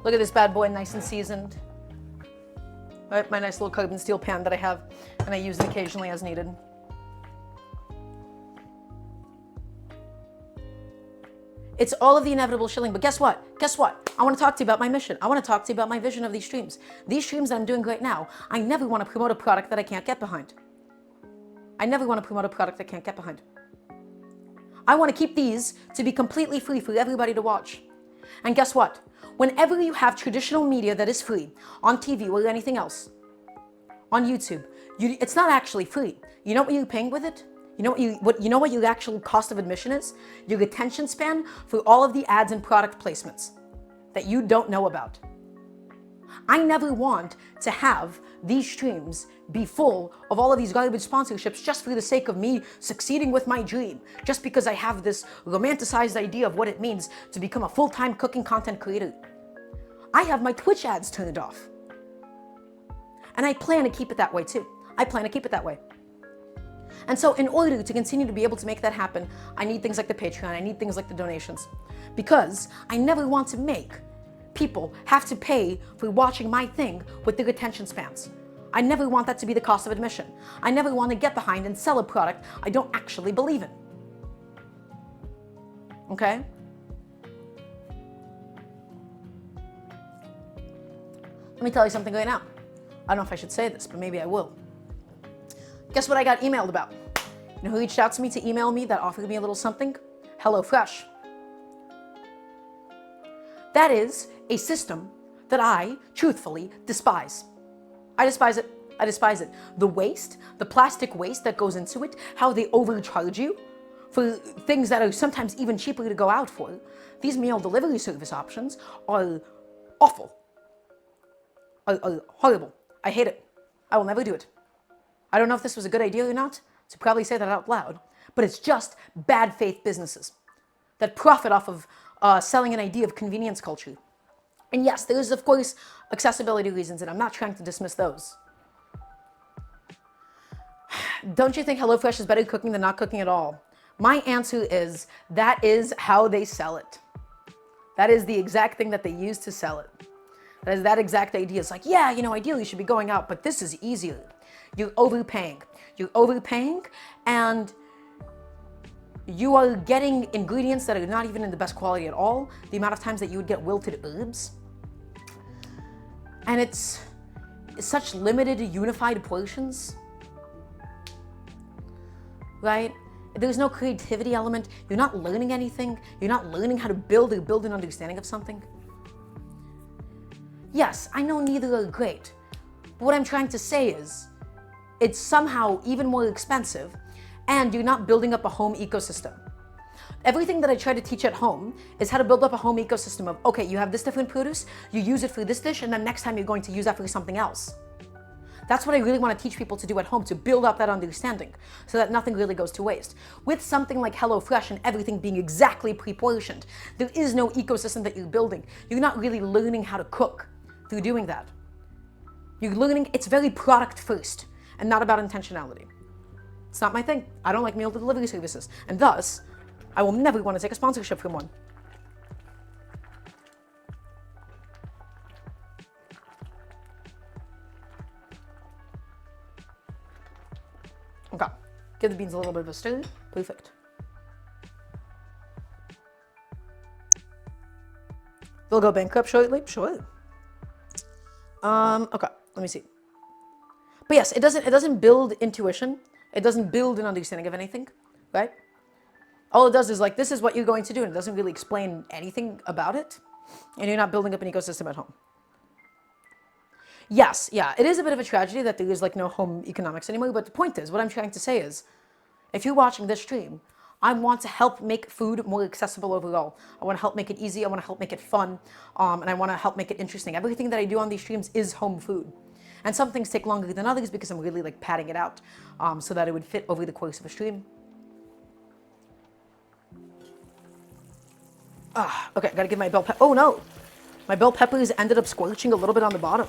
Look at this bad boy, nice and seasoned. Right, my nice little carbon steel pan that I have, and I use it occasionally as needed. It's all of the inevitable shilling, but guess what? I want to talk to you about my mission. I want to talk to you about my vision of these streams. These streams that I'm doing right now, I never want to promote a product that I can't get behind. I want to keep these to be completely free for everybody to watch. And guess what? Whenever you have traditional media that is free, on TV or anything else, on YouTube, it's not actually free. You know what you're paying with it? You know what your actual cost of admission is? Your attention span for all of the ads and product placements that you don't know about. I never want to have these streams be full of all of these garbage sponsorships just for the sake of me succeeding with my dream, just because I have this romanticized idea of what it means to become a full-time cooking content creator. I have my Twitch ads turned off. And I plan to keep it that way too. And so in order to continue to be able to make that happen, I need things like the Patreon, I need things like the donations. Because I never want to make people have to pay for watching my thing with their attention spans. I never want that to be the cost of admission. I never want to get behind and sell a product I don't actually believe in. Okay? Let me tell you something right now. I don't know if I should say this, but maybe I will. Guess what I got emailed about? You know who reached out to me to email me that offered me a little something? HelloFresh. That is a system that I, truthfully, despise. I despise it. The waste, the plastic waste that goes into it, how they overcharge you for things that are sometimes even cheaper to go out for. These meal delivery service options are awful. Are horrible. I hate it. I will never do it. I don't know if this was a good idea or not to probably say that out loud, but it's just bad faith businesses that profit off of selling an idea of convenience culture. And yes, there is, of course, accessibility reasons, and I'm not trying to dismiss those. Don't you think HelloFresh is better cooking than not cooking at all? My answer is that is how they sell it. That is the exact thing that they use to sell it. That is that exact idea. It's like, yeah, you know, ideally you should be going out, but this is easier. You're overpaying. You're overpaying, and you are getting ingredients that are not even in the best quality at all. The amount of times that you would get wilted herbs. And it's such limited, unified portions. Right? There's no creativity element. You're not learning anything. You're not learning how to build or build an understanding of something. Yes, I know neither are great. But what I'm trying to say is, it's somehow even more expensive, and you're not building up a home ecosystem. Everything that I try to teach at home is how to build up a home ecosystem of, okay, you have this different produce, you use it for this dish, and then next time you're going to use that for something else. That's what I really want to teach people to do at home, to build up that understanding so that nothing really goes to waste. With something like HelloFresh and everything being exactly pre-portioned, there is no ecosystem that you're building. You're not really learning how to cook through doing that. You're learning, it's very product first and not about intentionality. It's not my thing. I don't like meal delivery services. And thus, I will never want to take a sponsorship from one. Okay, give the beans a little bit of a stir. Perfect. They'll go bankrupt shortly? Sure. Okay, let me see. But yes, it doesn't build intuition. It doesn't build an understanding of anything, right? All it does is like, this is what you're going to do, and it doesn't really explain anything about it, and you're not building up an ecosystem at home. Yes, yeah, it is a bit of a tragedy that there is like no home economics anymore, but the point is, what I'm trying to say is, if you're watching this stream, I want to help make food more accessible overall. I want to help make it easy, I want to help make it fun, and I want to help make it interesting. Everything that I do on these streams is home food. And some things take longer than others because I'm really like padding it out so that it would fit over the course of a stream. Okay, gotta give my bell pepper. Oh no! My bell peppers ended up squelching a little bit on the bottom.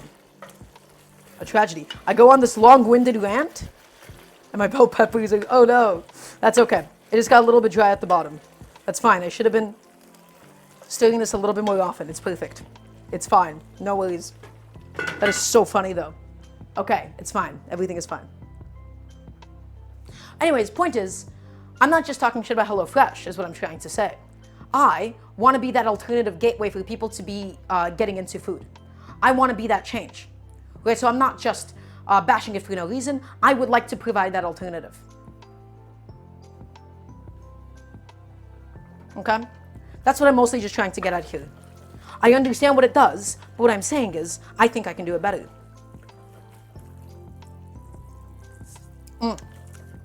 A tragedy. I go on this long-winded rant, and my bell peppers are, oh no. That's okay. It just got a little bit dry at the bottom. That's fine. I should have been stirring this a little bit more often. It's perfect. It's fine. No worries. That is so funny though. Okay, it's fine. Everything is fine. Anyways, point is, I'm not just talking shit about HelloFresh, is what I'm trying to say. I want to be that alternative gateway for people to be getting into food. I want to be that change. Okay, so I'm not just bashing it for no reason. I would like to provide that alternative. Okay? That's what I'm mostly just trying to get at here. I understand what it does, but what I'm saying is, I think I can do it better.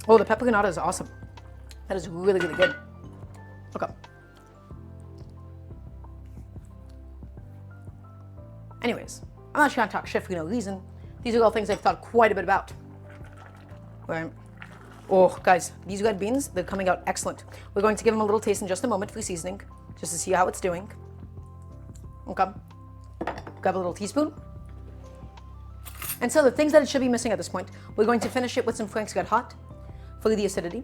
Oh, the Peperonata is awesome. That is really, really good. Okay. Anyways, I'm not trying to talk shit for no reason. These are all things I've thought quite a bit about. Right? Oh, guys, these red beans, they're coming out excellent. We're going to give them a little taste in just a moment for seasoning, just to see how it's doing. Okay. Grab a little teaspoon. And so the things that it should be missing at this point, we're going to finish it with some Frank's Red Hot for the acidity.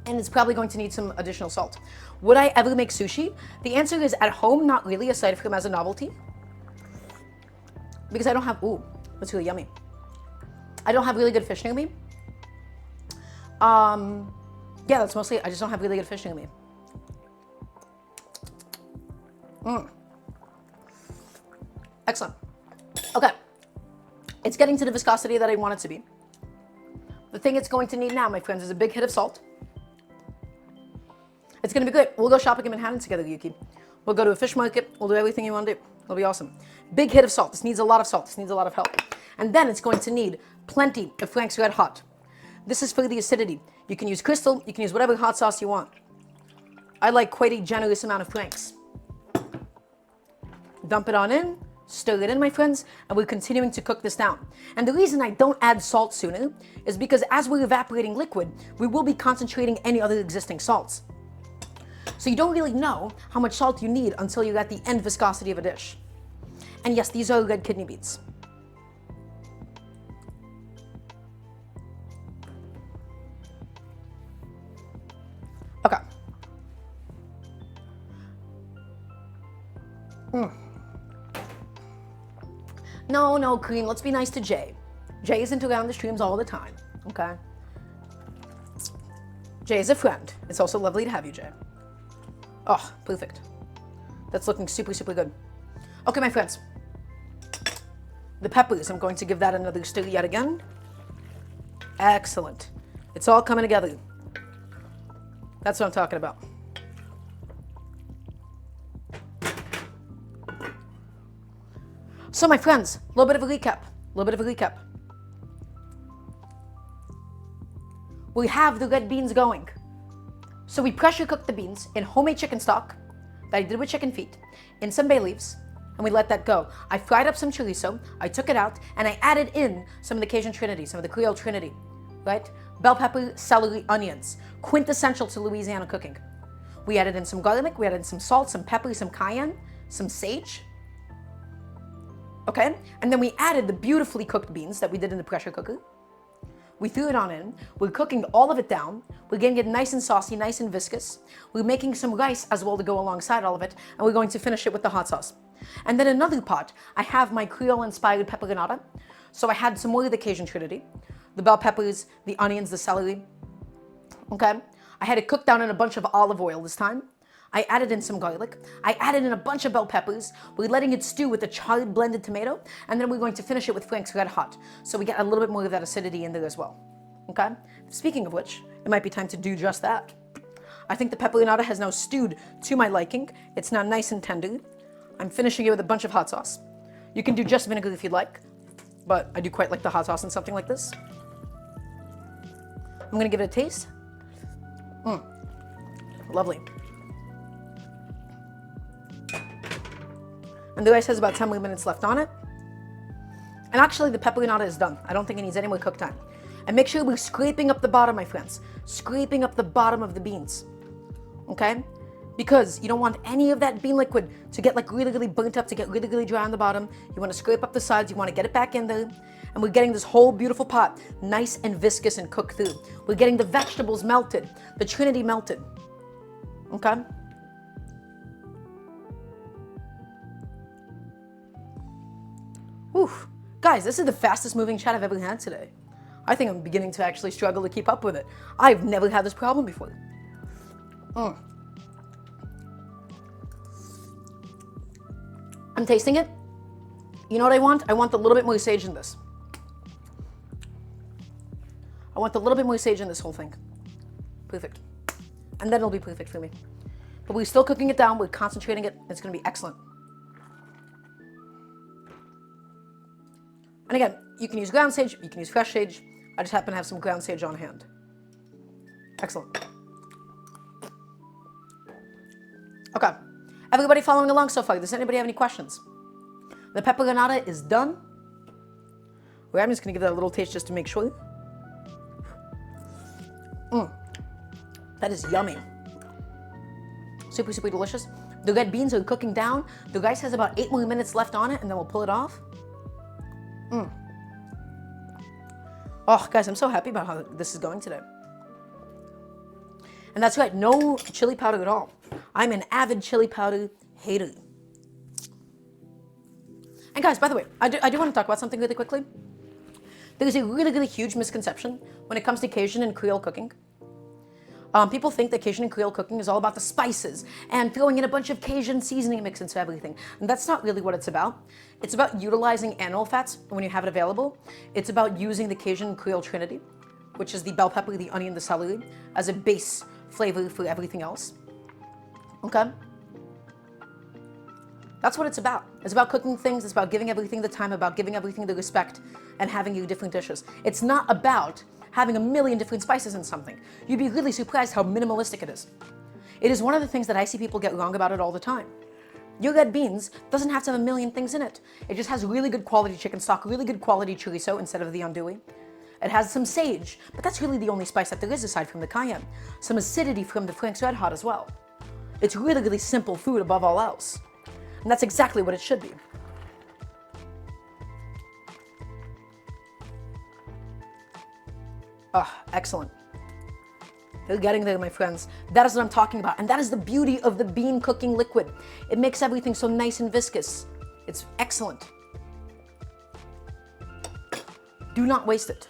And it's probably going to need some additional salt. Would I ever make sushi? The answer is at home, not really, aside from as a novelty. Because I don't have, ooh, that's really yummy. I don't have really good fish near me. Yeah, that's mostly, I just don't have really good fish near me. Excellent. Okay. It's getting to the viscosity that I want it to be. The thing it's going to need now, my friends, is a big hit of salt. It's going to be great. We'll go shopping in Manhattan together, Yuki. We'll go to a fish market. We'll do everything you want to do. It'll be awesome. Big hit of salt. This needs a lot of salt. This needs a lot of help. And then it's going to need plenty of Frank's Red Hot. This is for the acidity. You can use crystal. You can use whatever hot sauce you want. I like quite a generous amount of Frank's. Dump it on in. Stir it in, my friends, and we're continuing to cook this down. And the reason I don't add salt sooner is because as we're evaporating liquid, we will be concentrating any other existing salts. So you don't really know how much salt you need until you're at the end viscosity of a dish. And yes, these are red kidney beans. Okay. No, no, Cream, let's be nice to Jay. Jay isn't around the streams all the time, okay? Jay is a friend. It's also lovely to have you, Jay. Oh, perfect. That's looking super, super good. Okay, my friends. The peppers, I'm going to give that another stir yet again. Excellent. It's all coming together. That's what I'm talking about. So my friends, a little bit of a recap. We have the red beans going. So we pressure cooked the beans in homemade chicken stock that I did with chicken feet, in some bay leaves, and we let that go. I fried up some chorizo, I took it out, and I added in some of the Cajun trinity, some of the Creole trinity, right? Bell pepper, celery, onions, quintessential to Louisiana cooking. We added in some garlic, we added in some salt, some pepper, some cayenne, some sage, okay? And then we added the beautifully cooked beans that we did in the pressure cooker. We threw it on in. We're cooking all of it down. We're getting it nice and saucy, nice and viscous. We're making some rice as well to go alongside all of it, and we're going to finish it with the hot sauce. And then another pot, I have my Creole-inspired Peperonata. So I had some more of the Cajun trinity, the bell peppers, the onions, the celery, okay? I had it cooked down in a bunch of olive oil this time. I added in some garlic. I added in a bunch of bell peppers. We're letting it stew with the charred blended tomato, and then we're going to finish it with Frank's Red Hot, so we get a little bit more of that acidity in there as well, okay? Speaking of which, it might be time to do just that. I think the Peperonata has now stewed to my liking. It's now nice and tender. I'm finishing it with a bunch of hot sauce. You can do just vinegar if you'd like, but I do quite like the hot sauce in something like this. I'm gonna give it a taste. Lovely. And the rice has about 10 more minutes left on it. And actually the Peperonata is done. I don't think it needs any more cook time. And make sure we're scraping up the bottom, my friends. Scraping up the bottom of the beans, okay? Because you don't want any of that bean liquid to get like really, really burnt up, to get really, really dry on the bottom. You want to scrape up the sides, you want to get it back in there. And we're getting this whole beautiful pot nice and viscous and cooked through. We're getting the vegetables melted, the trinity melted, okay? Oof. Guys, this is the fastest moving chat I've ever had today. I think I'm beginning to actually struggle to keep up with it. I've never had this problem before. I'm tasting it. You know what I want? I want a little bit more sage in this. I want a little bit more sage in this whole thing. Perfect. And then it'll be perfect for me. But we're still cooking it down. We're concentrating it. It's going to be excellent. And again, you can use ground sage, you can use fresh sage. I just happen to have some ground sage on hand. Excellent. Okay. Everybody following along so far? Does anybody have any questions? The Peperonata is done. Well, I'm just going to give that a little taste just to make sure. That is yummy. Super, super delicious. The red beans are cooking down. The rice has about 8 more minutes left on it, and then we'll pull it off. Oh, guys, I'm so happy about how this is going today. And that's right, no chili powder at all. I'm an avid chili powder hater. And guys, by the way, I do want to talk about something really quickly. There's a really, really huge misconception when it comes to Cajun and Creole cooking. People think that Cajun and Creole cooking is all about the spices and throwing in a bunch of Cajun seasoning mix into everything. And that's not really what it's about. It's about utilizing animal fats when you have it available. It's about using the Cajun and Creole trinity, which is the bell pepper, the onion, the celery, as a base flavor for everything else. Okay? That's what it's about. It's about cooking things. It's about giving everything the time, about giving everything the respect, and having your different dishes. It's not about having a million different spices in something. You'd be really surprised how minimalistic it is. It is one of the things that I see people get wrong about it all the time. Your red beans doesn't have to have a million things in it. It just has really good quality chicken stock, really good quality chorizo instead of the andouille. It has some sage, but that's really the only spice that there is aside from the cayenne. Some acidity from the Frank's Red Hot as well. It's really, really simple food above all else. And that's exactly what it should be. Ah, excellent. You're getting there, my friends. That is what I'm talking about. And that is the beauty of the bean cooking liquid. It makes everything so nice and viscous. It's excellent. Do not waste it.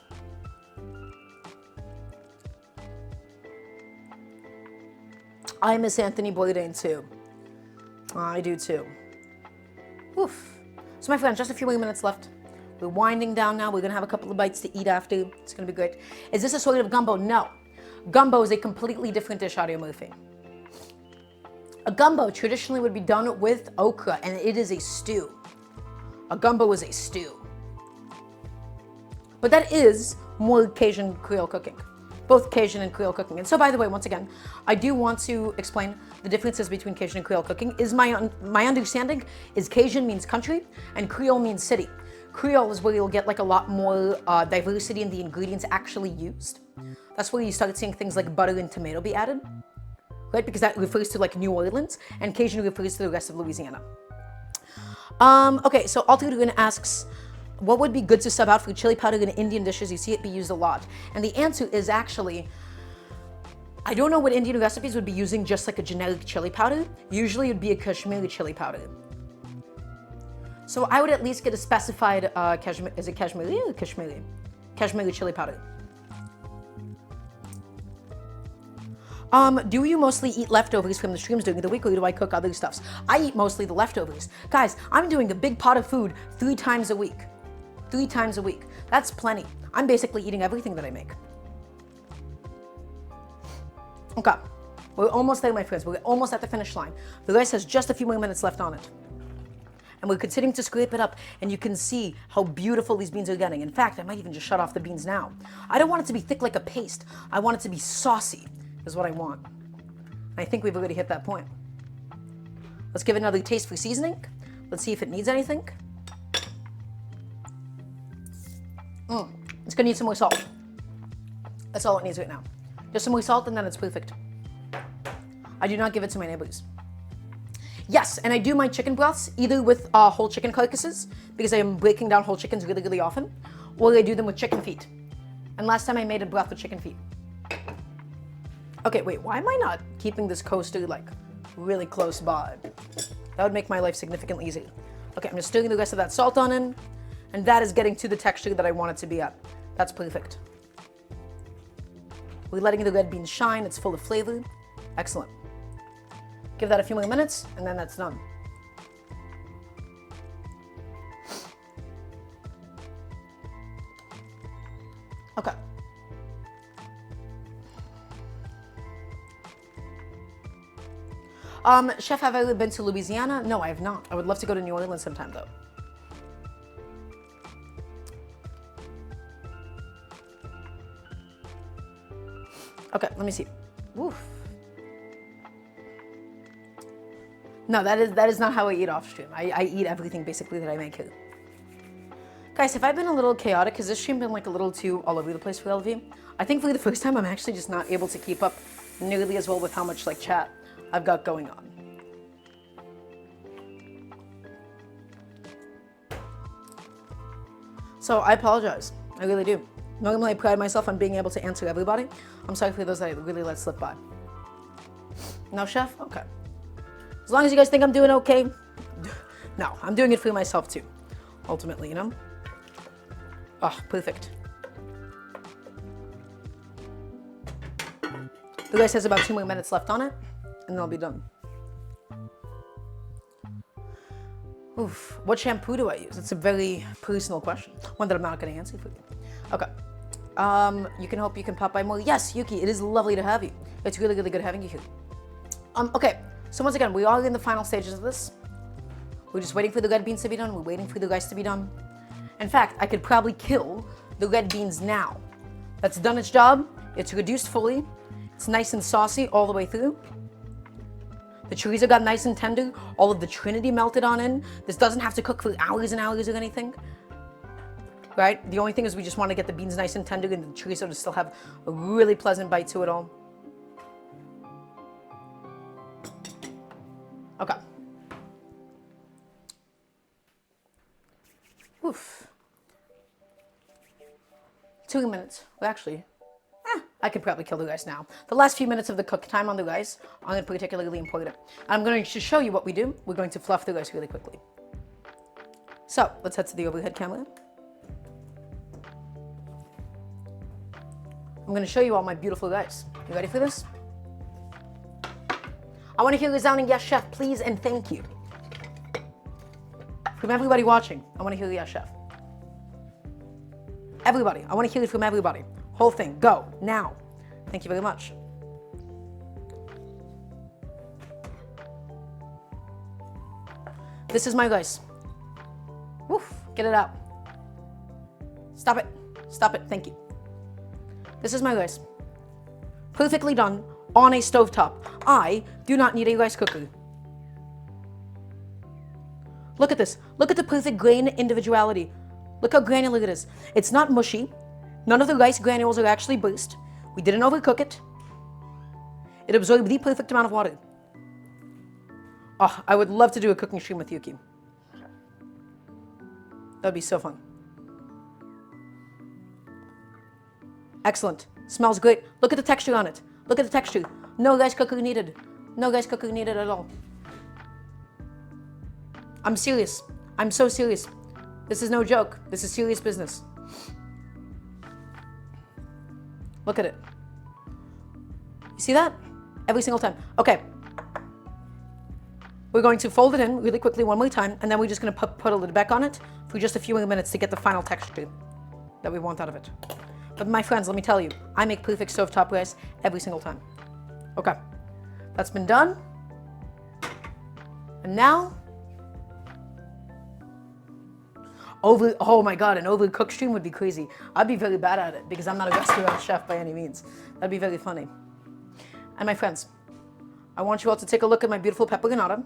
I miss Anthony Bourdain too. I do too. Oof. So my friends, just a few more minutes left. We're winding down now. We're going to have a couple of bites to eat after. It's going to be great. Is this a sort of gumbo? No. Gumbo is a completely different dish, Audio Murphy. A gumbo traditionally would be done with okra, and it is a stew. A gumbo is a stew. But that is more Cajun Creole cooking. Both Cajun and Creole cooking. And so, by the way, once again, I do want to explain the differences between Cajun and Creole cooking. Is my understanding is Cajun means country and Creole means city. Creole is where you'll get like a lot more diversity in the ingredients actually used. That's where you start seeing things like butter and tomato be added, right? Because that refers to like New Orleans, and Cajun refers to the rest of Louisiana. Okay, so Alterdugan asks, what would be good to sub out for chili powder in Indian dishes? You see it be used a lot. And the answer is actually, I don't know what Indian recipes would be using just like a generic chili powder. Usually it would be a Kashmiri chili powder. So I would at least get a specified, is it Kashmiri or Kashmiri? Kashmiri chili powder. Do you mostly eat leftovers from the streams during the week, or do I cook other stuffs? I eat mostly the leftovers. Guys, I'm doing a big pot of food 3 times a week. 3 times a week. That's plenty. I'm basically eating everything that I make. Okay. We're almost there, my friends. We're almost at the finish line. The rice has just a few more minutes left on it. And we're continuing to scrape it up, and you can see how beautiful these beans are getting. In fact, I might even just shut off the beans now. I don't want it to be thick like a paste. I want it to be saucy, is what I want. I think we've already hit that point. Let's give it another taste for seasoning. Let's see if it needs anything. It's gonna need some more salt. That's all it needs right now. Just some more salt and then it's perfect. I do not give it to my neighbors. Yes, and I do my chicken broths either with whole chicken carcasses, because I am breaking down whole chickens really, really often, or I do them with chicken feet. And last time I made a broth with chicken feet. Okay, wait, why am I not keeping this coaster like really close by? That would make my life significantly easier. Okay, I'm just stirring the rest of that salt on in, and that is getting to the texture that I want it to be at. That's perfect. We're letting the red beans shine. It's full of flavor. Excellent. Give that a few more minutes, and then that's done. Okay. Chef, have I ever been to Louisiana? No, I have not. I would love to go to New Orleans sometime, though. Okay, let me see. Oof. No, that is not how I eat off stream. I eat everything basically that I make here. Guys, if I've been a little chaotic, has this stream been like a little too all over the place for all of you? I think for the first time I'm actually just not able to keep up nearly as well with how much like chat I've got going on. So I apologize. I really do. Normally I pride myself on being able to answer everybody. I'm sorry for those that I really let slip by. No, chef? Okay. As long as you guys think I'm doing okay. No, I'm doing it for myself too. Ultimately, you know? Oh, perfect. The rice has about 2 more minutes left on it, and then I'll be done. Oof, what shampoo do I use? It's a very personal question. One that I'm not going to answer for you. Okay. You can hope you can pop by more. Yes, Yuki, it is lovely to have you. It's really, really good having you here. Okay, so once again, we are in the final stages of this. We're just waiting for the red beans to be done. We're waiting for the rice to be done. In fact, I could probably kill the red beans now. That's done its job. It's reduced fully. It's nice and saucy all the way through. The chorizo got nice and tender. All of the trinity melted on in. This doesn't have to cook for hours and hours or anything. Right? The only thing is we just want to get the beans nice and tender and the chorizo to still have a really pleasant bite to it all. Okay. Oof. 2 minutes. Well, actually, I could probably kill the rice now. The last few minutes of the cook time on the rice aren't particularly important. I'm going to show you what we do. We're going to fluff the rice really quickly. So, let's head to the overhead camera. I'm going to show you all my beautiful rice. You ready for this? I want to hear a resounding yes, chef, please, and thank you. From everybody watching, I want to hear yes, chef. Everybody, I want to hear it from everybody. Whole thing, go, now. Thank you very much. This is my rice. Woof, get it out. Stop it, thank you. This is my rice. Perfectly done on a stovetop. I do not need a rice cooker. Look at this. Look at the perfect grain individuality. Look how granular it is. It's not mushy. None of the rice granules are actually burst. We didn't overcook it. It absorbed the perfect amount of water. Oh, I would love to do a cooking stream with Yuki. That'd be so fun. Excellent. Smells great. Look at the texture on it. Look at the texture. No rice cooker needed. No rice cooker needed at all. I'm serious. I'm so serious. This is no joke. This is serious business. Look at it. You see that? Every single time. Okay. We're going to fold it in really quickly one more time, and then we're just going to put a lid back on it for just a few more minutes to get the final texture that we want out of it. But my friends, let me tell you, I make perfect stovetop rice every single time. Okay, that's been done. And now, oh my God, an overcooked stream would be crazy. I'd be very bad at it because I'm not a restaurant chef by any means. That'd be very funny. And my friends, I want you all to take a look at my beautiful peperonata,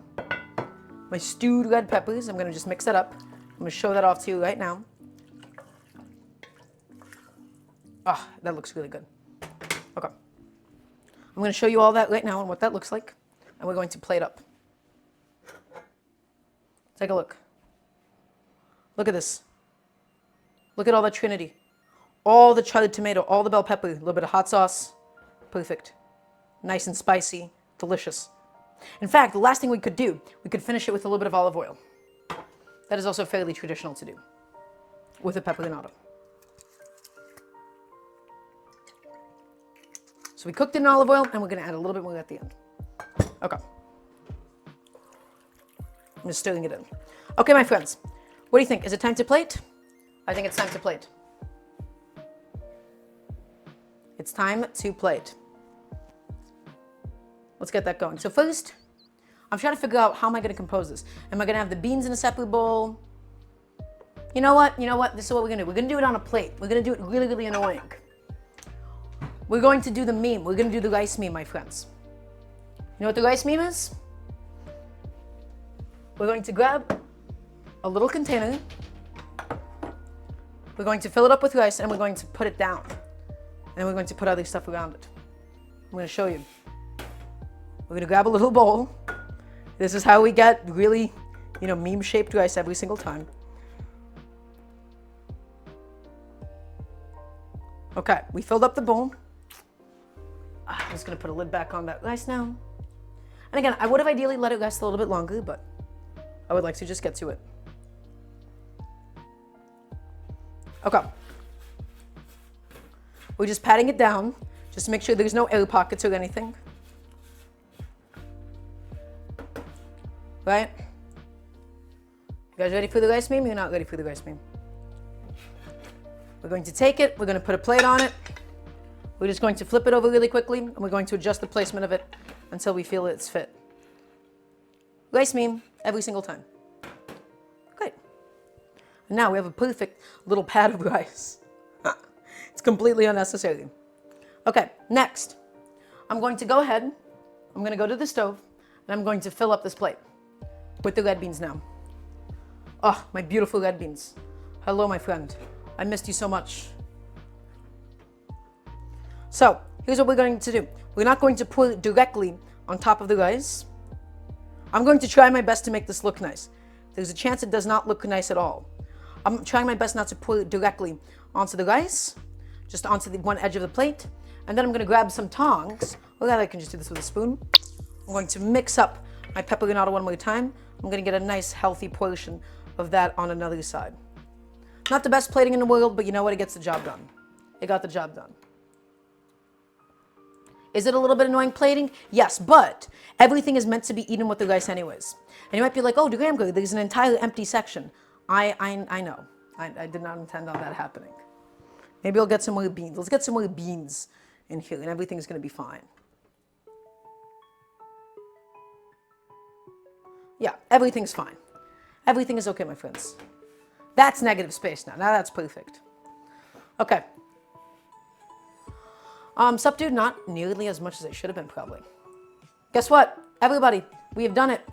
my stewed red peppers. I'm gonna just mix that up. I'm gonna show that off to you right now. Ah, that looks really good. Okay. I'm going to show you all that right now and what that looks like. And we're going to plate up. Take a look. Look at this. Look at all that trinity. All the cherry tomato, all the bell pepper, a little bit of hot sauce. Perfect. Nice and spicy. Delicious. In fact, the last thing we could do, we could finish it with a little bit of olive oil. That is also fairly traditional to do with a peperonata. So we cooked it in olive oil, and we're going to add a little bit more at the end. Okay. I'm just stirring it in. Okay, my friends. What do you think? Is it time to plate? I think it's time to plate. It's time to plate. Let's get that going. So first, I'm trying to figure out how am I going to compose this. Am I going to have the beans in a separate bowl? You know what? This is what we're going to do. We're going to do it on a plate. We're going to do it really, really annoying. We're going to do the meme. We're going to do the rice meme, my friends. You know what the rice meme is? We're going to grab a little container. We're going to fill it up with rice, and we're going to put it down. And then we're going to put other stuff around it. I'm going to show you. We're going to grab a little bowl. This is how we get really, meme-shaped rice every single time. Okay, we filled up the bowl. I'm just going to put a lid back on that rice now. And again, I would have ideally let it rest a little bit longer, but I would like to just get to it. Okay. We're just patting it down, just to make sure there's no air pockets or anything. Right? You guys ready for the rice meme? You're not ready for the rice meme. We're going to take it, we're going to put a plate on it. We're just going to flip it over really quickly, and we're going to adjust the placement of it until we feel it's fit. Rice meme, every single time. Great. And now we have a perfect little pad of rice. It's completely unnecessary. Okay, next, I'm going to go ahead, I'm going to go to the stove, and I'm going to fill up this plate with the red beans now. Oh, my beautiful red beans. Hello, my friend. I missed you so much. So, here's what we're going to do. We're not going to pour it directly on top of the rice. I'm going to try my best to make this look nice. There's a chance it does not look nice at all. I'm trying my best not to pour it directly onto the rice, just onto the one edge of the plate. And then I'm going to grab some tongs. Or rather, I can just do this with a spoon. I'm going to mix up my peperonata one more time. I'm going to get a nice healthy portion of that on another side. Not the best plating in the world, but you know what? It gets the job done. It got the job done. Is it a little bit annoying plating? Yes, but everything is meant to be eaten with the rice anyways. And you might be like, oh, Daramgar, there's an entire empty section. I know. I did not intend on that happening. Maybe I'll get some more beans. Let's get some more beans in here and everything's going to be fine. Yeah, everything's fine. Everything is okay, my friends. That's negative space now. Now that's perfect. Okay. Subdued not nearly as much as it should have been, probably. Guess what? Everybody, we have done it.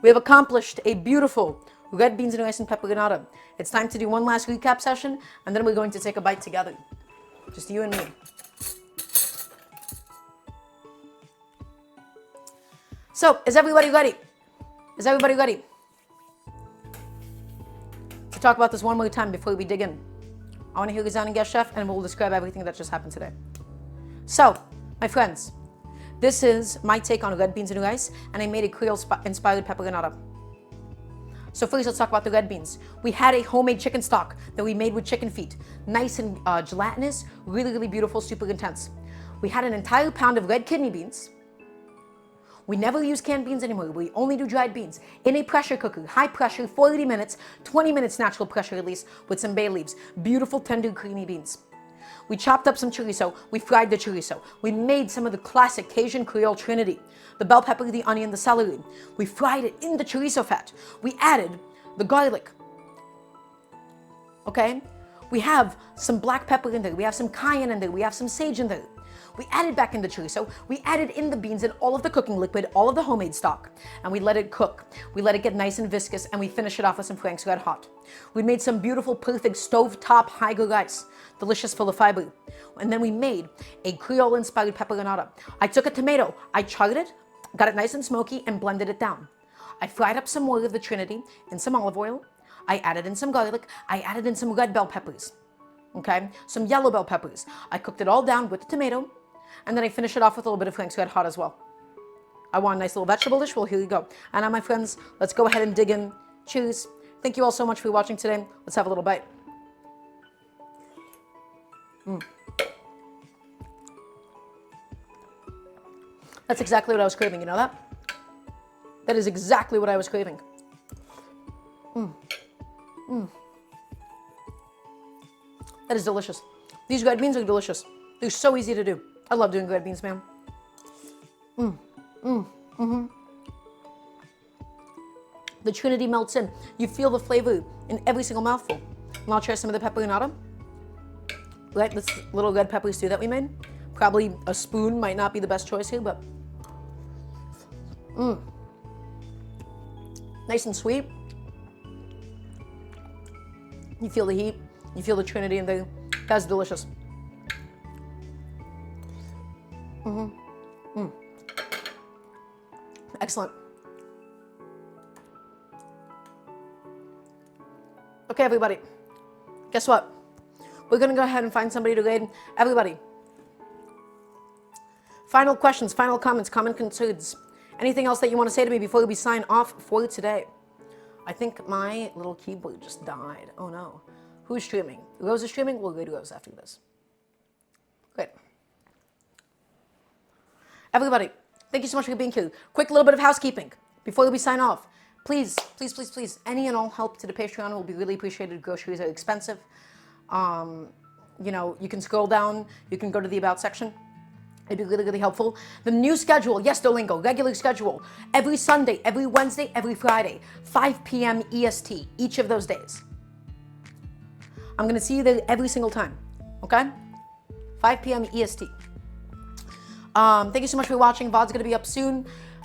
We have accomplished a beautiful red beans and rice and peperonata. It's time to do one last recap session, and then we're going to take a bite together. Just you and me. So, is everybody ready? Is everybody ready to talk about this one more time before we dig in? I want to hear resounding guest chef, and we'll describe everything that just happened today. So, my friends, this is my take on red beans and rice, and I made a Creole-inspired peperonata. So first, let's talk about the red beans. We had a homemade chicken stock that we made with chicken feet. Nice and gelatinous, really, really beautiful, super intense. We had an entire pound of red kidney beans. We never use canned beans anymore. We only do dried beans. In a pressure cooker, high pressure, 40 minutes, 20 minutes natural pressure release with some bay leaves. Beautiful, tender, creamy beans. We chopped up some chorizo. We fried the chorizo. We made some of the classic Cajun Creole trinity. The bell pepper, the onion, the celery. We fried it in the chorizo fat. We added the garlic. Okay? We have some black pepper in there. We have some cayenne in there. We have some sage in there. We added back in the chorizo. We added in the beans and all of the cooking liquid, all of the homemade stock. And we let it cook. We let it get nice and viscous, and we finish it off with some Frank's Red Hot. We made some beautiful, perfect stovetop high-go rice. Delicious, full of fiber. And then we made a Creole-inspired peperonata. I took a tomato, I charred it, got it nice and smoky, and blended it down. I fried up some more of the trinity in some olive oil. I added in some garlic. I added in some red bell peppers. Okay? Some yellow bell peppers. I cooked it all down with the tomato, and then I finished it off with a little bit of Frank's Red Hot as well. I want a nice little vegetable dish. Well, here you go. And now, my friends, let's go ahead and dig in. Cheers. Thank you all so much for watching today. Let's have a little bite. That's exactly what I was craving, you know that? That is exactly what I was craving. That is delicious. These red beans are delicious. They're so easy to do. I love doing red beans, man. The trinity melts in. You feel the flavor in every single mouthful. And I'll try some of the peperonata. Right, this little red pepper stew that we made. Probably a spoon might not be the best choice here, but nice and sweet. You feel the heat. You feel the trinity in there. That's delicious. Excellent. Okay, everybody. Guess what? We're going to go ahead and find somebody to grade. Everybody. Final questions, final comments, comment concerns. Anything else that you want to say to me before we sign off for today? I think my little keyboard just died. Oh no. Who's streaming? Rose is streaming? We'll go to Rose after this. Great. Everybody, thank you so much for being here. Quick little bit of housekeeping before we sign off. Please, please, please, please, any and all help to the Patreon will be really appreciated. Groceries are expensive. You know, you can scroll down. You can go to the About section. It'd be really, really helpful. The new schedule, yes, Duolingo, regular schedule. Every Sunday, every Wednesday, every Friday, 5 p.m. EST, each of those days. I'm going to see you there every single time, okay? 5 p.m. EST. Thank you so much for watching. VOD's going to be up soon.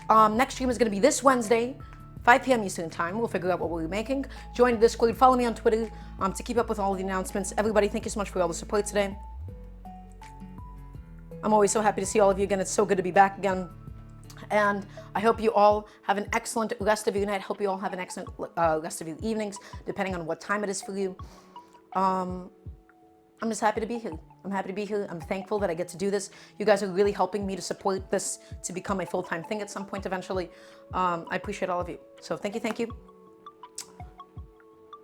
Next stream is going to be this Wednesday, 5 p.m. Eastern Time. We'll figure out what we're making. Join the Discord. Follow me on Twitter to keep up with all the announcements. Everybody, thank you so much for all the support today. I'm always so happy to see all of you again. It's so good to be back again. And I hope you all have an excellent rest of your night. I hope you all have an excellent rest of your evenings, depending on what time it is for you. I'm just happy to be here. I'm happy to be here. I'm thankful that I get to do this. You guys are really helping me to support this to become a full-time thing at some point eventually. I appreciate all of you. So thank you, thank you.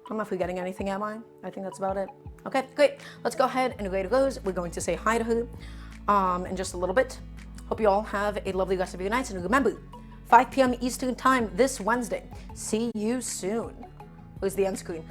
I'm not forgetting anything, am I? I think that's about it. Okay, great. Let's go ahead and grade Rose. We're going to say hi to her. in just a little bit. Hope you all have a lovely rest of your nights. And remember, 5 p.m. Eastern Time this Wednesday. See you soon. Where's the end screen?